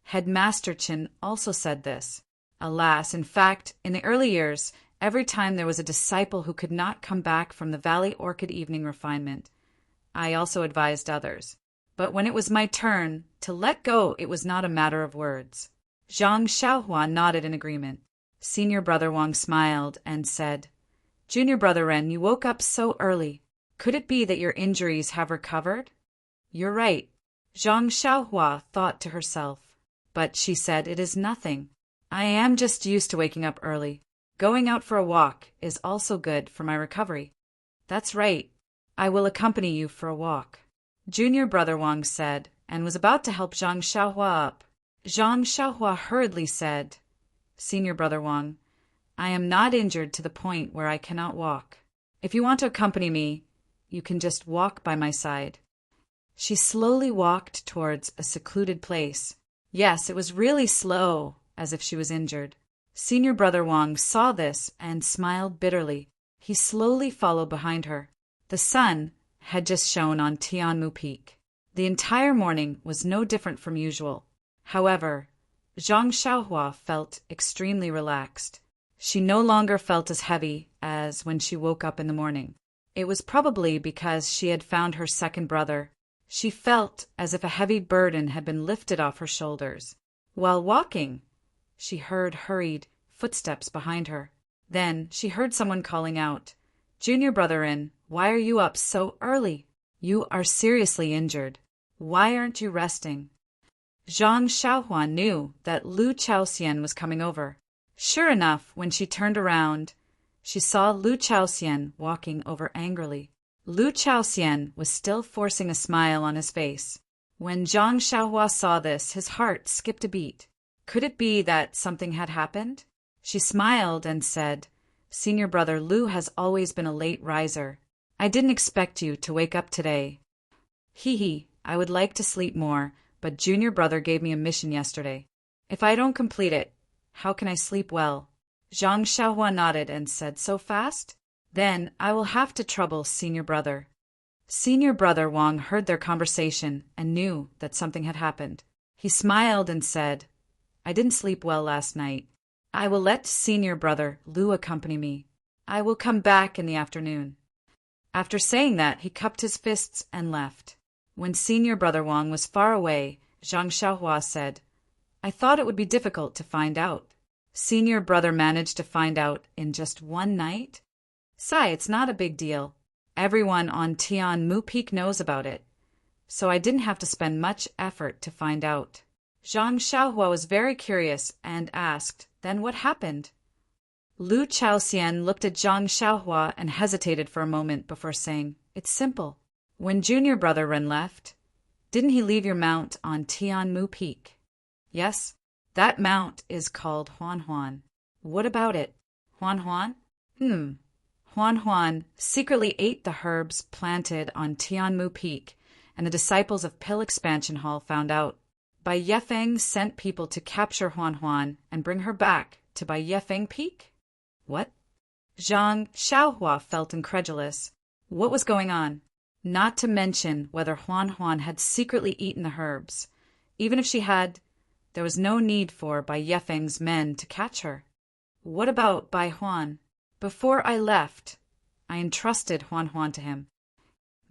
Headmaster Chin also said this. Alas, in fact, in the early years, every time there was a disciple who could not come back from the Valley Orchid evening refinement, I also advised others. But when it was my turn to let go, it was not a matter of words. Zhang Xiaohua nodded in agreement. Senior Brother Wang smiled and said, Junior Brother Ren, you woke up so early. Could it be that your injuries have recovered? You're right. Zhang Xiaohua thought to herself. But she said, It is nothing. I am just used to waking up early. Going out for a walk is also good for my recovery. That's right. I will accompany you for a walk. Junior Brother Wang said, and was about to help Zhang Xiaohua up. Zhang Xiaohua hurriedly said, Senior Brother Wang, I am not injured to the point where I cannot walk. If you want to accompany me, you can just walk by my side. She slowly walked towards a secluded place. Yes, it was really slow, as if she was injured. Senior Brother Wang saw this and smiled bitterly. He slowly followed behind her. The sun had just shone on Tianmu Peak. The entire morning was no different from usual. However, Zhang Xiaohua felt extremely relaxed. She no longer felt as heavy as when she woke up in the morning. It was probably because she had found her second brother. She felt as if a heavy burden had been lifted off her shoulders. While walking, she heard hurried footsteps behind her. Then she heard someone calling out, Junior Brother Rin, why are you up so early? You are seriously injured. Why aren't you resting? Zhang Xiaohua knew that Lu Chaoxian was coming over. Sure enough, when she turned around, she saw Lu Chaoxian walking over angrily. Lu Chaoxian was still forcing a smile on his face. When Zhang Xiaohua saw this, his heart skipped a beat. Could it be that something had happened? She smiled and said, Senior Brother Lu has always been a late riser. I didn't expect you to wake up today. Hee, I would like to sleep more, but Junior Brother gave me a mission yesterday. If I don't complete it, how can I sleep well? Zhang Xiaohua nodded and said, So fast? Then I will have to trouble Senior Brother. Senior Brother Wang heard their conversation and knew that something had happened. He smiled and said, I didn't sleep well last night. I will let Senior Brother Lu accompany me. I will come back in the afternoon. After saying that, he cupped his fists and left. When Senior Brother Wang was far away, Zhang Xiaohua said, I thought it would be difficult to find out. Senior Brother managed to find out in just one night? Sai, it's not a big deal. Everyone on Tianmu Peak knows about it. So I didn't have to spend much effort to find out. Zhang Xiaohua was very curious and asked, Then what happened? Lu Chaoxian looked at Zhang Xiaohua and hesitated for a moment before saying, It's simple. When Junior Brother Ren left, Didn't he leave your mount on Tianmu Peak? Yes, that mount is called Huan Huan. What about it? Huan Huan? Huan Huan secretly ate the herbs planted on Tianmu Peak, and the disciples of Pill Expansion Hall found out. Bai Yefeng sent people to capture Huan Huan and bring her back to Bai Yefeng Peak? What? Zhang Xiaohua felt incredulous. What was going on? Not to mention whether Huan Huan had secretly eaten the herbs. Even if she had, there was no need for Bai Yefeng's men to catch her. What about Bai Huan? Before I left, I entrusted Huan Huan to him.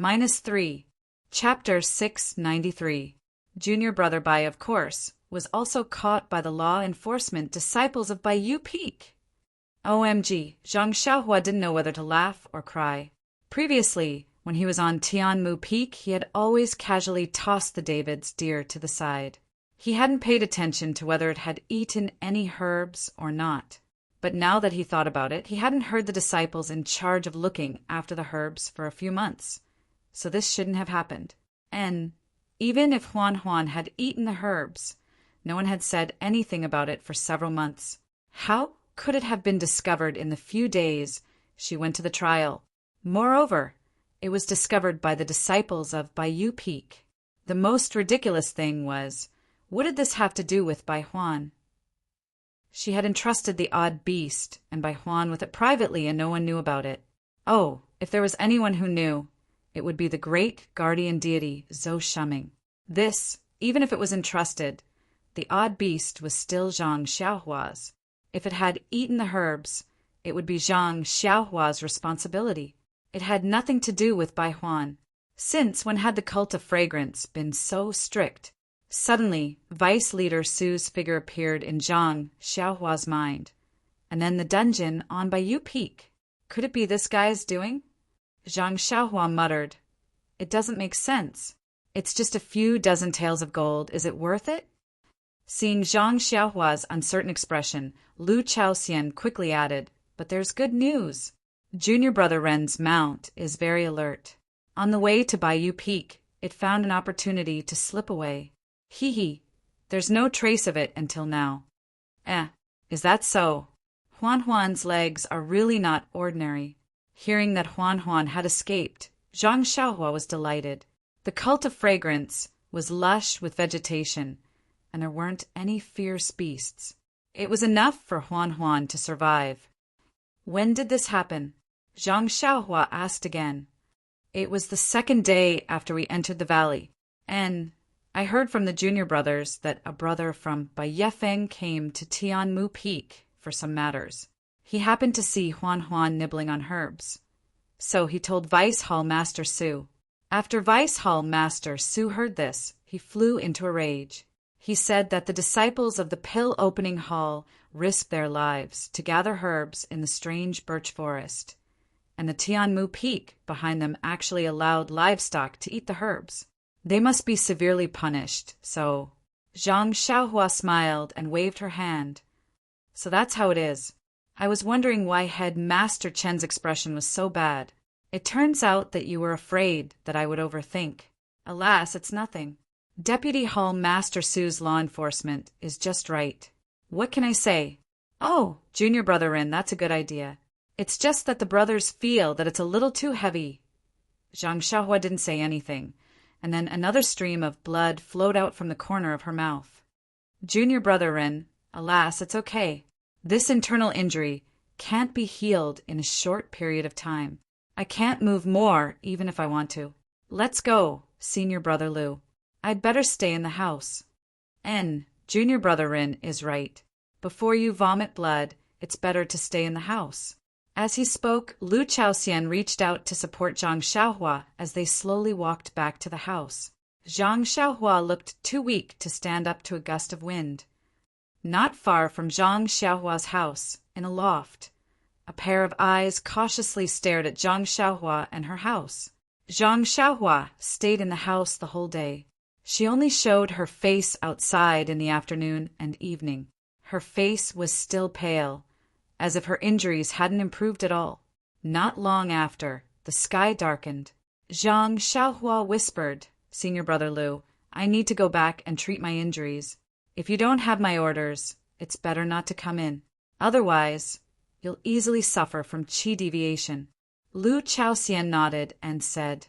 -3. Chapter 693. Junior brother Bai, of course, was also caught by the law enforcement disciples of Baiyu Peak. OMG, Zhang Xiaohua didn't know whether to laugh or cry. Previously, when he was on Tianmu Peak, he had always casually tossed the David's deer to the side. He hadn't paid attention to whether it had eaten any herbs or not. But now that he thought about it, he hadn't heard the disciples in charge of looking after the herbs for a few months. So this shouldn't have happened. And even if Huan Huan had eaten the herbs, no one had said anything about it for several months. How could it have been discovered in the few days she went to the trial? Moreover, it was discovered by the disciples of Baiyu Peak. The most ridiculous thing was, what did this have to do with Bai Huan? She had entrusted the odd beast and Bai Huan with it privately, and no one knew about it. Oh, if there was anyone who knew, it would be the great guardian deity Zhou Shuming. This, even if it was entrusted, the odd beast was still Zhang Xiaohua's. If it had eaten the herbs, it would be Zhang Xiaohua's responsibility. It had nothing to do with Bai Huan. Since when had the cult of fragrance been so strict? Suddenly, Vice Leader Su's figure appeared in Zhang Xiaohua's mind. And then the dungeon on Baiyu Peak. Could it be this guy's doing? Zhang Xiaohua muttered, "It doesn't make sense. It's just a few dozen taels of gold. Is it worth it?" Seeing Zhang Xiaohua's uncertain expression, Lu Chaoxian quickly added, "But there's good news. Junior brother Ren's mount is very alert. On the way to Baiyu Peak, it found an opportunity to slip away. Hee. There's no trace of it until now." Is that so? Huan Huan's legs are really not ordinary. Hearing that Huan Huan had escaped, Zhang Xiaohua was delighted. The cult of fragrance was lush with vegetation, and there weren't any fierce beasts. It was enough for Huan Huan to survive. When did this happen? Zhang Xiaohua asked again. It was the second day after we entered the valley, and I heard from the junior brothers that a brother from Bai Yefeng came to Tianmu Peak for some matters. He happened to see Huan Huan nibbling on herbs. So he told Vice Hall Master Su. After Vice Hall Master Su heard this, he flew into a rage. He said that the disciples of the Pill Opening Hall risked their lives to gather herbs in the strange birch forest, and the Tianmu Peak behind them actually allowed livestock to eat the herbs. They must be severely punished, so... Zhang Xiaohua smiled and waved her hand. So that's how it is. I was wondering why Head Master Chen's expression was so bad. It turns out that you were afraid that I would overthink. Alas, it's nothing. Deputy Hall Master Su's law enforcement is just right. What can I say? Oh, Junior Brother Rin, that's a good idea. It's just that the brothers feel that it's a little too heavy. Zhang Xiaohua didn't say anything, and then another stream of blood flowed out from the corner of her mouth. Junior Brother Rin, alas, it's okay. This internal injury can't be healed in a short period of time. I can't move more even if I want to. Let's go, Senior Brother Lu. I'd better stay in the house. Junior Brother Rin is right. Before you vomit blood, it's better to stay in the house. As he spoke, Lu Chaoxian reached out to support Zhang Xiaohua as they slowly walked back to the house. Zhang Xiaohua looked too weak to stand up to a gust of wind. Not far from Zhang Xiaohua's house, in a loft, a pair of eyes cautiously stared at Zhang Xiaohua and her house. Zhang Xiaohua stayed in the house the whole day. She only showed her face outside in the afternoon and evening. Her face was still pale, as if her injuries hadn't improved at all. Not long after, the sky darkened. Zhang Xiaohua whispered, Senior Brother Lu, I need to go back and treat my injuries. If you don't have my orders, it's better not to come in. Otherwise, you'll easily suffer from qi deviation. Lu Chaoxian nodded and said,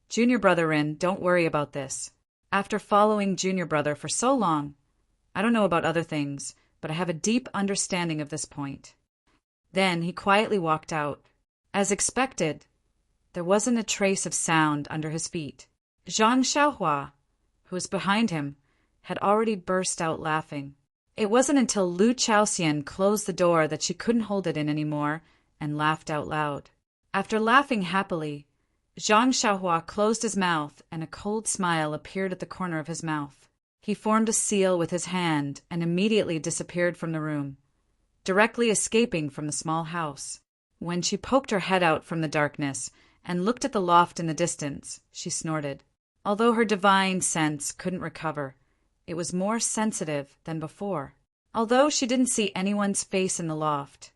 Junior Brother Rin, don't worry about this. After following Junior Brother for so long, I don't know about other things, but I have a deep understanding of this point. Then he quietly walked out. As expected, there wasn't a trace of sound under his feet. Zhang Xiaohua, who was behind him, had already burst out laughing. It wasn't until Lu Chaoxian closed the door that she couldn't hold it in anymore and laughed out loud. After laughing happily, Zhang Xiaohua closed his mouth and a cold smile appeared at the corner of his mouth. He formed a seal with his hand and immediately disappeared from the room, directly escaping from the small house. When she poked her head out from the darkness and looked at the loft in the distance, she snorted. Although her divine sense couldn't recover, it was more sensitive than before. Although she didn't see anyone's face in the loft,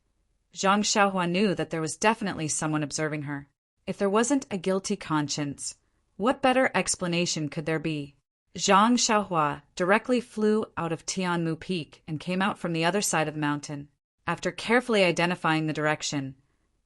Zhang Xiaohua knew that there was definitely someone observing her. If there wasn't a guilty conscience, what better explanation could there be? Zhang Xiaohua directly flew out of Tianmu Peak and came out from the other side of the mountain. After carefully identifying the direction,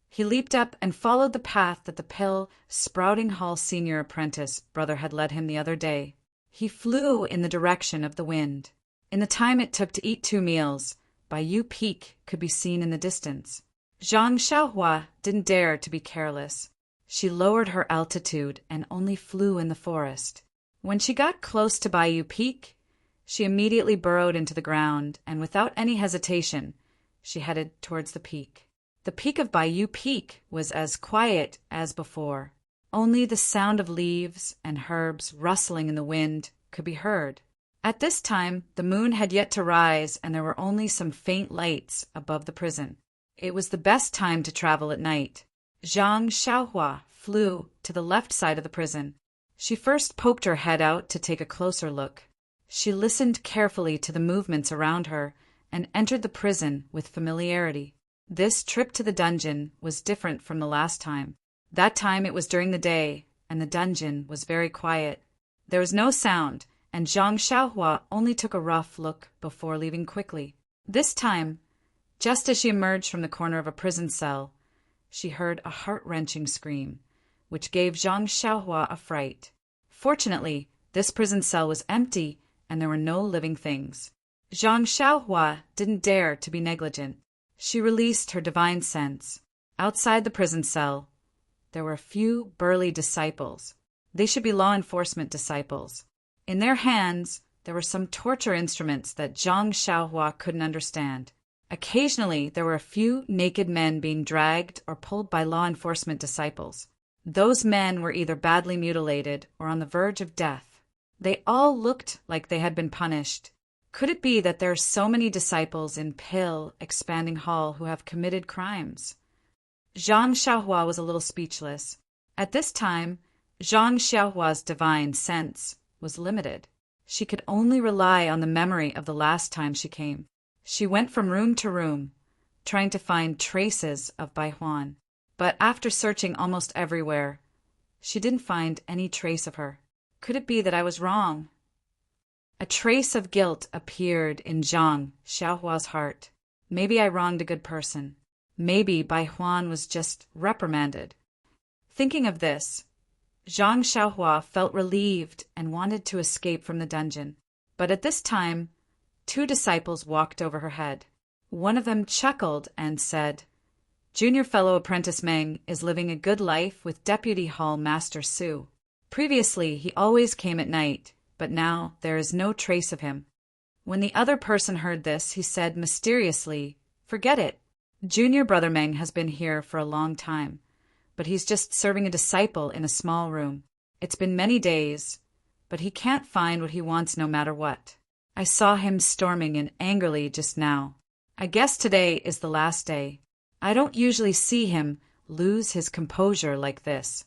he leaped up and followed the path that the pale, Sprouting Hall senior apprentice brother had led him the other day. He flew in the direction of the wind. In the time it took to eat 2 meals, Baiyu Peak could be seen in the distance. Zhang Xiaohua didn't dare to be careless. She lowered her altitude and only flew in the forest. When she got close to Baiyu Peak, she immediately burrowed into the ground, and without any hesitation, she headed towards the peak. The peak of Baiyu Peak was as quiet as before. Only the sound of leaves and herbs rustling in the wind could be heard. At this time, the moon had yet to rise and there were only some faint lights above the prison. It was the best time to travel at night. Zhang Xiaohua flew to the left side of the prison. She first poked her head out to take a closer look. She listened carefully to the movements around her and entered the prison with familiarity. This trip to the dungeon was different from the last time. That time it was during the day, and the dungeon was very quiet. There was no sound, and Zhang Xiaohua only took a rough look before leaving quickly. This time, just as she emerged from the corner of a prison cell, she heard a heart-wrenching scream, which gave Zhang Xiaohua a fright. Fortunately, this prison cell was empty, and there were no living things. Zhang Xiaohua didn't dare to be negligent. She released her divine sense. Outside the prison cell, there were a few burly disciples. They should be law enforcement disciples. In their hands, there were some torture instruments that Zhang Xiaohua couldn't understand. Occasionally, there were a few naked men being dragged or pulled by law enforcement disciples. Those men were either badly mutilated or on the verge of death. They all looked like they had been punished. Could it be that there are so many disciples in Expanding Hall who have committed crimes? Zhang Xiaohua was a little speechless. At this time, Zhang Xiaohua's divine sense was limited. She could only rely on the memory of the last time she came. She went from room to room, trying to find traces of Bai Huan. But after searching almost everywhere, she didn't find any trace of her. Could it be that I was wrong? A trace of guilt appeared in Zhang Xiaohua's heart. Maybe I wronged a good person. Maybe Bai Huan was just reprimanded. Thinking of this, Zhang Xiaohua felt relieved and wanted to escape from the dungeon. But at this time, 2 disciples walked over her head. One of them chuckled and said, Junior fellow apprentice Meng is living a good life with Deputy Hall Master Su. Previously, he always came at night, but now there is no trace of him. When the other person heard this, he said mysteriously, Forget it. Junior Brother Meng has been here for a long time, but he's just serving a disciple in a small room. It's been many days, but he can't find what he wants no matter what. I saw him storming in angrily just now. I guess today is the last day. I don't usually see him lose his composure like this.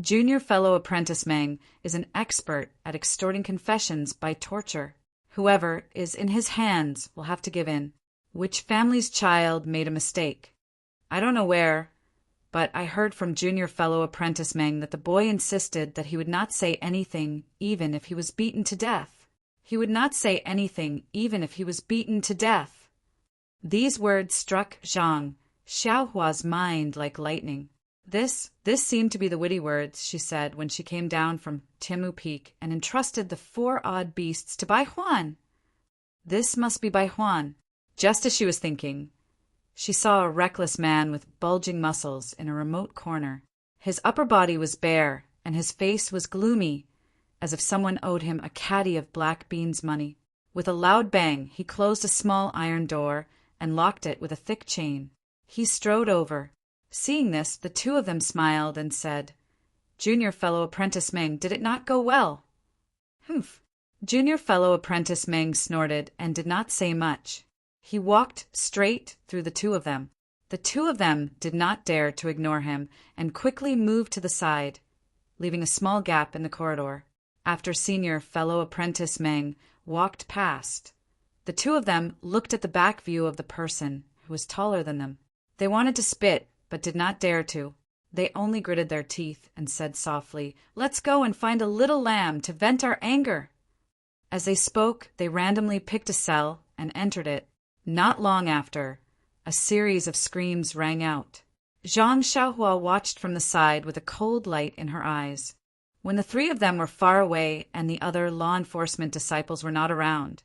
Junior fellow apprentice Meng is an expert at extorting confessions by torture. Whoever is in his hands will have to give in. Which family's child made a mistake? I don't know where, but I heard from junior fellow apprentice Meng that the boy insisted that he would not say anything even if he was beaten to death. He would not say anything even if he was beaten to death. These words struck Zhang Xiaohua's mind like lightning. This seemed to be the witty words she said when she came down from Timu Peak and entrusted the 4 odd beasts to Bai Huan. This must be Bai Huan. Just as she was thinking, she saw a reckless man with bulging muscles in a remote corner. His upper body was bare, and his face was gloomy, as if someone owed him a caddy of black beans money. With a loud bang, he closed a small iron door and locked it with a thick chain. He strode over. Seeing this, the 2 of them smiled and said, "Junior fellow apprentice Meng, did it not go well?" "Humph." Junior fellow apprentice Meng snorted and did not say much. He walked straight through the 2 of them. The 2 of them did not dare to ignore him and quickly moved to the side, leaving a small gap in the corridor. After senior fellow apprentice Meng walked past, the 2 of them looked at the back view of the person who was taller than them. They wanted to spit, but did not dare to. They only gritted their teeth and said softly, "Let's go and find a little lamb to vent our anger." As they spoke, they randomly picked a cell and entered it. Not long after, a series of screams rang out. Zhang Xiaohua watched from the side with a cold light in her eyes. When the 3 of them were far away and the other law enforcement disciples were not around,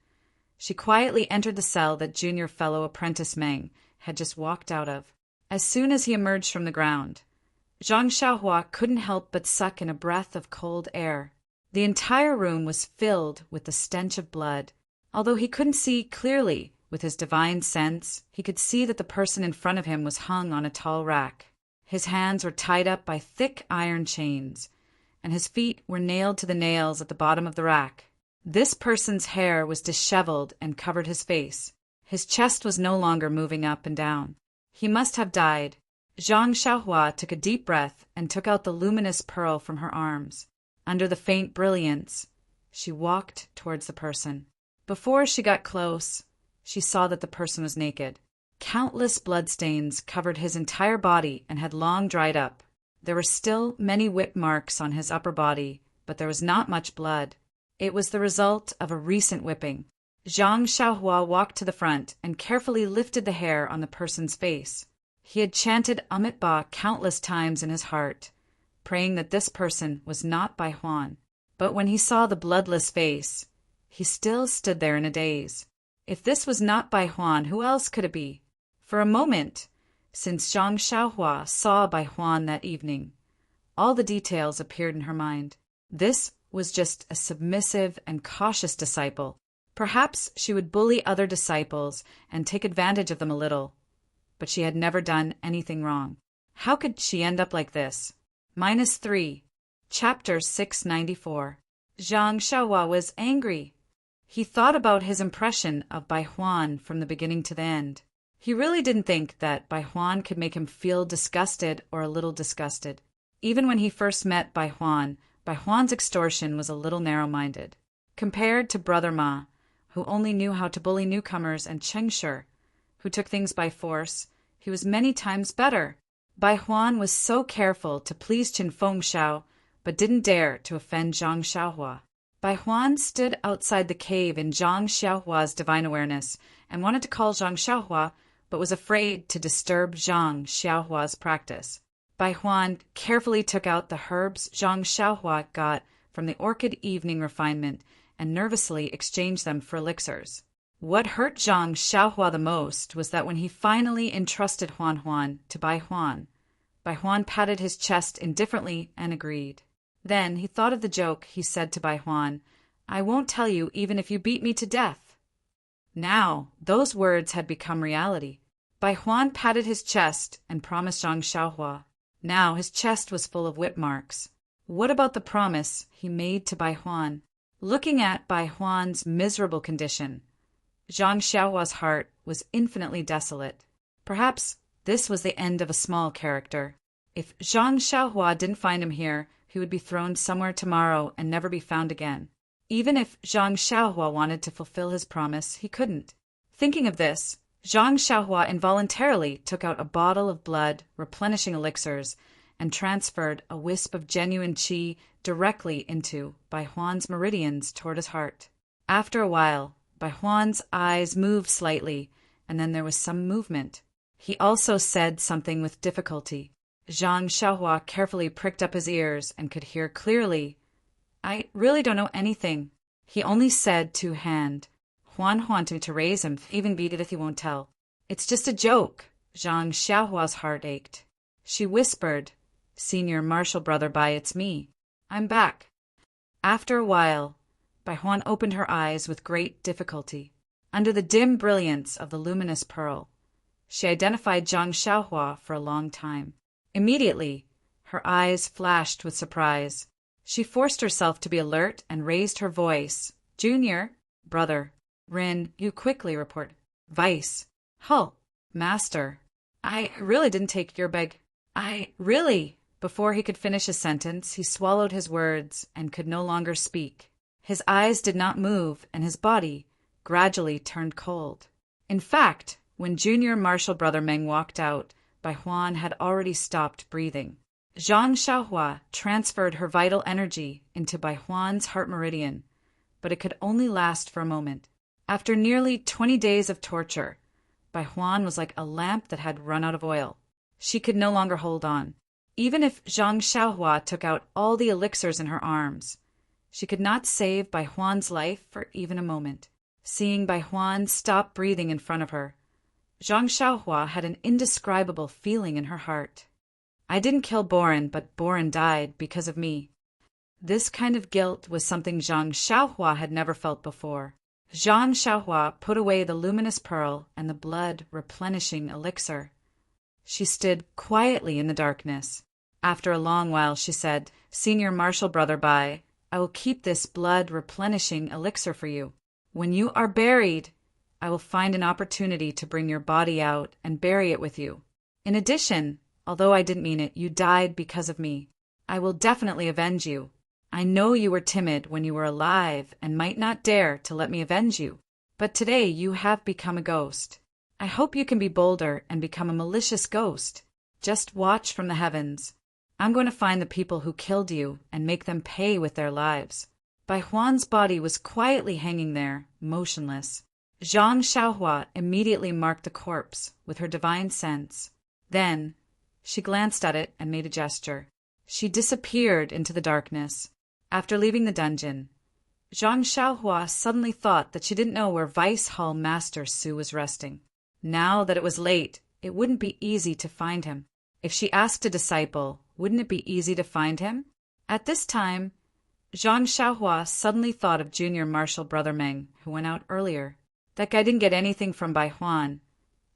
she quietly entered the cell that junior fellow apprentice Meng had just walked out of. As soon as he emerged from the ground, Zhang Xiaohua couldn't help but suck in a breath of cold air. The entire room was filled with the stench of blood. Although he couldn't see clearly with his divine sense, he could see that the person in front of him was hung on a tall rack. His hands were tied up by thick iron chains, and his feet were nailed to the nails at the bottom of the rack. This person's hair was disheveled and covered his face. His chest was no longer moving up and down. He must have died. Zhang Xiaohua took a deep breath and took out the luminous pearl from her arms. Under the faint brilliance, she walked towards the person. Before she got close, she saw that the person was naked. Countless bloodstains covered his entire body and had long dried up. There were still many whip marks on his upper body, but there was not much blood. It was the result of a recent whipping. Zhang Xiaohua walked to the front and carefully lifted the hair on the person's face. He had chanted Amit Ba countless times in his heart, praying that this person was not Bai Huan. But when he saw the bloodless face, he still stood there in a daze. If this was not Bai Huan, who else could it be? For a moment, since Zhang Xiaohua saw Bai Huan that evening, all the details appeared in her mind. This was just a submissive and cautious disciple. Perhaps she would bully other disciples and take advantage of them a little, but she had never done anything wrong. How could she end up like this? -3. Chapter 694. Zhang Xiaohua was angry. He thought about his impression of Bai Huan from the beginning to the end. He really didn't think that Bai Huan could make him feel disgusted or a little disgusted. Even when he first met Bai Huan's extortion was a little narrow-minded. Compared to Brother Ma, who only knew how to bully newcomers, and Cheng Shi, who took things by force, he was many times better. Bai Huan was so careful to please Qin Feng Xiao, but didn't dare to offend Zhang Xiaohua. Bai Huan stood outside the cave in Zhang Xiaohua's divine awareness and wanted to call Zhang Xiaohua, but was afraid to disturb Zhang Xiaohua's practice. Bai Huan carefully took out the herbs Zhang Xiaohua got from the orchid evening refinement and nervously exchanged them for elixirs. What hurt Zhang Xiaohua the most was that when he finally entrusted Huan to Bai Huan patted his chest indifferently and agreed. Then he thought of the joke he said to Bai Huan, "I won't tell you even if you beat me to death." Now, those words had become reality. Bai Huan patted his chest and promised Zhang Xiaohua. Now his chest was full of whip marks. What about the promise he made to Bai Huan? Looking at Bai Huan's miserable condition, Zhang Xiaohua's heart was infinitely desolate. Perhaps this was the end of a small character. If Zhang Xiaohua didn't find him here, he would be thrown somewhere tomorrow and never be found again. Even if Zhang Xiaohua wanted to fulfill his promise, he couldn't. Thinking of this, Zhang Xiaohua involuntarily took out a bottle of blood replenishing elixirs and transferred a wisp of genuine qi directly into Bai Huan's meridians toward his heart. After a while, Bai Huan's eyes moved slightly, and then there was some movement. He also said something with difficulty. Zhang Xiaohua carefully pricked up his ears and could hear clearly. I really don't know anything. He only said two-hand. Huan wanted me to raise him, even beat it if he won't tell. It's just a joke. Zhang Xiaohua's heart ached. She whispered, Senior Marshal Brother Bai, it's me. I'm back. After a while, Bai Huan opened her eyes with great difficulty. Under the dim brilliance of the luminous pearl, she identified Zhang Xiaohua for a long time. Immediately, her eyes flashed with surprise. She forced herself to be alert and raised her voice. Junior, brother, Rin, you quickly report. Vice, Hull, Master. I really didn't take your beg. I really. Before he could finish his sentence, he swallowed his words and could no longer speak. His eyes did not move, and his body gradually turned cold. In fact, when Junior Marshal Brother Meng walked out, Bai Huan had already stopped breathing. Zhang Xiaohua transferred her vital energy into Bai Huan's heart meridian, but it could only last for a moment. After nearly 20 days of torture, Bai Huan was like a lamp that had run out of oil. She could no longer hold on. Even if Zhang Xiaohua took out all the elixirs in her arms, she could not save Bai Huan's life for even a moment. Seeing Bai Huan stop breathing in front of her, Zhang Xiaohua had an indescribable feeling in her heart. I didn't kill Boren, but Boren died because of me. This kind of guilt was something Zhang Xiaohua had never felt before. Zhang Xiaohua put away the luminous pearl and the blood-replenishing elixir. She stood quietly in the darkness. After a long while she said, Senior Marshal Brother Bai, I will keep this blood-replenishing elixir for you. When you are buried, I will find an opportunity to bring your body out and bury it with you. In addition, although I didn't mean it, you died because of me. I will definitely avenge you. I know you were timid when you were alive and might not dare to let me avenge you. But today you have become a ghost. I hope you can be bolder and become a malicious ghost. Just watch from the heavens. I'm going to find the people who killed you and make them pay with their lives. Bai Huan's body was quietly hanging there, motionless. Zhang Xiaohua immediately marked the corpse with her divine sense. Then, she glanced at it and made a gesture. She disappeared into the darkness. After leaving the dungeon, Zhang Xiaohua suddenly thought that she didn't know where Vice Hall Master Su was resting. Now that it was late, it wouldn't be easy to find him. If she asked a disciple, wouldn't it be easy to find him? At this time, Zhang Xiaohua suddenly thought of Junior Marshal Brother Meng, who went out earlier. That guy didn't get anything from Bai Huan,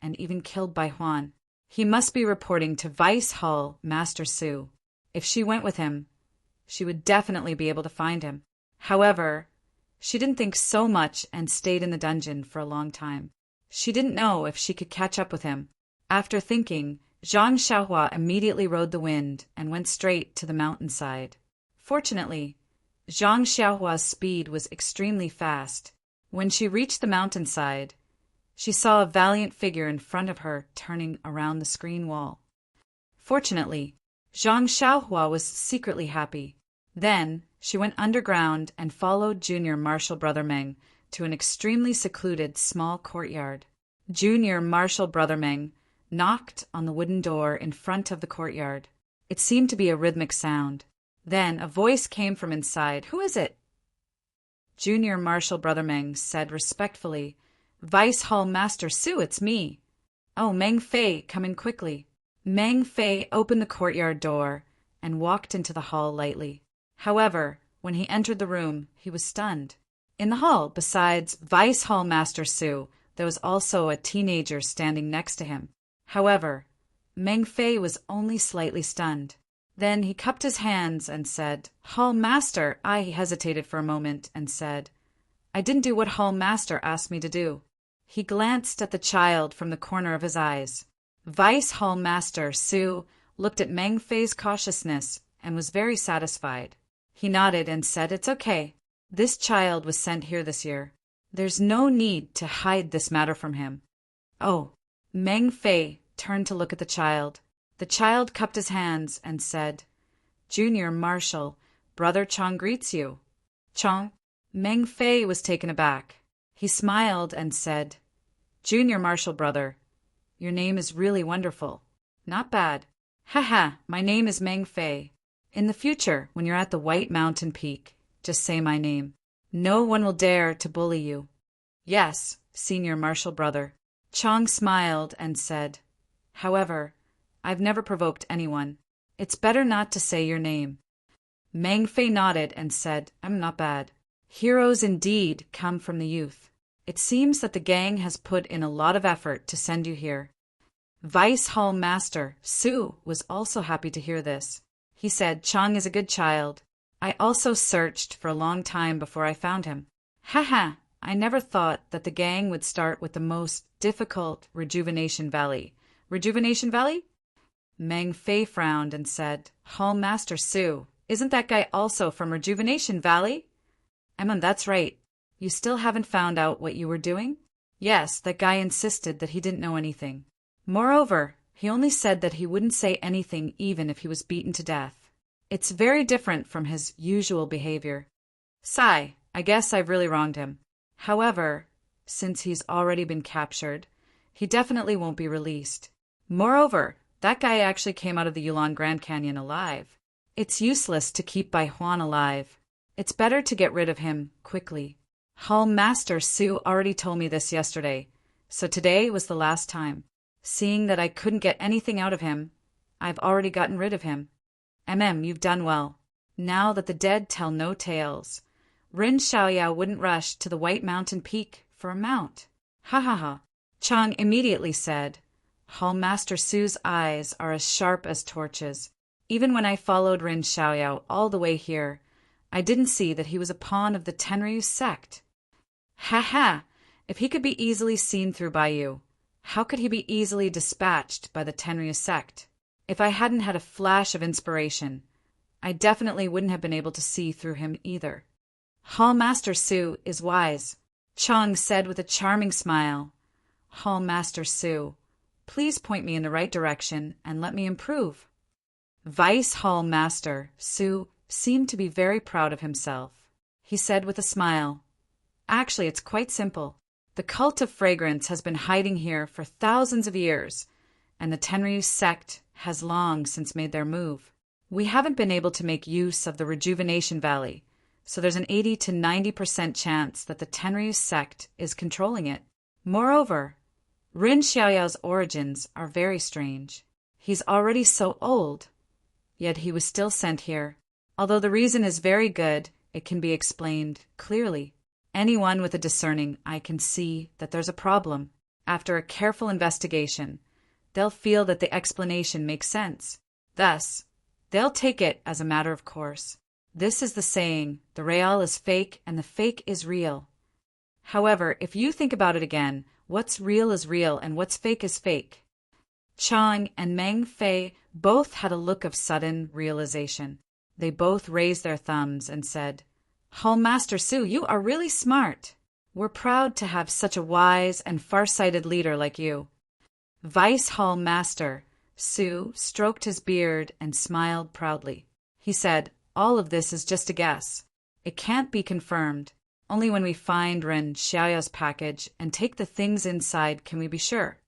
and even killed Bai Huan. He must be reporting to Vice Hall Master Su. If she went with him, she would definitely be able to find him. However, she didn't think so much and stayed in the dungeon for a long time. She didn't know if she could catch up with him. After thinking, Zhang Xiaohua immediately rode the wind and went straight to the mountainside. Fortunately, Zhang Xiaohua's speed was extremely fast. When she reached the mountainside, she saw a valiant figure in front of her turning around the screen wall. Fortunately, Zhang Xiaohua was secretly happy. Then, she went underground and followed Junior Marshal Brother Meng to an extremely secluded small courtyard. Junior Marshal Brother Meng knocked on the wooden door in front of the courtyard. It seemed to be a rhythmic sound. Then a voice came from inside. Who is it? Junior Marshal Brother Meng said respectfully, Vice Hall Master Su, it's me. Oh, Meng Fei, come in quickly. Meng Fei opened the courtyard door and walked into the hall lightly. However, when he entered the room, he was stunned. In the hall, besides Vice Hall Master Su, there was also a teenager standing next to him. However, Meng Fei was only slightly stunned. Then he cupped his hands and said, Hall Master. I hesitated for a moment and said, I didn't do what Hall Master asked me to do. He glanced at the child from the corner of his eyes. Vice Hall Master Su looked at Meng Fei's cautiousness and was very satisfied. He nodded and said, It's okay. This child was sent here this year. There's no need to hide this matter from him. Oh. Meng Fei turned to look at the child. The child cupped his hands and said, Junior Marshal, Brother Chong greets you. Chong? Meng Fei was taken aback. He smiled and said, Junior Marshal Brother, your name is really wonderful. Not bad. Haha, my name is Meng Fei. In the future, when you're at the White Mountain Peak, just say my name. No one will dare to bully you. Yes, Senior Marshal Brother. Chong smiled and said, However, I've never provoked anyone. It's better not to say your name. Meng Fei nodded and said, I'm not bad. Heroes indeed come from the youth. It seems that the gang has put in a lot of effort to send you here. Vice Hall Master Su was also happy to hear this. He said, Chong is a good child. I also searched for a long time before I found him. Haha, I never thought that the gang would start with the most difficult Rejuvenation Valley. Rejuvenation Valley? Meng Fei frowned and said, Hall Master Su, isn't that guy also from Rejuvenation Valley? That's right. You still haven't found out what you were doing? Yes, that guy insisted that he didn't know anything. Moreover, he only said that he wouldn't say anything even if he was beaten to death. It's very different from his usual behavior. Sigh, I guess I've really wronged him. However, since he's already been captured, he definitely won't be released. Moreover, that guy actually came out of the Yulon Grand Canyon alive. It's useless to keep Bai Huan alive. It's better to get rid of him quickly. Hall Master Su already told me this yesterday, so today was the last time. Seeing that I couldn't get anything out of him, I've already gotten rid of him. You've done well. Now that the dead tell no tales, Rin Xiaoyao wouldn't rush to the White Mountain Peak for a mount. Ha ha ha. Chang immediately said, Hall Master Su's eyes are as sharp as torches. Even when I followed Rin Xiaoyao all the way here, I didn't see that he was a pawn of the Tenryu sect. Ha ha! If he could be easily seen through by you, how could he be easily dispatched by the Tenryu sect? If I hadn't had a flash of inspiration, I definitely wouldn't have been able to see through him either. Hall Master Su is wise, Chang said with a charming smile. Hall Master Su, please point me in the right direction and let me improve. Vice Hall Master Su seemed to be very proud of himself. He said with a smile, Actually, it's quite simple. The cult of fragrance has been hiding here for thousands of years, and the Tenryu sect has long since made their move. We haven't been able to make use of the Rejuvenation Valley, so there's an 80 to 90% chance that the Tenryu sect is controlling it. Moreover, Rin Xiaoyao's origins are very strange. He's already so old, yet he was still sent here. Although the reason is very good, it can be explained clearly. Anyone with a discerning eye can see that there's a problem. After a careful investigation, they'll feel that the explanation makes sense. Thus, they'll take it as a matter of course. This is the saying, the real is fake and the fake is real. However, if you think about it again, what's real is real and what's fake is fake. Chang and Meng Fei both had a look of sudden realization. They both raised their thumbs and said, Hall Master Su, you are really smart. We're proud to have such a wise and far-sighted leader like you. Vice Hall Master Su stroked his beard and smiled proudly. He said, All of this is just a guess. It can't be confirmed. Only when we find Ren Xiaoyao's package and take the things inside can we be sure.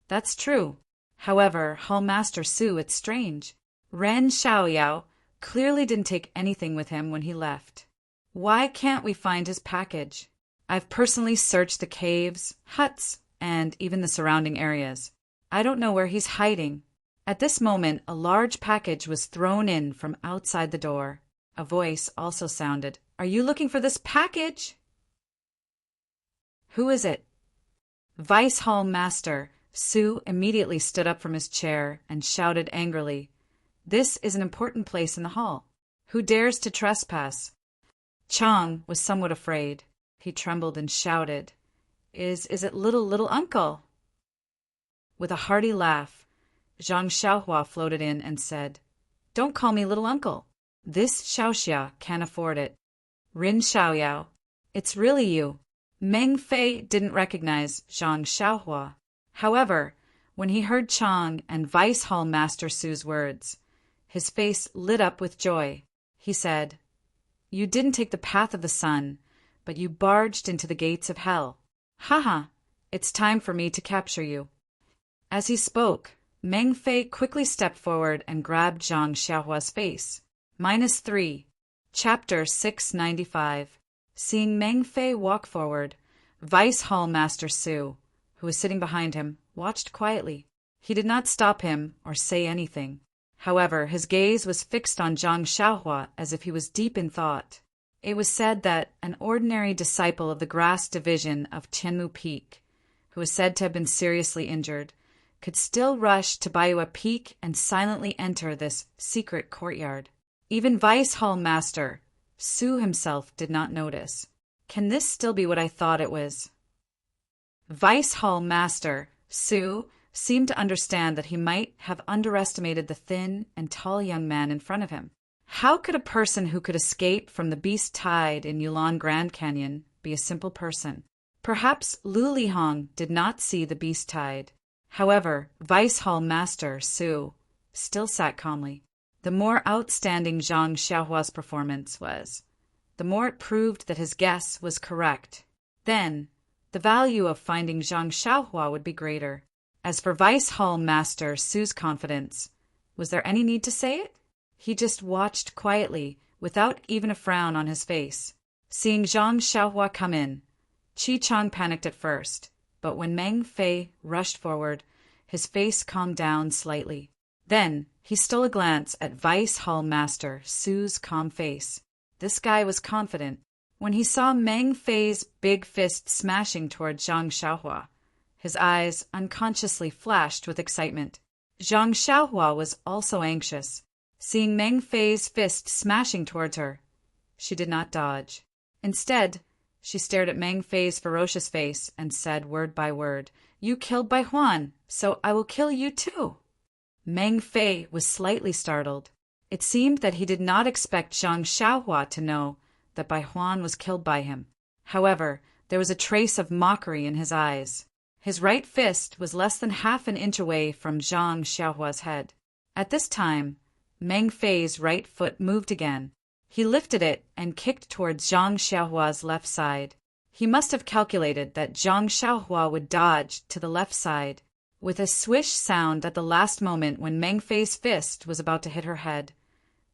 That's true. However, Hall Master Su, it's strange. Ren Xiaoyao clearly didn't take anything with him when he left. Why can't we find his package? I've personally searched the caves, huts, and even the surrounding areas. I don't know where he's hiding. At this moment, a large package was thrown in from outside the door. A voice also sounded, Are you looking for this package? Who is it? Vice Hall Master Su immediately stood up from his chair and shouted angrily, This is an important place in the hall. Who dares to trespass? Chang was somewhat afraid. He trembled and shouted, Is it little uncle? With a hearty laugh, Zhang Xiaohua floated in and said, Don't call me little uncle. This Xiaoxia can't afford it. Rin Xiaoyao, it's really you. Meng Fei didn't recognize Zhang Xiaohua. However, when he heard Chang and Vice Hall Master Su's words, his face lit up with joy. He said, "You didn't take the path of the sun, but you barged into the gates of hell. Haha, it's time for me to capture you." As he spoke, Meng Fei quickly stepped forward and grabbed Zhang Xiaohua's face. -3. Chapter 695. Seeing Meng Fei walk forward, Vice Hall Master Su, who was sitting behind him, watched quietly. He did not stop him or say anything. However, his gaze was fixed on Zhang Xiaohua as if he was deep in thought. It was said that an ordinary disciple of the Grass Division of Qianmu Peak, who was said to have been seriously injured, could still rush to Baiwa Peak and silently enter this secret courtyard. Even Vice Hall Master Su himself did not notice. Can this still be what I thought it was? Vice Hall Master Su seemed to understand that he might have underestimated the thin and tall young man in front of him. How could a person who could escape from the beast tide in Yulon Grand Canyon be a simple person? Perhaps Lu Lihong did not see the beast tide. However, Vice Hall Master Su still sat calmly. The more outstanding Zhang Xiaohua's performance was, the more it proved that his guess was correct. Then, the value of finding Zhang Xiaohua would be greater. As for Vice Hall Master Su's confidence, was there any need to say it? He just watched quietly, without even a frown on his face. Seeing Zhang Xiaohua come in, Qi Chang panicked at first, but when Meng Fei rushed forward, his face calmed down slightly. Then, he stole a glance at Vice Hall Master Su's calm face. This guy was confident. When he saw Meng Fei's big fist smashing toward Zhang Xiaohua, his eyes unconsciously flashed with excitement. Zhang Xiaohua was also anxious. Seeing Meng Fei's fist smashing towards her, she did not dodge. Instead, she stared at Meng Fei's ferocious face and said word by word, "You killed Bai Huan, so I will kill you too." Meng Fei was slightly startled. It seemed that he did not expect Zhang Xiaohua to know that Bai Huan was killed by him. However, there was a trace of mockery in his eyes. His right fist was less than half an inch away from Zhang Xiaohua's head. At this time, Meng Fei's right foot moved again. He lifted it and kicked towards Zhang Xiaohua's left side. He must have calculated that Zhang Xiaohua would dodge to the left side. With a swish sound at the last moment when Meng Fei's fist was about to hit her head,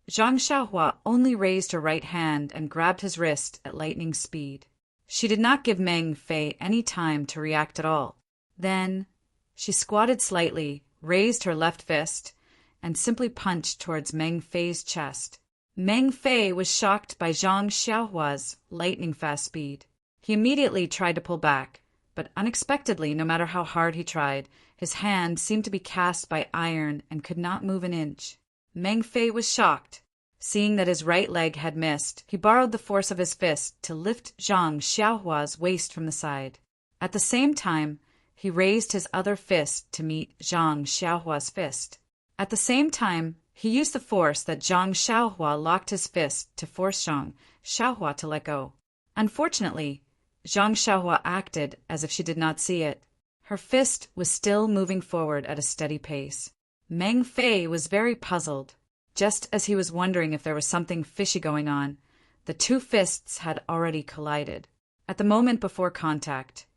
Zhang Xiaohua only raised her right hand and grabbed his wrist at lightning speed. She did not give Meng Fei any time to react at all. Then, she squatted slightly, raised her left fist, and simply punched towards Meng Fei's chest. Meng Fei was shocked by Zhang Xiaohua's lightning-fast speed. He immediately tried to pull back, but unexpectedly, no matter how hard he tried, his hand seemed to be cast by iron and could not move an inch. Meng Fei was shocked. Seeing that his right leg had missed, he borrowed the force of his fist to lift Zhang Xiaohua's waist from the side. At the same time, he raised his other fist to meet Zhang Xiaohua's fist. At the same time, he used the force that Zhang Xiaohua locked his fist to force Zhang Xiaohua to let go. Unfortunately, Zhang Xiaohua acted as if she did not see it. Her fist was still moving forward at a steady pace. Meng Fei was very puzzled. Just as he was wondering if there was something fishy going on, the two fists had already collided. At the moment before contact,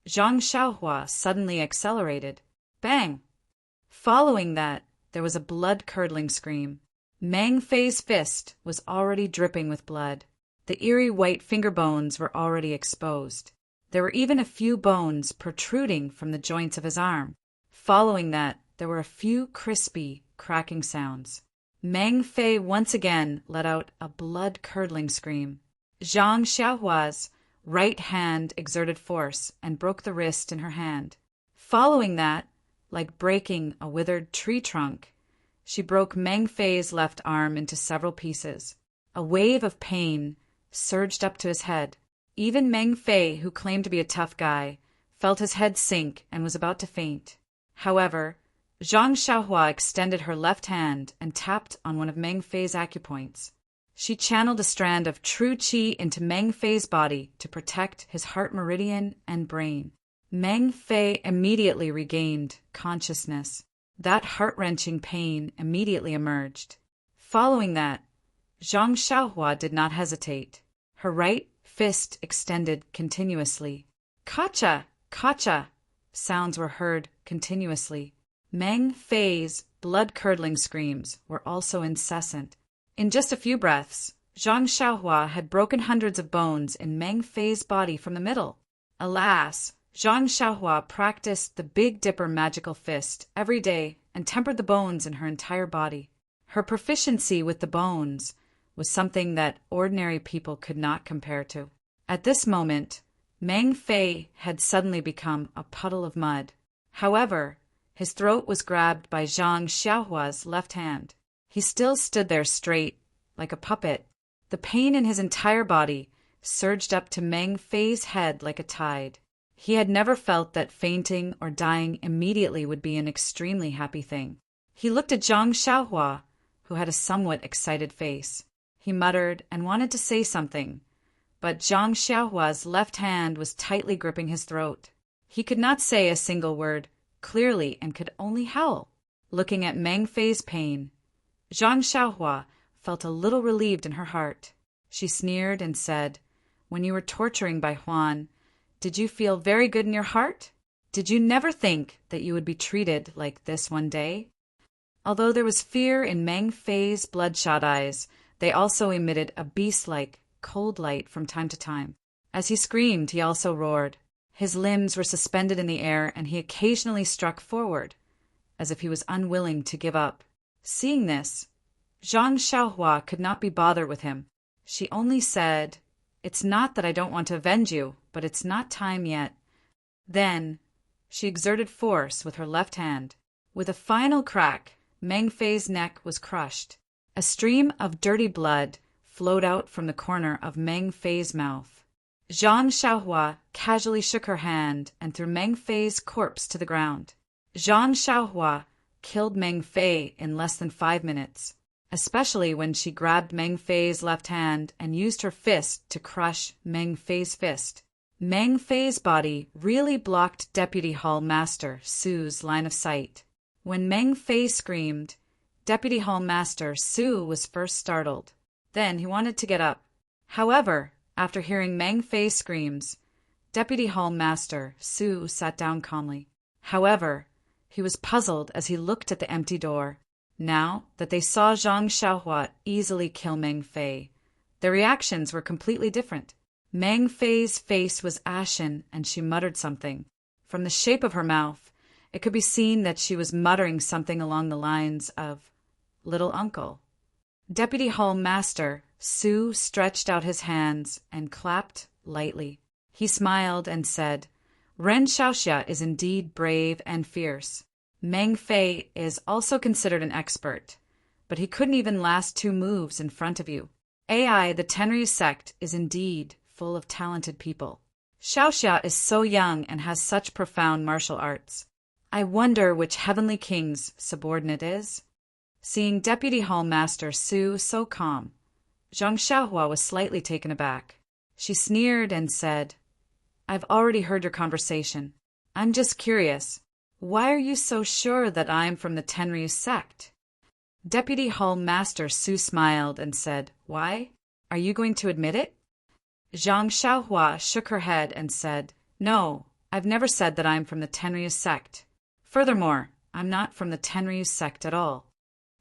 Zhang Xiaohua suddenly accelerated. Bang! Following that, there was a blood-curdling scream. Meng Fei's fist was already dripping with blood. The eerie white finger bones were already exposed. There were even a few bones protruding from the joints of his arm. Following that, there were a few crispy, cracking sounds. Meng Fei once again let out a blood-curdling scream. Zhang Xiaohua's right hand exerted force and broke the wrist in her hand. Following that, like breaking a withered tree trunk, she broke Meng Fei's left arm into several pieces. A wave of pain surged up to his head. Even Meng Fei, who claimed to be a tough guy, felt his head sink and was about to faint. However, Zhang Xiaohua extended her left hand and tapped on one of Meng Fei's acupoints. She channeled a strand of true qi into Meng Fei's body to protect his heart meridian and brain. Meng Fei immediately regained consciousness. That heart-wrenching pain immediately emerged. Following that, Zhang Xiaohua did not hesitate. Her right fist extended continuously. Kacha! Kacha! Sounds were heard continuously. Meng Fei's blood-curdling screams were also incessant. In just a few breaths, Zhang Xiaohua had broken hundreds of bones in Meng Fei's body from the middle. Alas, Zhang Xiaohua practiced the Big Dipper magical fist every day and tempered the bones in her entire body. Her proficiency with the bones was something that ordinary people could not compare to. At this moment, Meng Fei had suddenly become a puddle of mud. However, his throat was grabbed by Zhang Xiaohua's left hand. He still stood there straight, like a puppet. The pain in his entire body surged up to Meng Fei's head like a tide. He had never felt that fainting or dying immediately would be an extremely happy thing. He looked at Zhang Xiaohua, who had a somewhat excited face. He muttered and wanted to say something, but Zhang Xiaohua's left hand was tightly gripping his throat. He could not say a single word clearly and could only howl. Looking at Meng Fei's pain, Zhang Xiaohua felt a little relieved in her heart. She sneered and said, "When you were torturing Bai Huan, did you feel very good in your heart? Did you never think that you would be treated like this one day?" Although there was fear in Meng Fei's bloodshot eyes, they also emitted a beast-like, cold light from time to time. As he screamed, he also roared. His limbs were suspended in the air, and he occasionally struck forward, as if he was unwilling to give up. Seeing this, Zhang Xiaohua could not be bothered with him. She only said, "It's not that I don't want to avenge you, but it's not time yet." Then, she exerted force with her left hand. With a final crack, Meng Fei's neck was crushed. A stream of dirty blood flowed out from the corner of Meng Fei's mouth. Zhang Xiaohua casually shook her hand and threw Meng Fei's corpse to the ground. Zhang Xiaohua killed Meng Fei in less than 5 minutes, especially when she grabbed Meng Fei's left hand and used her fist to crush Meng Fei's fist. Meng Fei's body really blocked Deputy Hall Master Su's line of sight. When Meng Fei screamed, Deputy Hall Master Su was first startled. Then he wanted to get up. However, after hearing Meng Fei's screams, Deputy Hall Master Su sat down calmly. However, he was puzzled as he looked at the empty door. Now that they saw Zhang Xiaohua easily kill Meng Fei, their reactions were completely different. Meng Fei's face was ashen and she muttered something. From the shape of her mouth, it could be seen that she was muttering something along the lines of, "Little uncle." Deputy Hall Master Su stretched out his hands and clapped lightly. He smiled and said, "Ren Xiaoxia is indeed brave and fierce. Meng Fei is also considered an expert, but he couldn't even last 2 moves in front of you. AI, the Tenryu sect, is indeed full of talented people. Xiaoxia is so young and has such profound martial arts. I wonder which heavenly king's subordinate is." Seeing Deputy Hall Master Su so calm, Zhang Xiaohua was slightly taken aback. She sneered and said, "I've already heard your conversation. I'm just curious. Why are you so sure that I'm from the Tenryu sect?" Deputy Hall Master Su smiled and said, "Why? Are you going to admit it?" Zhang Xiaohua shook her head and said, "No, I've never said that I'm from the Tenryu sect. Furthermore, I'm not from the Tenryu sect at all."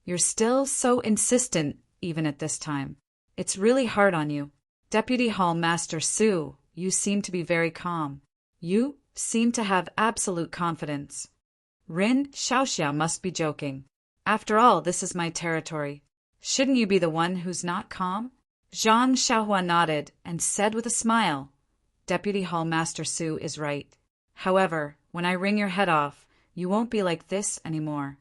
"You're still so insistent, even at this time. It's really hard on you." "Deputy Hall Master Su, you seem to be very calm. You seem to have absolute confidence. Rin Xiaoxia must be joking. After all, this is my territory. Shouldn't you be the one who's not calm?" Zhang Xiaohua nodded and said with a smile, "Deputy Hall Master Su is right. However, when I wring your head off, you won't be like this anymore."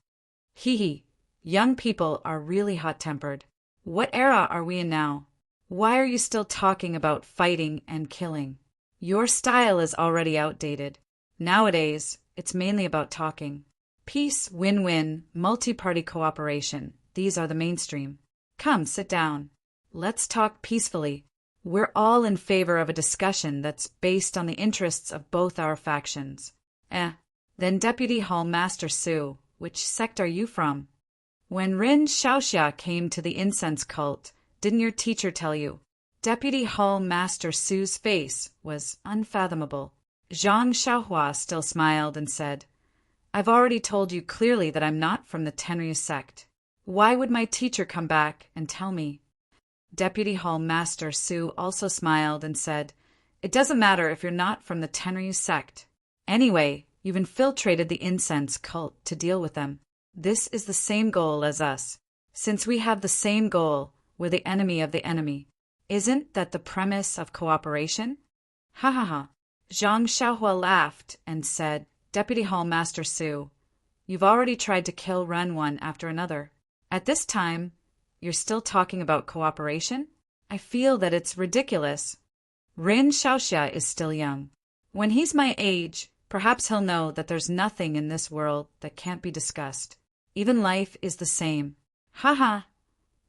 "Hee. Young people are really hot-tempered. What era are we in now? Why are you still talking about fighting and killing? Your style is already outdated. Nowadays, it's mainly about talking. Peace, win-win, multi-party cooperation, these are the mainstream. Come, sit down. Let's talk peacefully. We're all in favor of a discussion that's based on the interests of both our factions. Then Deputy Hall Master Su, which sect are you from? When Rin Xiaoxia came to the incense cult, didn't your teacher tell you? Deputy Hall Master Su's face was unfathomable. Zhang Xiaohua still smiled and said, I've already told you clearly that I'm not from the Tenryu sect. Why would my teacher come back and tell me? Deputy Hall Master Su also smiled and said, It doesn't matter if you're not from the Tenryu sect. Anyway, you've infiltrated the incense cult to deal with them. This is the same goal as us. Since we have the same goal, we're the enemy of the enemy. Isn't that the premise of cooperation? Ha ha ha. Zhang Xiaohua laughed and said, Deputy Hall Master Su, you've already tried to kill Ren one after another. At this time, you're still talking about cooperation? I feel that it's ridiculous. Rin Xiaoxia is still young. When he's my age, perhaps he'll know that there's nothing in this world that can't be discussed. Even life is the same. Haha.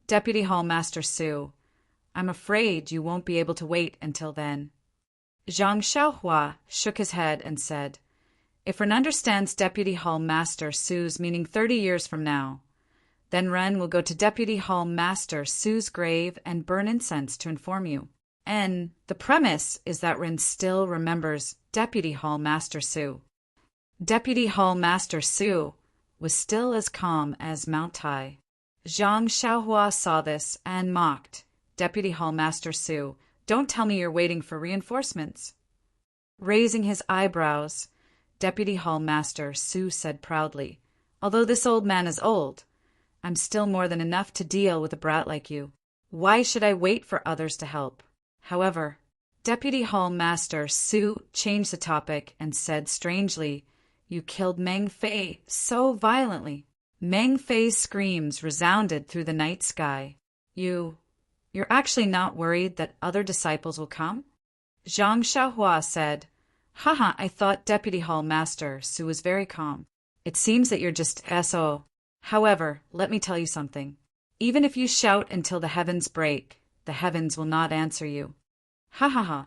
Deputy Hall Master Su, I'm afraid you won't be able to wait until then. Zhang Xiaohua shook his head and said, If Ren understands Deputy Hall Master Su's meaning 30 years from now, then Ren will go to Deputy Hall Master Su's grave and burn incense to inform you. And the premise is that Ren still remembers Deputy Hall Master Su. Deputy Hall Master Su was still as calm as Mount Tai. Zhang Xiaohua saw this and mocked. Deputy Hall Master Su, don't tell me you're waiting for reinforcements. Raising his eyebrows, Deputy Hall Master Su said proudly, Although this old man is old, I'm still more than enough to deal with a brat like you. Why should I wait for others to help? However, Deputy Hall Master Su changed the topic and said strangely, You killed Meng Fei so violently. Meng Fei's screams resounded through the night sky. You're actually not worried that other disciples will come? Zhang Xiaohua said, Haha, I thought Deputy Hall Master Su was very calm. It seems that you're just SO. However, let me tell you something. Even if you shout until the heavens break, the heavens will not answer you. Ha ha ha.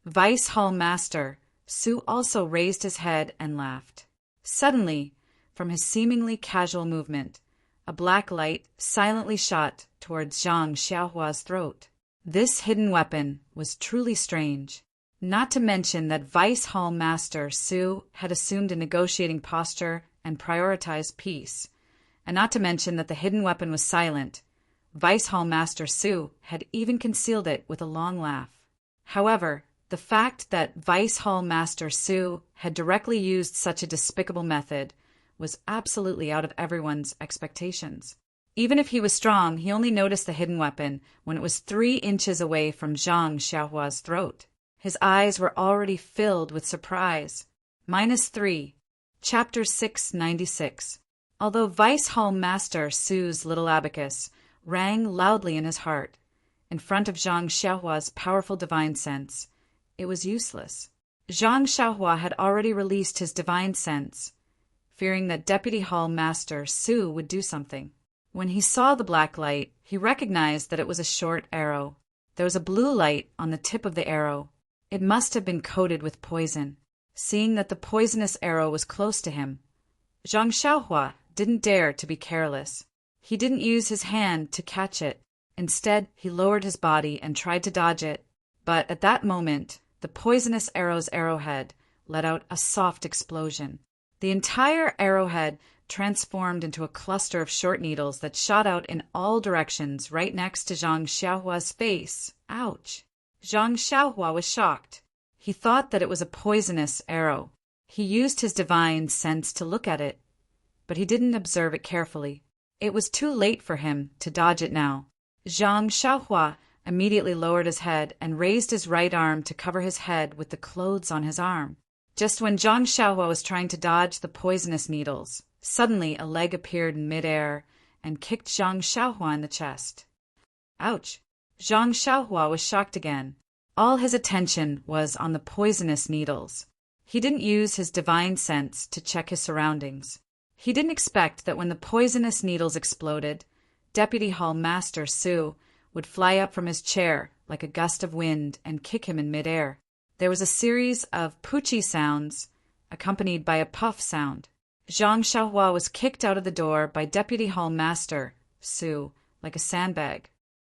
Vice Hall Master Su also raised his head and laughed. Suddenly, from his seemingly casual movement, a black light silently shot towards Zhang Xiaohua's throat. This hidden weapon was truly strange. Not to mention that Vice Hall Master Su had assumed a negotiating posture and prioritized peace. And not to mention that the hidden weapon was silent. Vice Hall Master Su had even concealed it with a long laugh. However, the fact that Vice Hall Master Su had directly used such a despicable method was absolutely out of everyone's expectations. Even if he was strong, he only noticed the hidden weapon when it was 3 inches away from Zhang Xiaohua's throat. His eyes were already filled with surprise. -3. Chapter 696. Although Vice Hall Master Su's little abacus rang loudly in his heart, in front of Zhang Xiaohua's powerful divine sense, it was useless. Zhang Xiaohua had already released his divine sense, fearing that Deputy Hall Master Su would do something. When he saw the black light, he recognized that it was a short arrow. There was a blue light on the tip of the arrow. It must have been coated with poison. Seeing that the poisonous arrow was close to him, Zhang Xiaohua didn't dare to be careless. He didn't use his hand to catch it. Instead, he lowered his body and tried to dodge it. But at that moment, the poisonous arrow's arrowhead let out a soft explosion. The entire arrowhead transformed into a cluster of short needles that shot out in all directions right next to Zhang Xiaohua's face. Ouch! Zhang Xiaohua was shocked. He thought that it was a poisonous arrow. He used his divine sense to look at it, but he didn't observe it carefully. It was too late for him to dodge it now. Zhang Xiaohua immediately lowered his head and raised his right arm to cover his head with the clothes on his arm. Just when Zhang Xiaohua was trying to dodge the poisonous needles, suddenly a leg appeared in midair and kicked Zhang Xiaohua in the chest. Ouch! Zhang Xiaohua was shocked again. All his attention was on the poisonous needles. He didn't use his divine sense to check his surroundings. He didn't expect that when the poisonous needles exploded, Deputy Hall Master Su would fly up from his chair like a gust of wind and kick him in midair. There was a series of poochie sounds, accompanied by a puff sound. Zhang Xiaohua was kicked out of the door by Deputy Hall Master Su like a sandbag.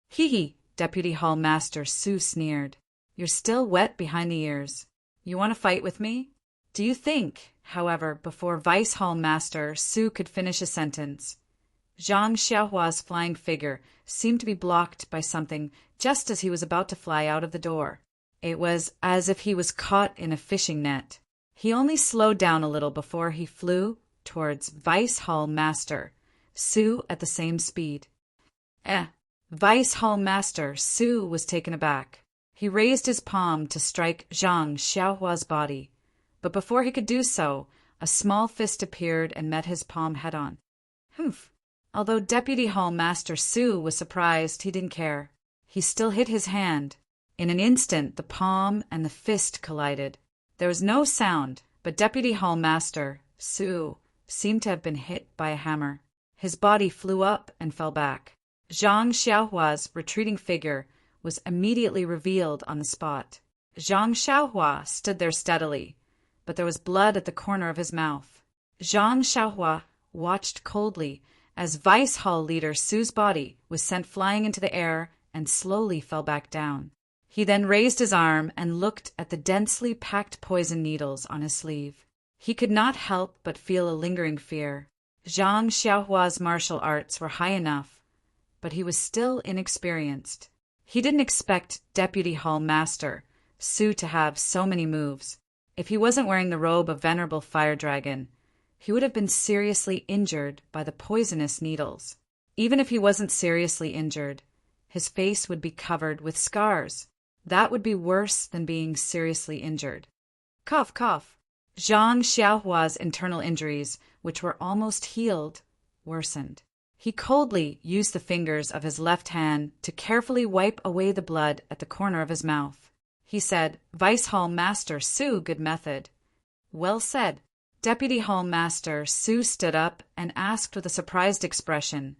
Hee, Deputy Hall Master Su sneered. You're still wet behind the ears. You want to fight with me? Do you think, however, before Vice Hall Master Su could finish a sentence, Zhang Xiaohua's flying figure seemed to be blocked by something just as he was about to fly out of the door. It was as if he was caught in a fishing net. He only slowed down a little before he flew towards Vice Hall Master Su at the same speed. Vice Hall Master Su was taken aback. He raised his palm to strike Zhang Xiaohua's body, but before he could do so, a small fist appeared and met his palm head-on. Humph! Although Deputy Hall Master Su was surprised, he didn't care. He still hit his hand. In an instant, the palm and the fist collided. There was no sound, but Deputy Hall Master Su seemed to have been hit by a hammer. His body flew up and fell back. Zhang Xiaohua's retreating figure was immediately revealed on the spot. Zhang Xiaohua stood there steadily, but there was blood at the corner of his mouth. Zhang Xiaohua watched coldly as Vice Hall Leader Su's body was sent flying into the air and slowly fell back down. He then raised his arm and looked at the densely packed poison needles on his sleeve. He could not help but feel a lingering fear. Zhang Xiaohua's martial arts were high enough, but he was still inexperienced. He didn't expect Deputy Hall Master Su to have so many moves. If he wasn't wearing the robe of Venerable Fire Dragon, he would have been seriously injured by the poisonous needles. Even if he wasn't seriously injured, his face would be covered with scars. That would be worse than being seriously injured. Cough, cough. Zhang Xiaohua's internal injuries, which were almost healed, worsened. He coldly used the fingers of his left hand to carefully wipe away the blood at the corner of his mouth. He said, Vice Hall Master Su, good method. Well said. Deputy Hall Master Su stood up and asked with a surprised expression,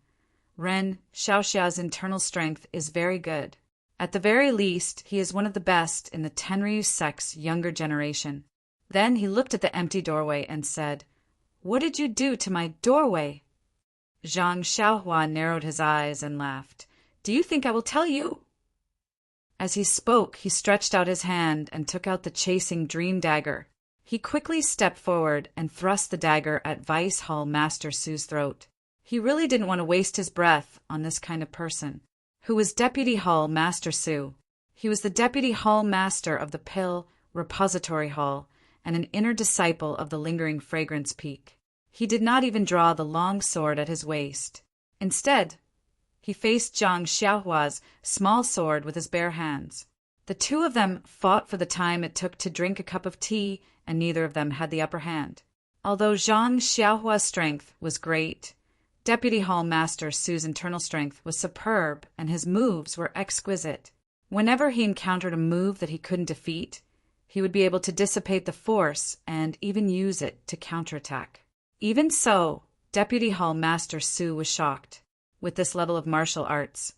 Ren Xiaoxia's internal strength is very good. At the very least, he is one of the best in the Tenryu sect's younger generation. Then he looked at the empty doorway and said, What did you do to my doorway? Zhang Xiaohua narrowed his eyes and laughed. Do you think I will tell you? As he spoke, he stretched out his hand and took out the chasing dream dagger. He quickly stepped forward and thrust the dagger at Vice Hall Master Su's throat. He really didn't want to waste his breath on this kind of person. Who was Deputy Hall Master Su? He was the Deputy Hall Master of the Pill Repository Hall and an inner disciple of the Lingering Fragrance Peak. He did not even draw the long sword at his waist. Instead, he faced Zhang Xiaohua's small sword with his bare hands. The two of them fought for the time it took to drink a cup of tea, and neither of them had the upper hand. Although Zhang Xiaohua's strength was great, Deputy Hall Master Su's internal strength was superb, and his moves were exquisite. Whenever he encountered a move that he couldn't defeat, he would be able to dissipate the force and even use it to counterattack. Even so, Deputy Hall Master Su was shocked. With this level of martial arts,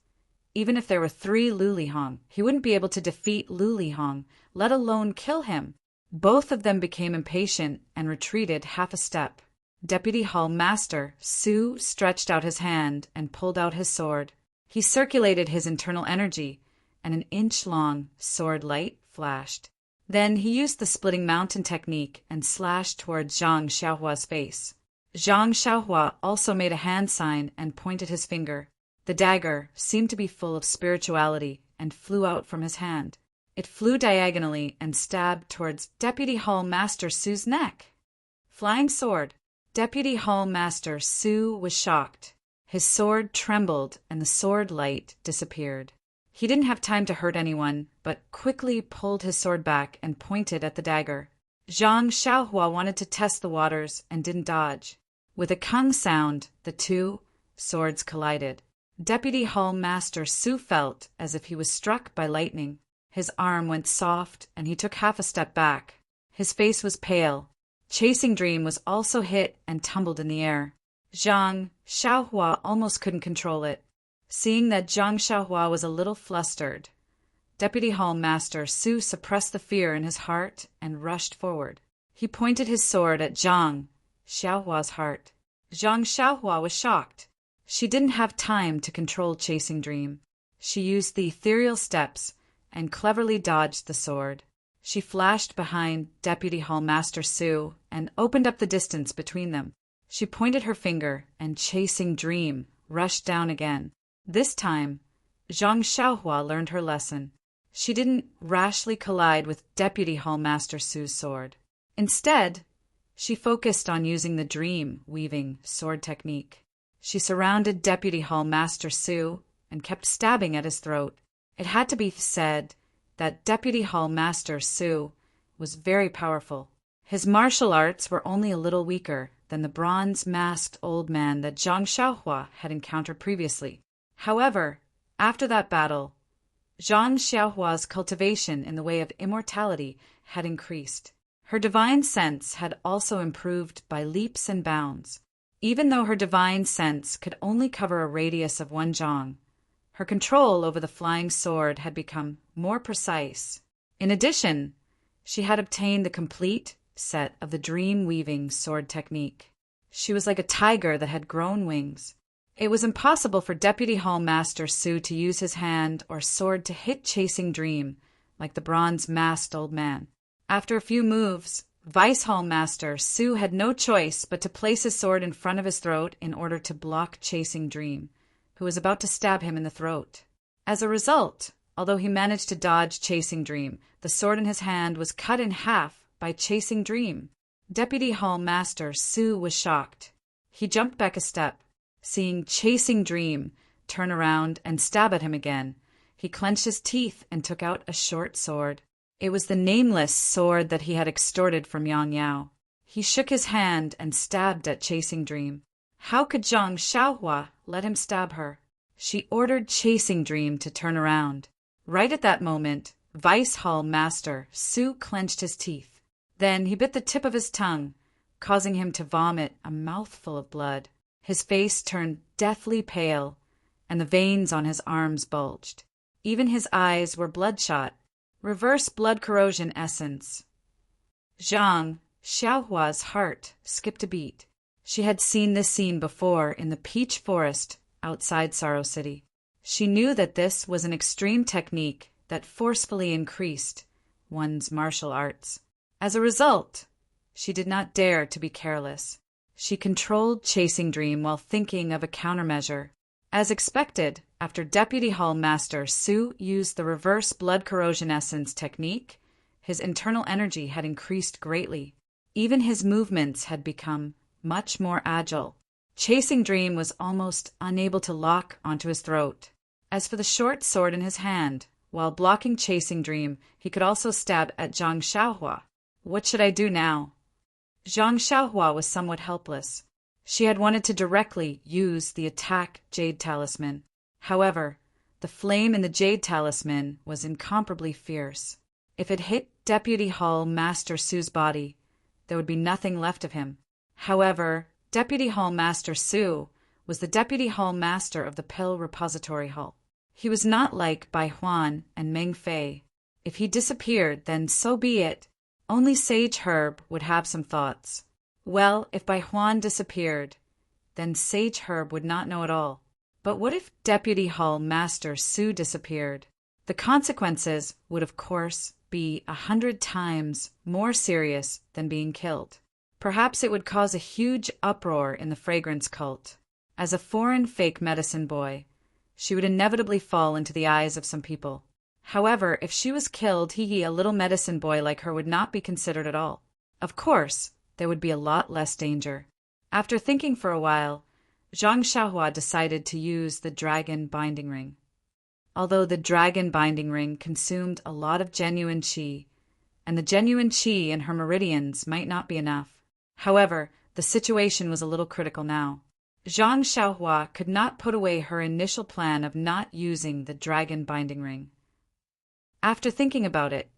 even if there were 3 Lu Lihong, he wouldn't be able to defeat Lu Lihong, let alone kill him. Both of them became impatient and retreated half a step. Deputy Hall Master Su stretched out his hand and pulled out his sword. He circulated his internal energy, and an inch-long sword light flashed. Then he used the splitting mountain technique and slashed towards Zhang Xiaohua's face. Zhang Xiaohua also made a hand sign and pointed his finger. The dagger seemed to be full of spirituality and flew out from his hand. It flew diagonally and stabbed towards Deputy Hall Master Su's neck. Flying sword. Deputy Hall Master Su was shocked. His sword trembled and the sword light disappeared. He didn't have time to hurt anyone, but quickly pulled his sword back and pointed at the dagger. Zhang Xiaohua wanted to test the waters and didn't dodge. With a kung sound, the 2 swords collided. Deputy Hall Master Su felt as if he was struck by lightning. His arm went soft and he took half a step back. His face was pale. Chasing Dream was also hit and tumbled in the air. Zhang Xiaohua almost couldn't control it. Seeing that Zhang Xiaohua was a little flustered, Deputy Hall Master Su suppressed the fear in his heart and rushed forward. He pointed his sword at Zhang Xiaohua's heart. Zhang Xiaohua was shocked. She didn't have time to control Chasing Dream. She used the ethereal steps and cleverly dodged the sword. She flashed behind Deputy Hall Master Su and opened up the distance between them. She pointed her finger, and Chasing Dream rushed down again. This time, Zhang Xiaohua learned her lesson. She didn't rashly collide with Deputy Hall Master Su's sword. Instead, she focused on using the dream-weaving sword technique. She surrounded Deputy Hall Master Su and kept stabbing at his throat. It had to be said that Deputy Hall Master Su was very powerful. His martial arts were only a little weaker than the bronze-masked old man that Zhang Xiaohua had encountered previously. However, after that battle, Zhang Xiaohua's cultivation in the way of immortality had increased. Her divine sense had also improved by leaps and bounds. Even though her divine sense could only cover a radius of 1 zhang, her control over the flying sword had become more precise. In addition, she had obtained the complete set of the dream-weaving sword technique. She was like a tiger that had grown wings. It was impossible for Deputy Hall Master Su to use his hand or sword to hit Chasing Dream like the bronze-masked old man. After a few moves, Vice Hall Master Su had no choice but to place his sword in front of his throat in order to block Chasing Dream, who was about to stab him in the throat. As a result, although he managed to dodge Chasing Dream, the sword in his hand was cut in half by Chasing Dream. Deputy Hall Master Su was shocked. He jumped back a step. Seeing Chasing Dream turn around and stab at him again, he clenched his teeth and took out a short sword. It was the nameless sword that he had extorted from Yang Yao. He shook his hand and stabbed at Chasing Dream. How could Zhang Xiaohua let him stab her? She ordered Chasing Dream to turn around. Right at that moment, Vice Hall Master Su clenched his teeth. Then he bit the tip of his tongue, causing him to vomit a mouthful of blood. His face turned deathly pale, and the veins on his arms bulged. Even his eyes were bloodshot. Reverse blood corrosion essence. Zhang Xiaohua's heart skipped a beat. She had seen this scene before in the peach forest outside Sorrow City. She knew that this was an extreme technique that forcefully increased one's martial arts. As a result, she did not dare to be careless. She controlled Chasing Dream while thinking of a countermeasure. As expected, after Deputy Hall Master Su used the reverse blood corrosion essence technique, his internal energy had increased greatly. Even his movements had become much more agile. Chasing Dream was almost unable to lock onto his throat. As for the short sword in his hand, while blocking Chasing Dream, he could also stab at Zhang Xiaohua. What should I do now? Zhang Xiaohua was somewhat helpless. She had wanted to directly use the attack Jade Talisman. However, the flame in the Jade Talisman was incomparably fierce. If it hit Deputy Hall Master Su's body, there would be nothing left of him. However, Deputy Hall Master Su was the Deputy Hall Master of the Pill Repository Hall. He was not like Bai Huan and Meng Fei. If he disappeared, then so be it. Only Sage Herb would have some thoughts. Well, if Bai Huan disappeared, then Sage Herb would not know at all. But what if Deputy Hall Master Su disappeared? The consequences would, of course, be 100 times more serious than being killed. Perhaps it would cause a huge uproar in the fragrance cult. As a foreign fake medicine boy, she would inevitably fall into the eyes of some people. However, if she was killed, a little medicine boy like her would not be considered at all. Of course, there would be a lot less danger. After thinking for a while, Zhang Xiaohua decided to use the dragon binding ring. Although the dragon binding ring consumed a lot of genuine qi, and the genuine qi in her meridians might not be enough. However, the situation was a little critical now. Zhang Xiaohua could not put away her initial plan of not using the dragon binding ring. After thinking about it,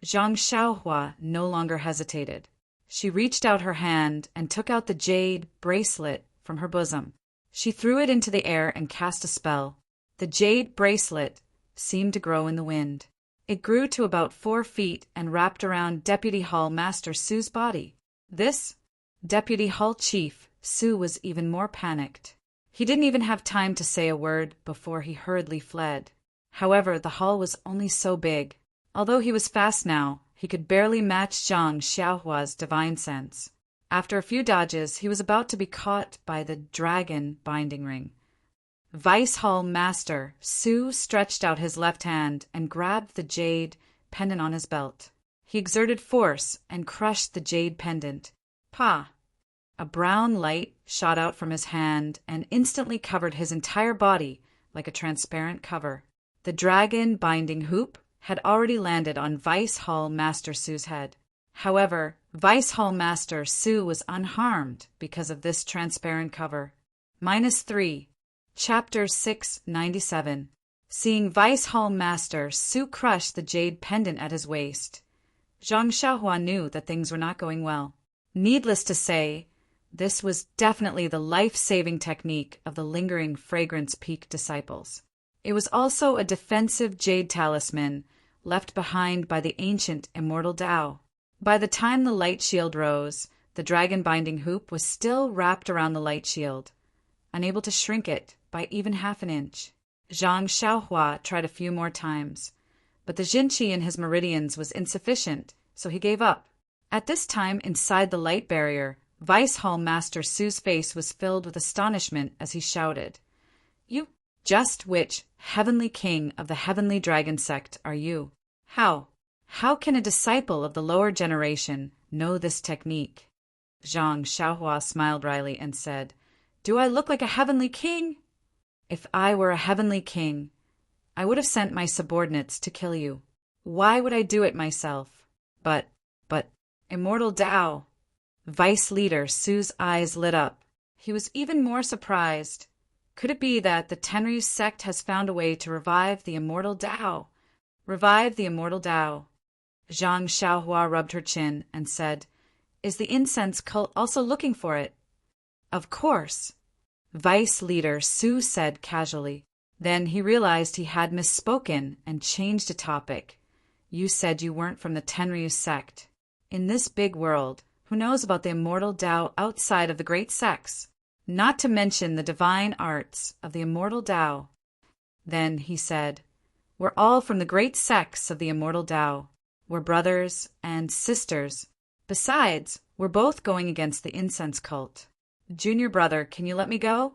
Zhang Xiaohua no longer hesitated. She reached out her hand and took out the jade bracelet from her bosom. She threw it into the air and cast a spell. The jade bracelet seemed to grow in the wind. It grew to about 4 feet and wrapped around Deputy Hall Master Su's body. This Deputy Hall Chief Su was even more panicked. He didn't even have time to say a word before he hurriedly fled. However, the hall was only so big. Although he was fast now, he could barely match Zhang Xiaohua's divine sense. After a few dodges, he was about to be caught by the dragon binding ring. Vice Hall Master Su stretched out his left hand and grabbed the jade pendant on his belt. He exerted force and crushed the jade pendant. Pa! A brown light shot out from his hand and instantly covered his entire body like a transparent cover. The dragon binding hoop had already landed on Vice Hall Master Su's head. However, Vice Hall Master Su was unharmed because of this transparent cover. -3. Chapter 697. Seeing Vice Hall Master Su crush the jade pendant at his waist, Zhang Xiaohua knew that things were not going well. Needless to say, this was definitely the life-saving technique of the lingering Fragrance Peak disciples. It was also a defensive jade talisman left behind by the ancient immortal Tao. By the time the light shield rose, the dragon-binding hoop was still wrapped around the light shield, unable to shrink it by even half an inch. Zhang Xiaohua tried a few more times, but the Jinqi in his meridians was insufficient, so he gave up. At this time, inside the light barrier, Vice Hall Master Su's face was filled with astonishment as he shouted, "You, just which heavenly king of the heavenly dragon sect are you? How can a disciple of the lower generation know this technique?" Zhang Xiaohua smiled wryly and said, "Do I look like a heavenly king? If I were a heavenly king, I would have sent my subordinates to kill you. Why would I do it myself? But, Immortal Tao." Vice Leader Su's eyes lit up. He was even more surprised. Could it be that the Tenryu sect has found a way to revive the Immortal Tao? Revive the Immortal Tao. Zhang Xiaohua rubbed her chin and said, "Is the incense cult also looking for it?" "Of course," Vice Leader Su said casually. Then he realized he had misspoken and changed the topic. "You said you weren't from the Tenryu sect. In this big world, who knows about the Immortal Tao outside of the great sects? Not to mention the divine arts of the Immortal Tao." Then he said, "We're all from the great sects of the Immortal Tao. We're brothers and sisters. Besides, we're both going against the incense cult. Junior brother, can you let me go?"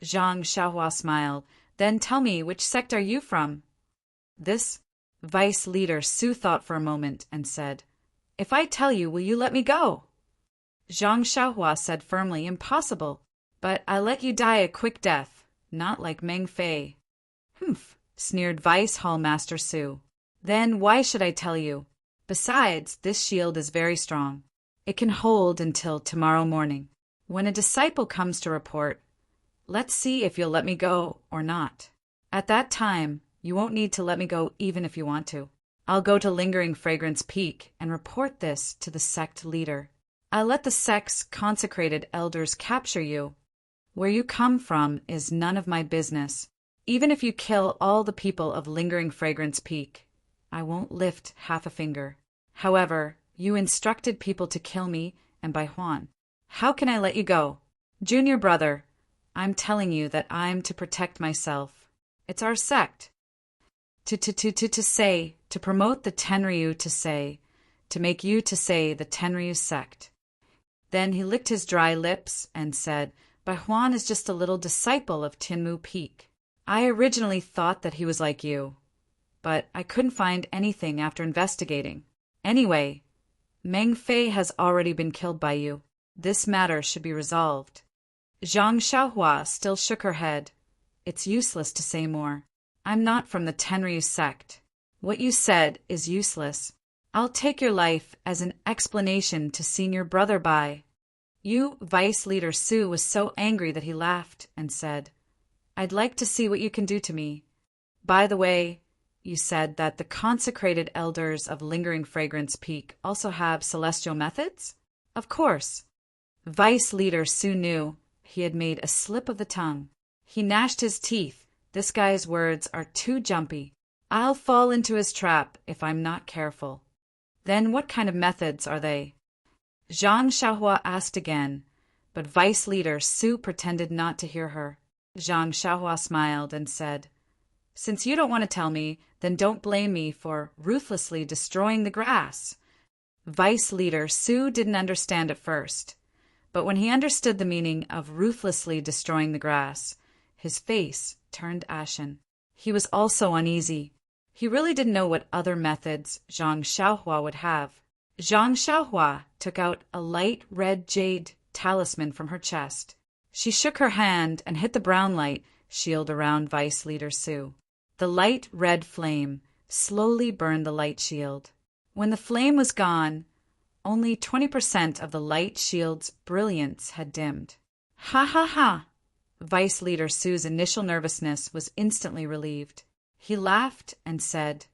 Zhang Xiaohua smiled. "Then tell me, which sect are you from?" This Vice Leader Su thought for a moment and said, "If I tell you, will you let me go?" Zhang Xiaohua said firmly, "Impossible. But I'll let you die a quick death, not like Meng Fei." "Humph," sneered Vice Hall Master Su. "Then why should I tell you? Besides, this shield is very strong. It can hold until tomorrow morning. When a disciple comes to report, let's see if you'll let me go or not. At that time, you won't need to let me go even if you want to. I'll go to Lingering Fragrance Peak and report this to the sect leader. I'll let the sect's consecrated elders capture you. Where you come from is none of my business. Even if you kill all the people of Lingering Fragrance Peak, I won't lift half a finger. However, you instructed people to kill me and Bai Huan. How can I let you go? Junior brother, I'm telling you that I'm to protect myself. It's our sect. To promote the Tenryu to make you to say the Tenryu sect." Then he licked his dry lips and said, "Bai Huan is just a little disciple of Tinmu Peak. I originally thought that he was like you, but I couldn't find anything after investigating. Anyway, Meng Fei has already been killed by you. This matter should be resolved." Zhang Xiaohua still shook her head. "It's useless to say more. I'm not from the Tenryu sect. What you said is useless. I'll take your life as an explanation to Senior Brother Bai." Vice Leader Su was so angry that he laughed and said, "I'd like to see what you can do to me. By the way, you said that the consecrated elders of Lingering Fragrance Peak also have celestial methods?" "Of course." Vice Leader Su knew he had made a slip of the tongue. He gnashed his teeth. This guy's words are too jumpy. I'll fall into his trap if I'm not careful. Then what kind of methods are they? Zhang Xiaohua asked again, but Vice Leader Su pretended not to hear her. Zhang Xiaohua smiled and said, "Since you don't want to tell me, then don't blame me for ruthlessly destroying the grass." Vice Leader Su didn't understand at first, but when he understood the meaning of ruthlessly destroying the grass, his face turned ashen. He was also uneasy. He really didn't know what other methods Zhang Xiaohua would have. Zhang Xiaohua took out a light red jade talisman from her chest. She shook her hand and hit the brown light shield around Vice Leader Su. The light red flame slowly burned the light shield. When the flame was gone, only 20% of the light shield's brilliance had dimmed. Ha ha ha! Vice Leader Su's initial nervousness was instantly relieved. He laughed and said,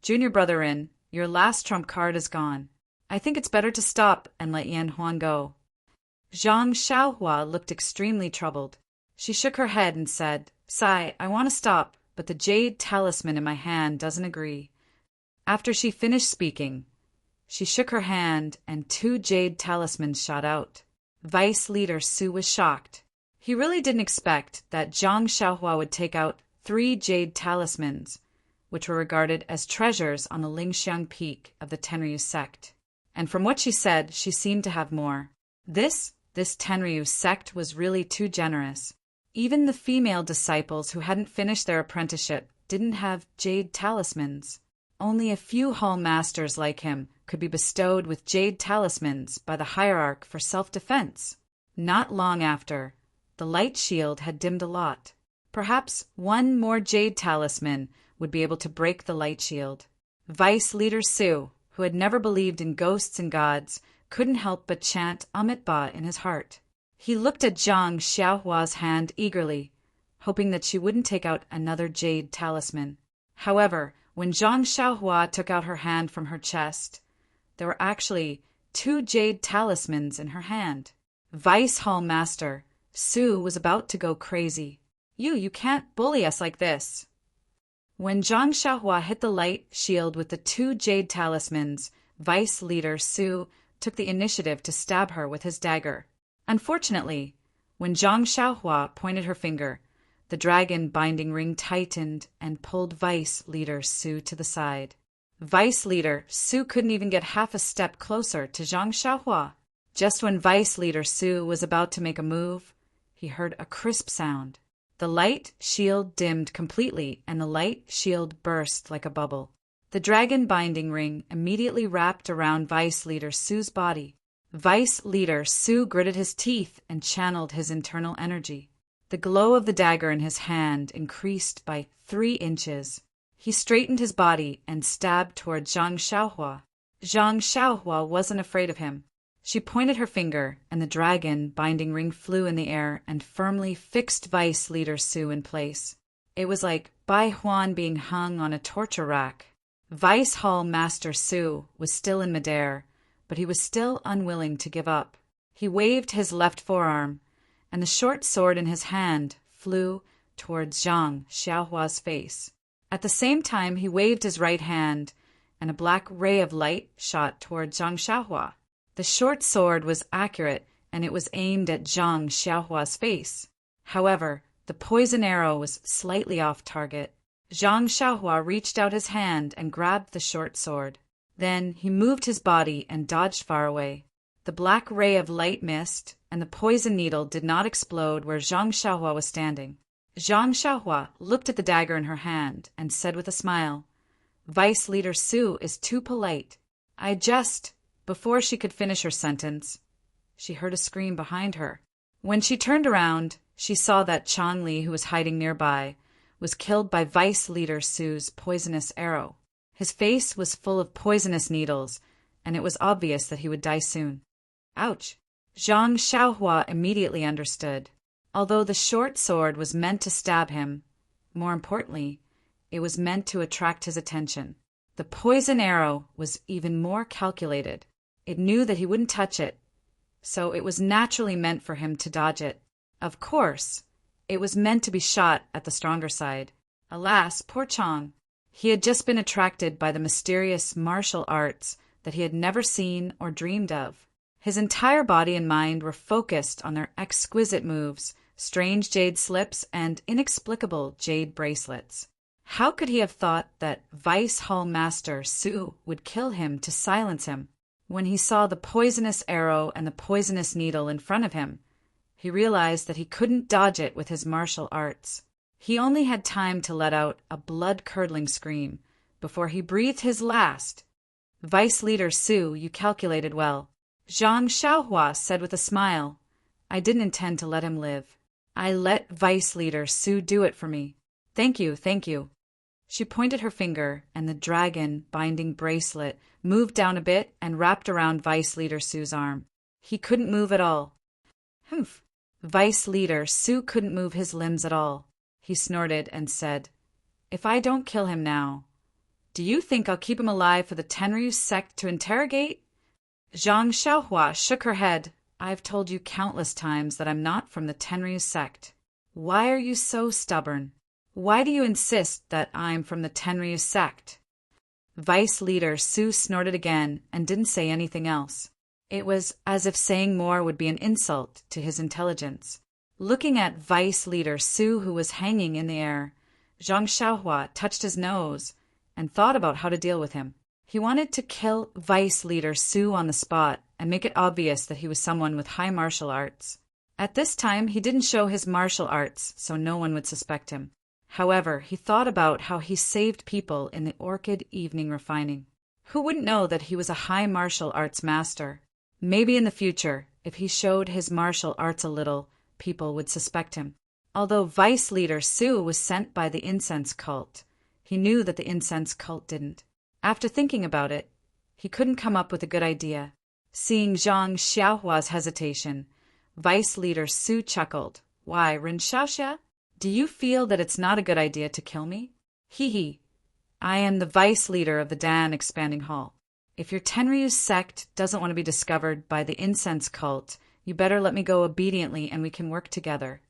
"Junior brother-in, your last trump card is gone. I think it's better to stop and let Yan Huan go." Zhang Xiaohua looked extremely troubled. She shook her head and said, "Sai, I want to stop, but the jade talisman in my hand doesn't agree." After she finished speaking, she shook her hand and 2 jade talismans shot out. Vice Leader Su was shocked. He really didn't expect that Zhang Xiaohua would take out 3 jade talismans, which were regarded as treasures on the Lingxiang peak of the Tenryu sect. And from what she said, she seemed to have more. This Tenryu sect was really too generous. Even the female disciples who hadn't finished their apprenticeship didn't have jade talismans. Only a few hall masters like him could be bestowed with jade talismans by the hierarch for self-defense. Not long after, the light shield had dimmed a lot. Perhaps 1 more jade talisman would be able to break the light shield. Vice Leader Su, who had never believed in ghosts and gods, couldn't help but chant Amitabha in his heart. He looked at Zhang Xiaohua's hand eagerly, hoping that she wouldn't take out another jade talisman. However, when Zhang Xiaohua took out her hand from her chest, there were actually 2 jade talismans in her hand. Vice Hall Master Su was about to go crazy. You can't bully us like this." When Zhang Xiaohua hit the light shield with the 2 jade talismans, Vice Leader Su took the initiative to stab her with his dagger. Unfortunately, when Zhang Xiaohua pointed her finger, the dragon binding ring tightened and pulled Vice Leader Su to the side. Vice Leader Su couldn't even get half a step closer to Zhang Xiaohua. Just when Vice Leader Su was about to make a move, he heard a crisp sound. The light shield dimmed completely and the light shield burst like a bubble. The dragon binding ring immediately wrapped around Vice Leader Su's body. Vice Leader Su gritted his teeth and channeled his internal energy. The glow of the dagger in his hand increased by 3 inches. He straightened his body and stabbed toward Zhang Xiaohua. Zhang Xiaohua wasn't afraid of him. She pointed her finger, and the dragon binding ring flew in the air and firmly fixed Vice Leader Su in place. It was like Bai Huan being hung on a torture rack. Vice Hall Master Su was still in midair, but he was still unwilling to give up. He waved his left forearm, and the short sword in his hand flew towards Zhang Xiaohua's face. At the same time, he waved his right hand, and a black ray of light shot toward Zhang Xiaohua. The short sword was accurate, and it was aimed at Zhang Xiaohua's face. However, the poison arrow was slightly off target. Zhang Xiaohua reached out his hand and grabbed the short sword. Then he moved his body and dodged far away. The black ray of light missed, and the poison needle did not explode where Zhang Xiaohua was standing. Zhang Xiaohua looked at the dagger in her hand and said with a smile, "Vice Leader Su is too polite. Before she could finish her sentence, she heard a scream behind her. When she turned around, she saw that Chang Li, who was hiding nearby, was killed by Vice Leader Su's poisonous arrow. His face was full of poisonous needles, and it was obvious that he would die soon. Ouch! Zhang Xiaohua immediately understood. Although the short sword was meant to stab him, more importantly, it was meant to attract his attention. The poison arrow was even more calculated. It knew that he wouldn't touch it, so it was naturally meant for him to dodge it. Of course, it was meant to be shot at the stronger side. Alas, poor Chang. He had just been attracted by the mysterious martial arts that he had never seen or dreamed of. His entire body and mind were focused on their exquisite moves, strange jade slips, and inexplicable jade bracelets. How could he have thought that Vice Hall Master Su would kill him to silence him? When he saw the poisonous arrow and the poisonous needle in front of him, he realized that he couldn't dodge it with his martial arts. He only had time to let out a blood-curdling scream before he breathed his last. "Vice Leader Su, you calculated well," Zhang Xiaohua said with a smile. "I didn't intend to let him live. I let Vice Leader Su do it for me. Thank you, thank you." She pointed her finger, and the dragon binding bracelet moved down a bit and wrapped around Vice Leader Su's arm. He couldn't move at all. Humph. Vice Leader Su couldn't move his limbs at all. He snorted and said, "If I don't kill him now, do you think I'll keep him alive for the Tenryu sect to interrogate?" Zhang Xiaohua shook her head. "I've told you countless times that I'm not from the Tenryu sect. Why are you so stubborn? Why do you insist that I'm from the Tenryu sect?" Vice Leader Su snorted again and didn't say anything else. It was as if saying more would be an insult to his intelligence. Looking at Vice Leader Su, who was hanging in the air, Zhang Xiaohua touched his nose and thought about how to deal with him. He wanted to kill Vice Leader Su on the spot and make it obvious that he was someone with high martial arts. At this time, he didn't show his martial arts, so no one would suspect him. However, he thought about how he saved people in the Orchid Evening Refining. Who wouldn't know that he was a high martial arts master? Maybe in the future, if he showed his martial arts a little, people would suspect him. Although Vice Leader Su was sent by the incense cult, he knew that the incense cult didn't. After thinking about it, he couldn't come up with a good idea. Seeing Zhang Xiaohua's hesitation, Vice Leader Su chuckled. "Why, Ren Xiaoxia? Do you feel that it's not a good idea to kill me? Hee hee. I am the Vice Leader of the Dan Expanding Hall. If your Tenryu sect doesn't want to be discovered by the incense cult, you better let me go obediently and we can work together."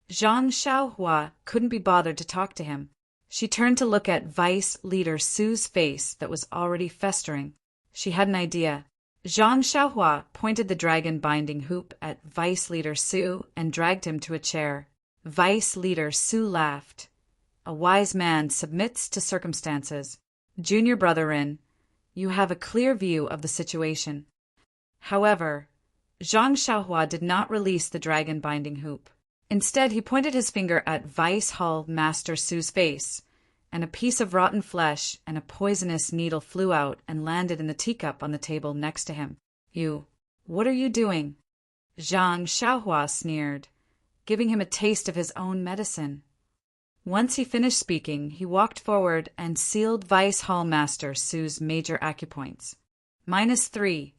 Zhang Xiaohua couldn't be bothered to talk to him. She turned to look at Vice Leader Su's face that was already festering. She had an idea. Zhang Xiaohua pointed the dragon binding hoop at Vice Leader Su and dragged him to a chair. Vice Leader Su laughed. "A wise man submits to circumstances. Junior brother Rin, you have a clear view of the situation." However, Zhang Xiaohua did not release the dragon binding hoop. Instead, he pointed his finger at Vice Hall Master Su's face, and a piece of rotten flesh and a poisonous needle flew out and landed in the teacup on the table next to him. What are you doing?" Zhang Xiaohua sneered, giving him a taste of his own medicine. Once he finished speaking, he walked forward and sealed Vice Hall Master Su's major acupoints. -3.